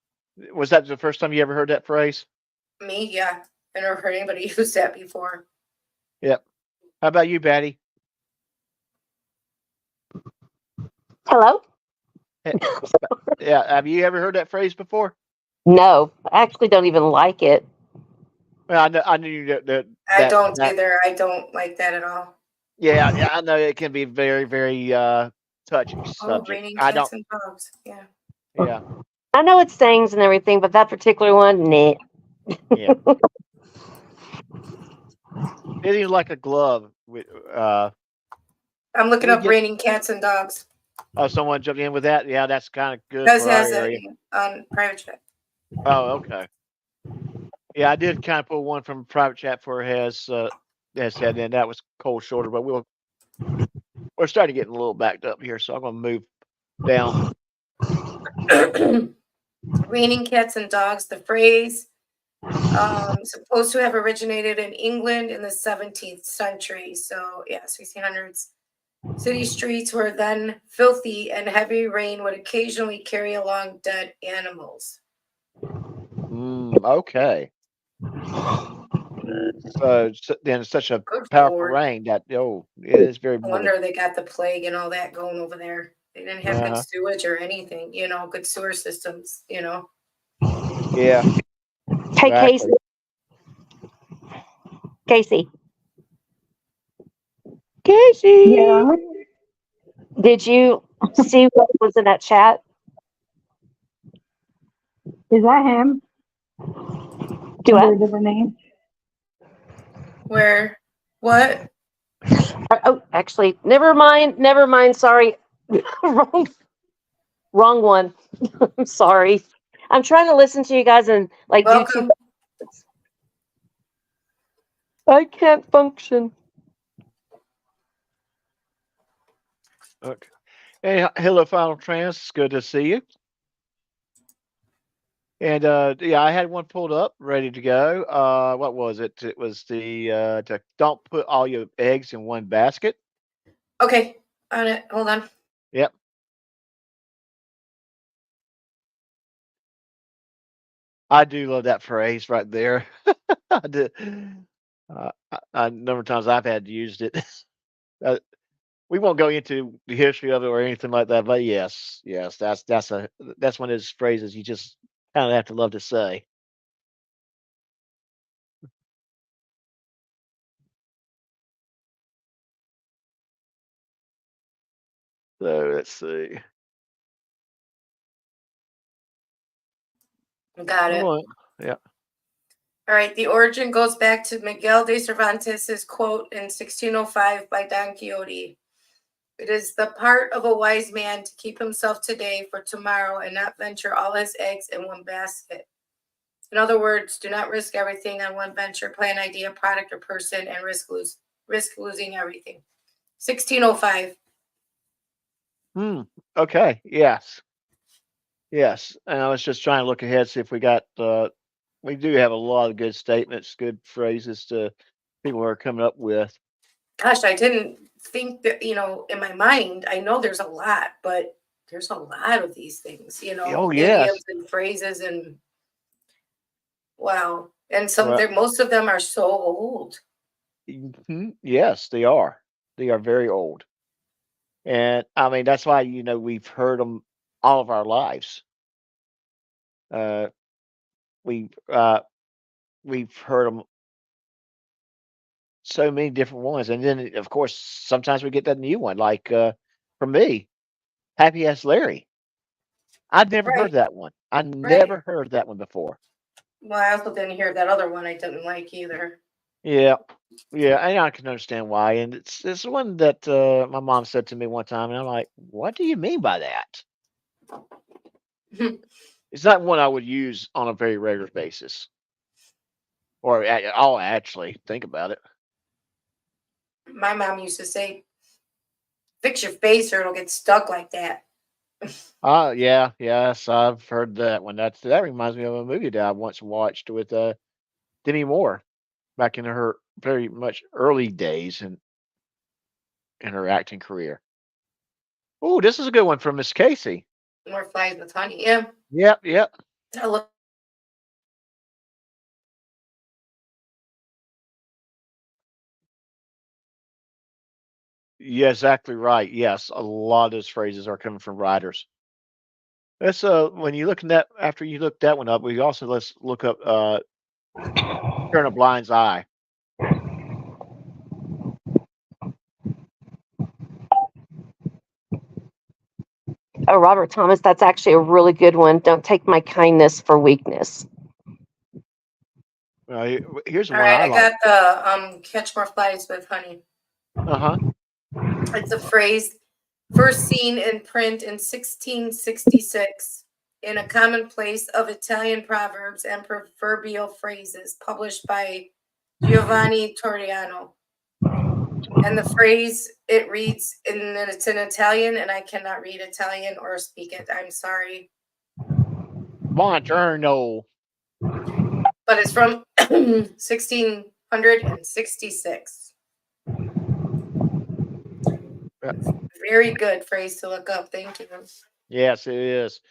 Was that the first time you ever heard that phrase? Me, yeah. I never heard anybody use that before. Yep. How about you, Batty? Hello? Yeah. Have you ever heard that phrase before? No, I actually don't even like it. Well, I knew that. I don't that either. I don't like that at all. yeah, I know it can be very, very touchy Oh, subject. raining I don't. cats and dogs. Yeah. Yeah, I know it's sayings and everything, but that particular one, nah. yeah. Fitting like a glove. With I'm looking we up get raining cats and dogs. someone jumped in with that. Yeah, that's kind of good Does for our has that area. on private chat. Oh, okay. Yeah, I did kind of put one from private chat for has said, and that was cold shoulder, but we're starting to get a little backed up here, so I'm gonna move down. Raining cats and dogs. The phrase supposed to have originated in England in the 17th century. So yeah, 1600s. City streets were then filthy, and heavy rain would occasionally carry along dead animals. Okay. Then it's such a Good powerful Lord. rain that it is very No morbid. wonder they got the plague and all that going over there. They didn't have good Uh-huh. sewage or anything, good sewer systems, Yeah. Hey, Exactly. Casey. Casey. Yeah. Did you see what was in that chat? Is that him? Do Under I? a different name? Where, what? Oh, actually, never mind. Never mind. Sorry. Wrong one. I'm sorry. I'm trying to listen to you guys and like do two. Welcome. I can't function. Okay. Hey, hello, Final Trans. It's good to see you. And yeah, I had one pulled up, ready to go. What was it? It was the don't put all your eggs in one basket. Okay, on it. Hold on. Yep. I do love that phrase right there. I did. A number of times I've had used it. Uh, we won't go into the history of it or anything like that, but yes, that's one of those phrases you just kind of have to love to say. So let's see. Got it. Well, yeah. All right. The origin goes back to Miguel de Cervantes' quote in 1605 by Don Quixote. It is the part of a wise man to keep himself today for tomorrow and not venture all his eggs in one basket. In other words, do not risk everything on one venture, plan, idea, product, or person, and risk losing everything. 1605. Okay. Yes. Yes. And I was just trying to look ahead, see if we got. We do have a lot of good statements, good phrases to people are coming up with. Gosh, I didn't think that, in my mind, I know there's a lot, but there's a lot of these things, Oh yes. idioms and phrases and wow. And Well, most of them are so old. yes, they are. They are very old. And I mean, that's why, we've heard them all of our lives. Uh, we've heard them so many different ones. And then, of course, sometimes we get that new one, like for me, Happy Ass Larry. I'd never Right. heard that one. I never heard that one before. Well, I also didn't hear that other one I didn't like either. Yeah. Yeah, and I can understand why. And it's one that my mom said to me one time, and I'm like, what do you mean by that? It's not one I would use on a very regular basis. Or I'll actually think about it. My mom used to say, fix your face or it'll get stuck like that. Yeah, yes, I've heard that one. That reminds me of a movie that I once watched with Demi Moore back in her very much early days in her acting career. Oh, this is a good one from Miss Casey. More flies with honey. Yeah. Yep, yep. I look, Yeah, exactly right. Yes, a lot of those phrases are coming from writers. That's when you look at that after you look that one up, we also let's look up Turn a Blind's Eye. Oh, Robert Thomas, that's actually a really good one. Don't take my kindness for weakness. Here's the all one right, I I like. got the Catch More Flies with Honey. Uh-huh. It's a phrase first seen in print in 1666 in a commonplace of Italian proverbs and proverbial phrases published by Giovanni Torriano. And the phrase, it reads, and it's in Italian, and I cannot read Italian or speak it. I'm sorry. Buongiorno. But it's from 1666. Yeah. Very good phrase to look up. Thank you. Yes, it is.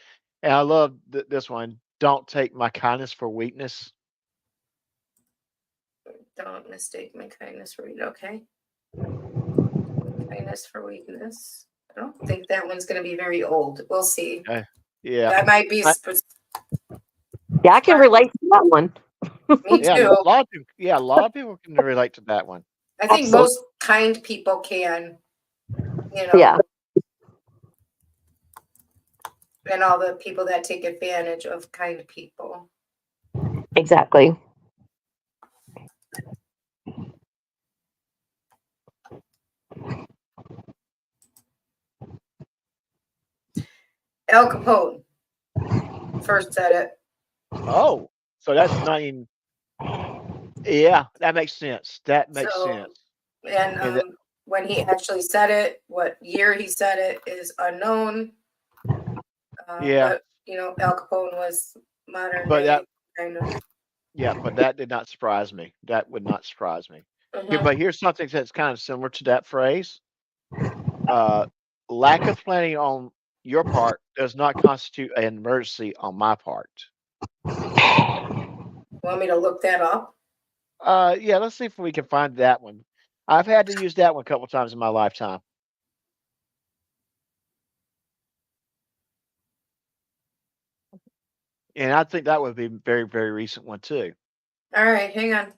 And I love this one. Don't take my kindness for weakness. Don't mistake my kindness for weakness. Okay. Kindness for weakness. I don't think that one's going to be very old. We'll see. Yeah. That might be. I- Yeah, I can relate to that one. Me Yeah, too. a lot of people, a lot of people can relate to that one. I think Absolutely. most kind people can. You know. Yeah. And all the people that take advantage of kind people. Exactly. Al Capone first said it. Oh, so that's not even. Yeah, that makes sense. That makes So, sense. and And that- when he actually said it, what year he said it is unknown. Yeah. But you know, Al Capone was modern But day that, kind of. yeah, but that did not surprise me. That would not surprise me. Here, Mhm. but here's something that's kind of similar to that phrase. Lack of planning on your part does not constitute an emergency on my part. Want me to look that up? Yeah, let's see if we can find that one. I've had to use that one a couple times in my lifetime. And I think that would be a very, very recent one too. All right, hang on.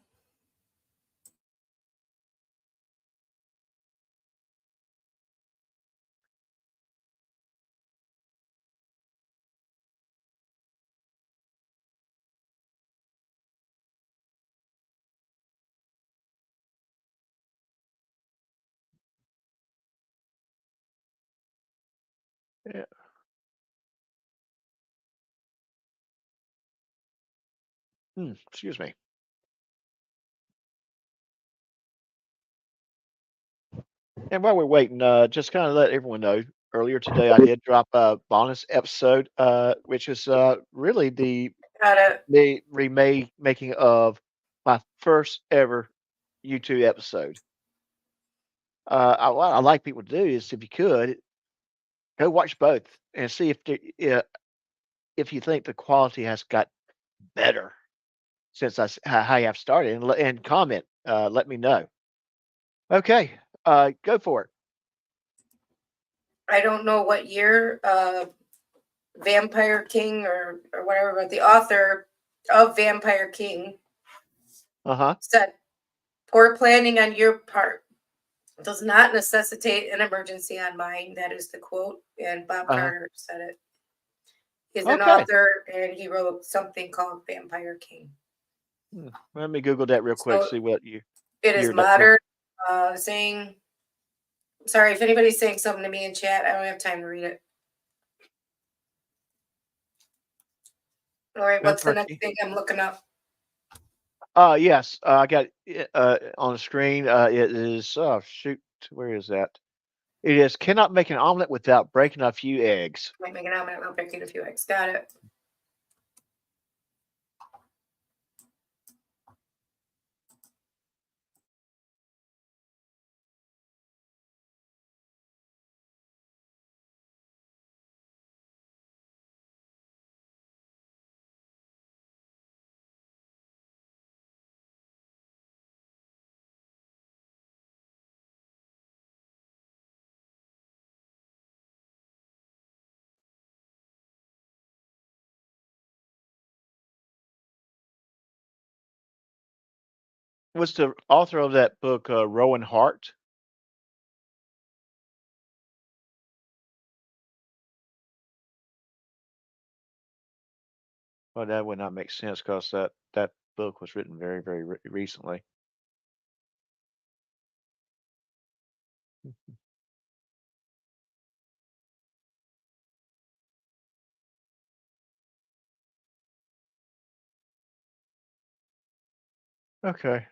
Yeah. Excuse me. And while we're waiting, just kind of let everyone know, earlier today I did drop a bonus episode, which is really Got it. the remaking of my first ever YouTube episode. What I like people to do is, if you could, go watch both and see if you think the quality has got better since how you have started, and comment. Let me know. Okay, go for it. I don't know what year Vampire King or whatever, but the author of Vampire King Uh-huh. said, poor planning on your part does not necessitate an emergency on mine. That is the quote. And Bob Uh-huh. Carter said it. He's an Okay. author and he wrote something called Vampire King. Let me Google that real quick. So See what you. it is year that was. modern. Saying, sorry if anybody's saying something to me in chat. I don't have time to read it. All right, what's the next thing I'm looking up? Yes, I got it on the screen. It is. Oh shoot, where is that? It is. Cannot make an omelet without breaking a few eggs. Might make an omelet without breaking a few eggs. Got it. was the author of that book Rowan Hart? Well, that would not make sense because that book was written very, very recently. Okay.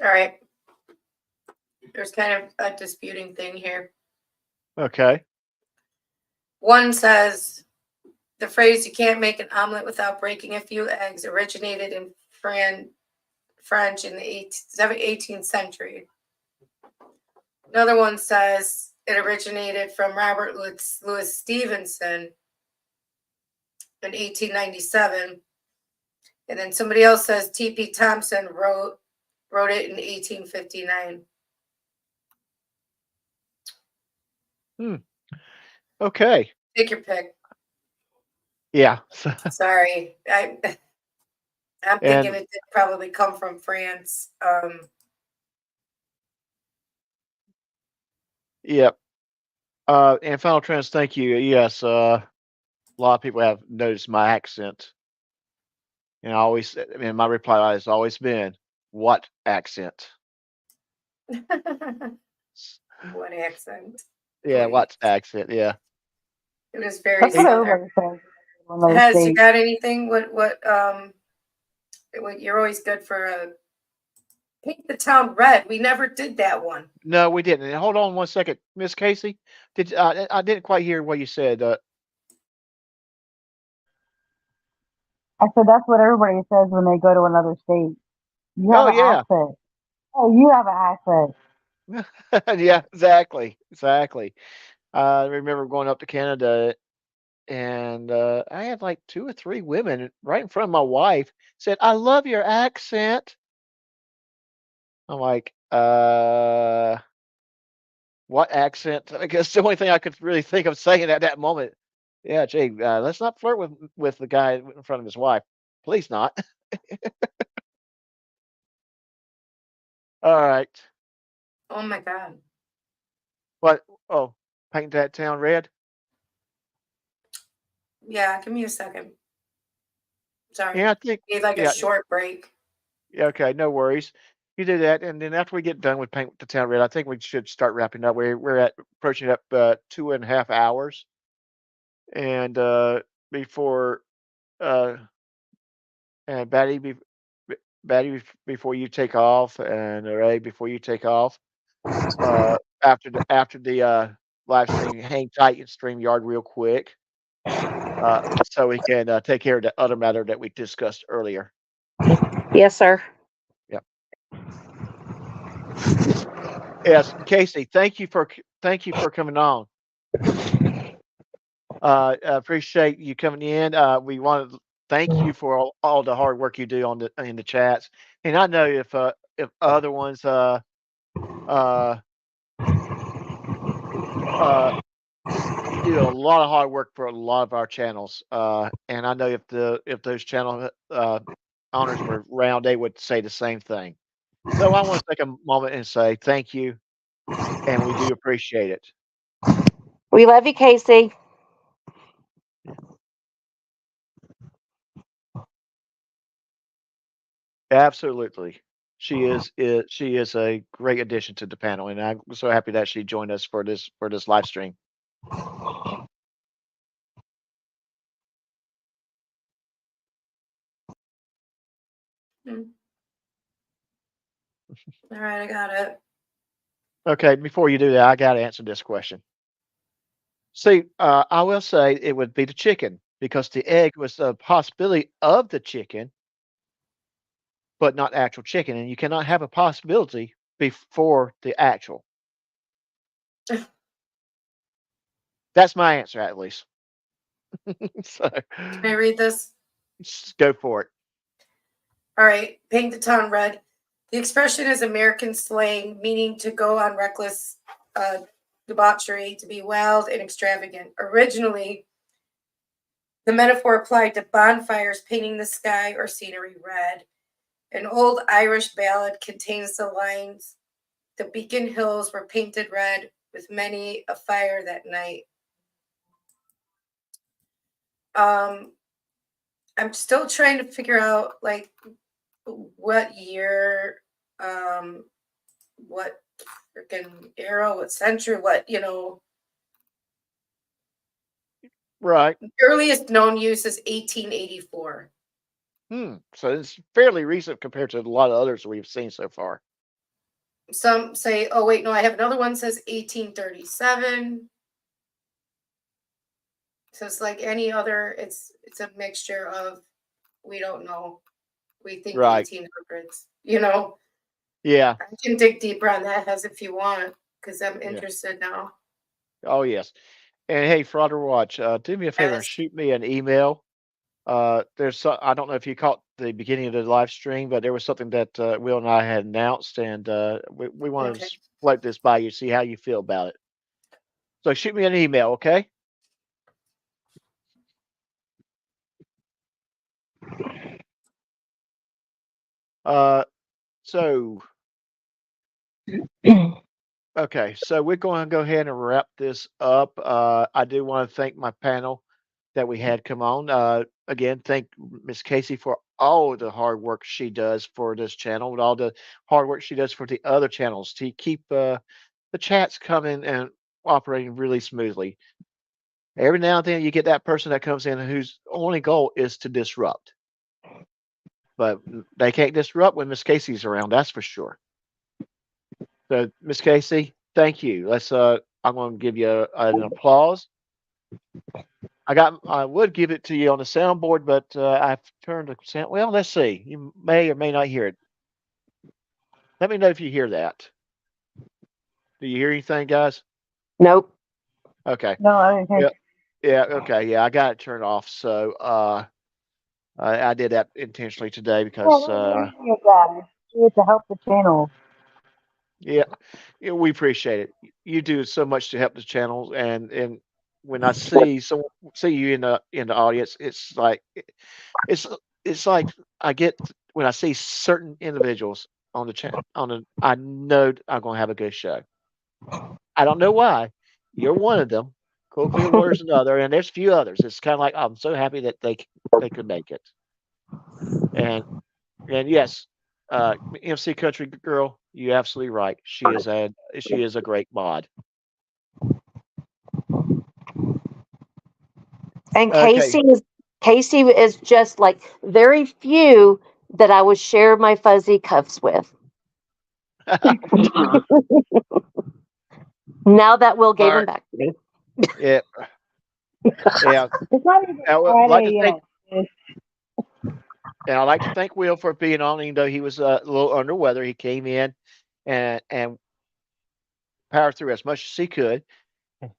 All right. There's kind of a disputing thing here. Okay. One says the phrase "you can't make an omelet without breaking a few eggs" originated in French in the 18th century. Another one says it originated from Robert Louis Stevenson in 1897. And then somebody else says T.P. Thompson wrote it in 1859. Okay. Take your pick. Yeah. Sorry. I'm And- thinking it did probably come from France. Yep. And Final Trends, thank you. Yes, a lot of people have noticed my accent. And my reply has always been, what accent? What accent? Yeah, Please. what accent? Yeah. It was very That's what southern. everybody says. when they Has say- you got anything? What you're always good for paint the town red. We never did that one. No, we didn't. And hold on one second, Miss Casey. I didn't quite hear what you said. I said that's what everybody says when they go to another state. You have Oh, an yeah. accent. Oh, you have an accent. Yeah, exactly. I remember going up to Canada and I had like 2 or 3 women right in front of my wife said, "I love your accent." I'm like, what accent? I guess the only thing I could really think of saying at that moment. Yeah, Jay, let's not flirt with the guy in front of his wife. Please not. All right. Oh my god. What? Oh, paint that town red. Yeah, give me a second. Sorry. Yeah, I think. Need like Yeah. a short break. Yeah, okay, no worries. You do that, and then after we get done with paint the town red, I think we should start wrapping up. We're approaching up 2.5 hours, and before uh, and before you take off, and Ray before you take off, after the live stream, hang tight and StreamYard real quick, so we can take care of the other matter that we discussed earlier. Yes, sir. Yes, Casey, thank you for coming on. I appreciate you coming in. We want to thank you for all the hard work you do in the chats. And I know if other ones do a lot of hard work for a lot of our channels. And I know if those channel owners were around, they would say the same thing. So I want to take a moment and say thank you, and we do appreciate it. We love you, Casey. Absolutely. She is a great addition to the panel, and I'm so happy that she joined us for this live stream. All right, I got it. Okay, before you do that, I got to answer this question. See, I will say it would be the chicken because the egg was a possibility of the chicken, but not actual chicken, and you cannot have a possibility before the actual. That's my answer, at least. So, Can I read this? go for it. All right, paint the town red. The expression is American slang, meaning to go on reckless debauchery, to be wild and extravagant. Originally, the metaphor applied to bonfires painting the sky or scenery red. An old Irish ballad contains the lines, "The Beacon Hills were painted red with many a fire that night." I'm still trying to figure out like what year, what freaking era, what century, what, Right. the earliest known use is 1884. So it's fairly recent compared to a lot of others we've seen so far. Some say, oh wait, no, I have another one says 1837. So it's like any other, it's a mixture of, we don't know. We think Right. 1800s, Yeah. I can dig deeper on that, Hez, if you want, because I'm Yeah. interested now. Oh yes. And hey, Frauder Watch, do me a favor and Yes. shoot me an email. I don't know if you caught the beginning of the live stream, but there was something that Will and I had announced, and we want Okay. to float this by you, see how you feel about it. So shoot me an email, okay? So okay, so we're going to go ahead and wrap this up. I do want to thank my panel that we had come on. Again, thank Miss Casey for all the hard work she does for this channel, and all the hard work she does for the other channels to keep the chats coming and operating really smoothly. Every now and then you get that person that comes in whose only goal is to disrupt. But they can't disrupt when Miss Casey's around, that's for sure. So, Miss Casey, thank you. I'm going to give you an applause. I would give it to you on the soundboard, but I've turned the sound. Well, let's see. You may or may not hear it. Let me know if you hear that. Do you hear anything, guys? Nope. Okay. No, I didn't hear. Yeah. Okay. Yeah, I got it turned off. So I did that intentionally today because You guys do it to help the channel. yeah, we appreciate it. You do so much to help the channel, and when I see you in the audience, it's like it's like I get when I see certain individuals on the channel I know I'm gonna have a good show. I don't know why. You're one of them. Cool Clearwater's another, and there's a few others. It's kind of like I'm so happy that they could make it. And yes, MC Country Girl, you're absolutely right. She is a great mod. And Okay. Casey is just like very few that I would share my fuzzy cuffs with. Now that Will gave them back to me. Yeah. Yeah. It's not even I would like to Friday thank, yet. and I'd like to thank Will for being on, even though he was a little under weather. He came in and powered through as much as he could.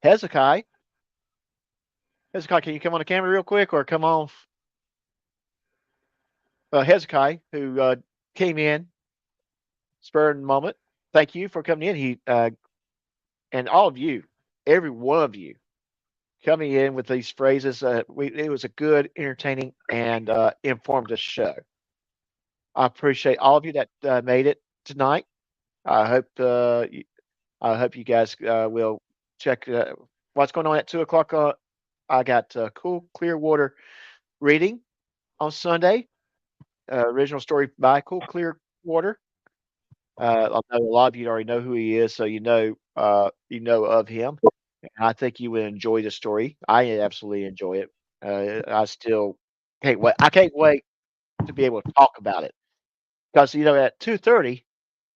Hezekiah, can you come on the camera real quick or come on? Hezekiah, who came in, spurred the moment. Thank you for coming in. He and all of you, every one of you, coming in with these phrases. It was a good, entertaining, and informative show. I appreciate all of you that made it tonight. I hope you guys will check what's going on at 2:00. I got Cool Clearwater reading on Sunday. Original story by Cool Clearwater. I know a lot of you already know who he is, so you know of him. And I think you would enjoy the story. I absolutely enjoy it. I still can't wait. I can't wait to be able to talk about it because at 2:30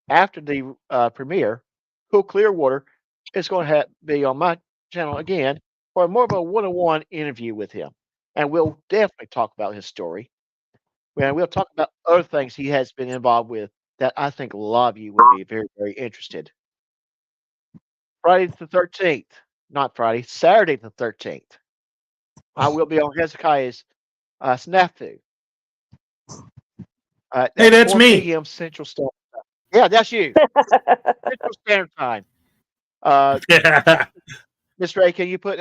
after the premiere, Cool Clearwater is going to be on my channel again for more of a one-on-one interview with him, and we'll definitely talk about his story. And we'll talk about other things he has been involved with that I think a lot of you would be very, very interested. Friday the 13th, not Friday, Saturday the 13th. I will be on Hezekiah's snafu. Hey, that's 4 me. p.m. Central Standard Time. Yeah, that's you. Central Standard Time. Miss Ray, can you put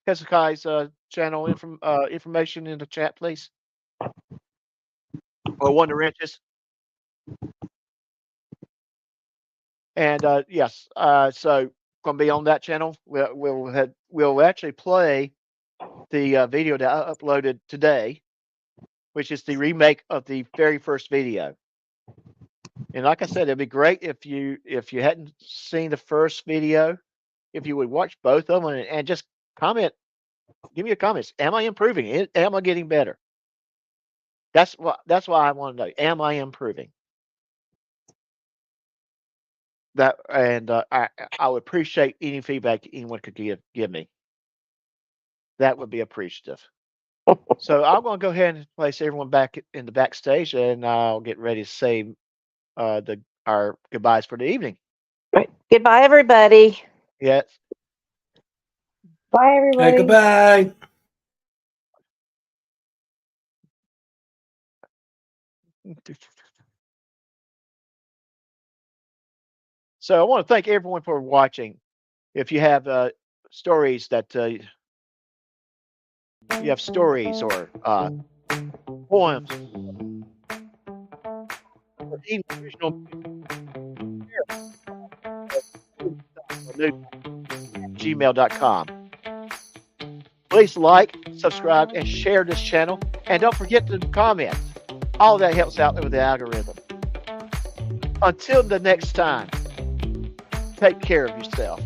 Hezekiah's channel information in the chat, please? Or Wonder Wrenches. And yes, so gonna be on that channel. We'll actually play the video that I uploaded today, which is the remake of the very first video. And like I said, it'd be great if you hadn't seen the first video, if you would watch both of them and just comment, give me your comments. Am I improving? Am I getting better? That's why I want to know. Am I improving? That and I would appreciate any feedback anyone could give me. That would be appreciative. So I'm going to go ahead and place everyone back in the backstage, and I'll get ready to say our goodbyes for the evening. Right. Goodbye, everybody. Yes. Bye, everybody. Hey, goodbye. So I want to thank everyone for watching. If you have stories that you have stories or poems, or even original gmail.com. Please like, subscribe, and share this channel. And don't forget to comment. All that helps out with the algorithm. Until the next time, take care of yourself.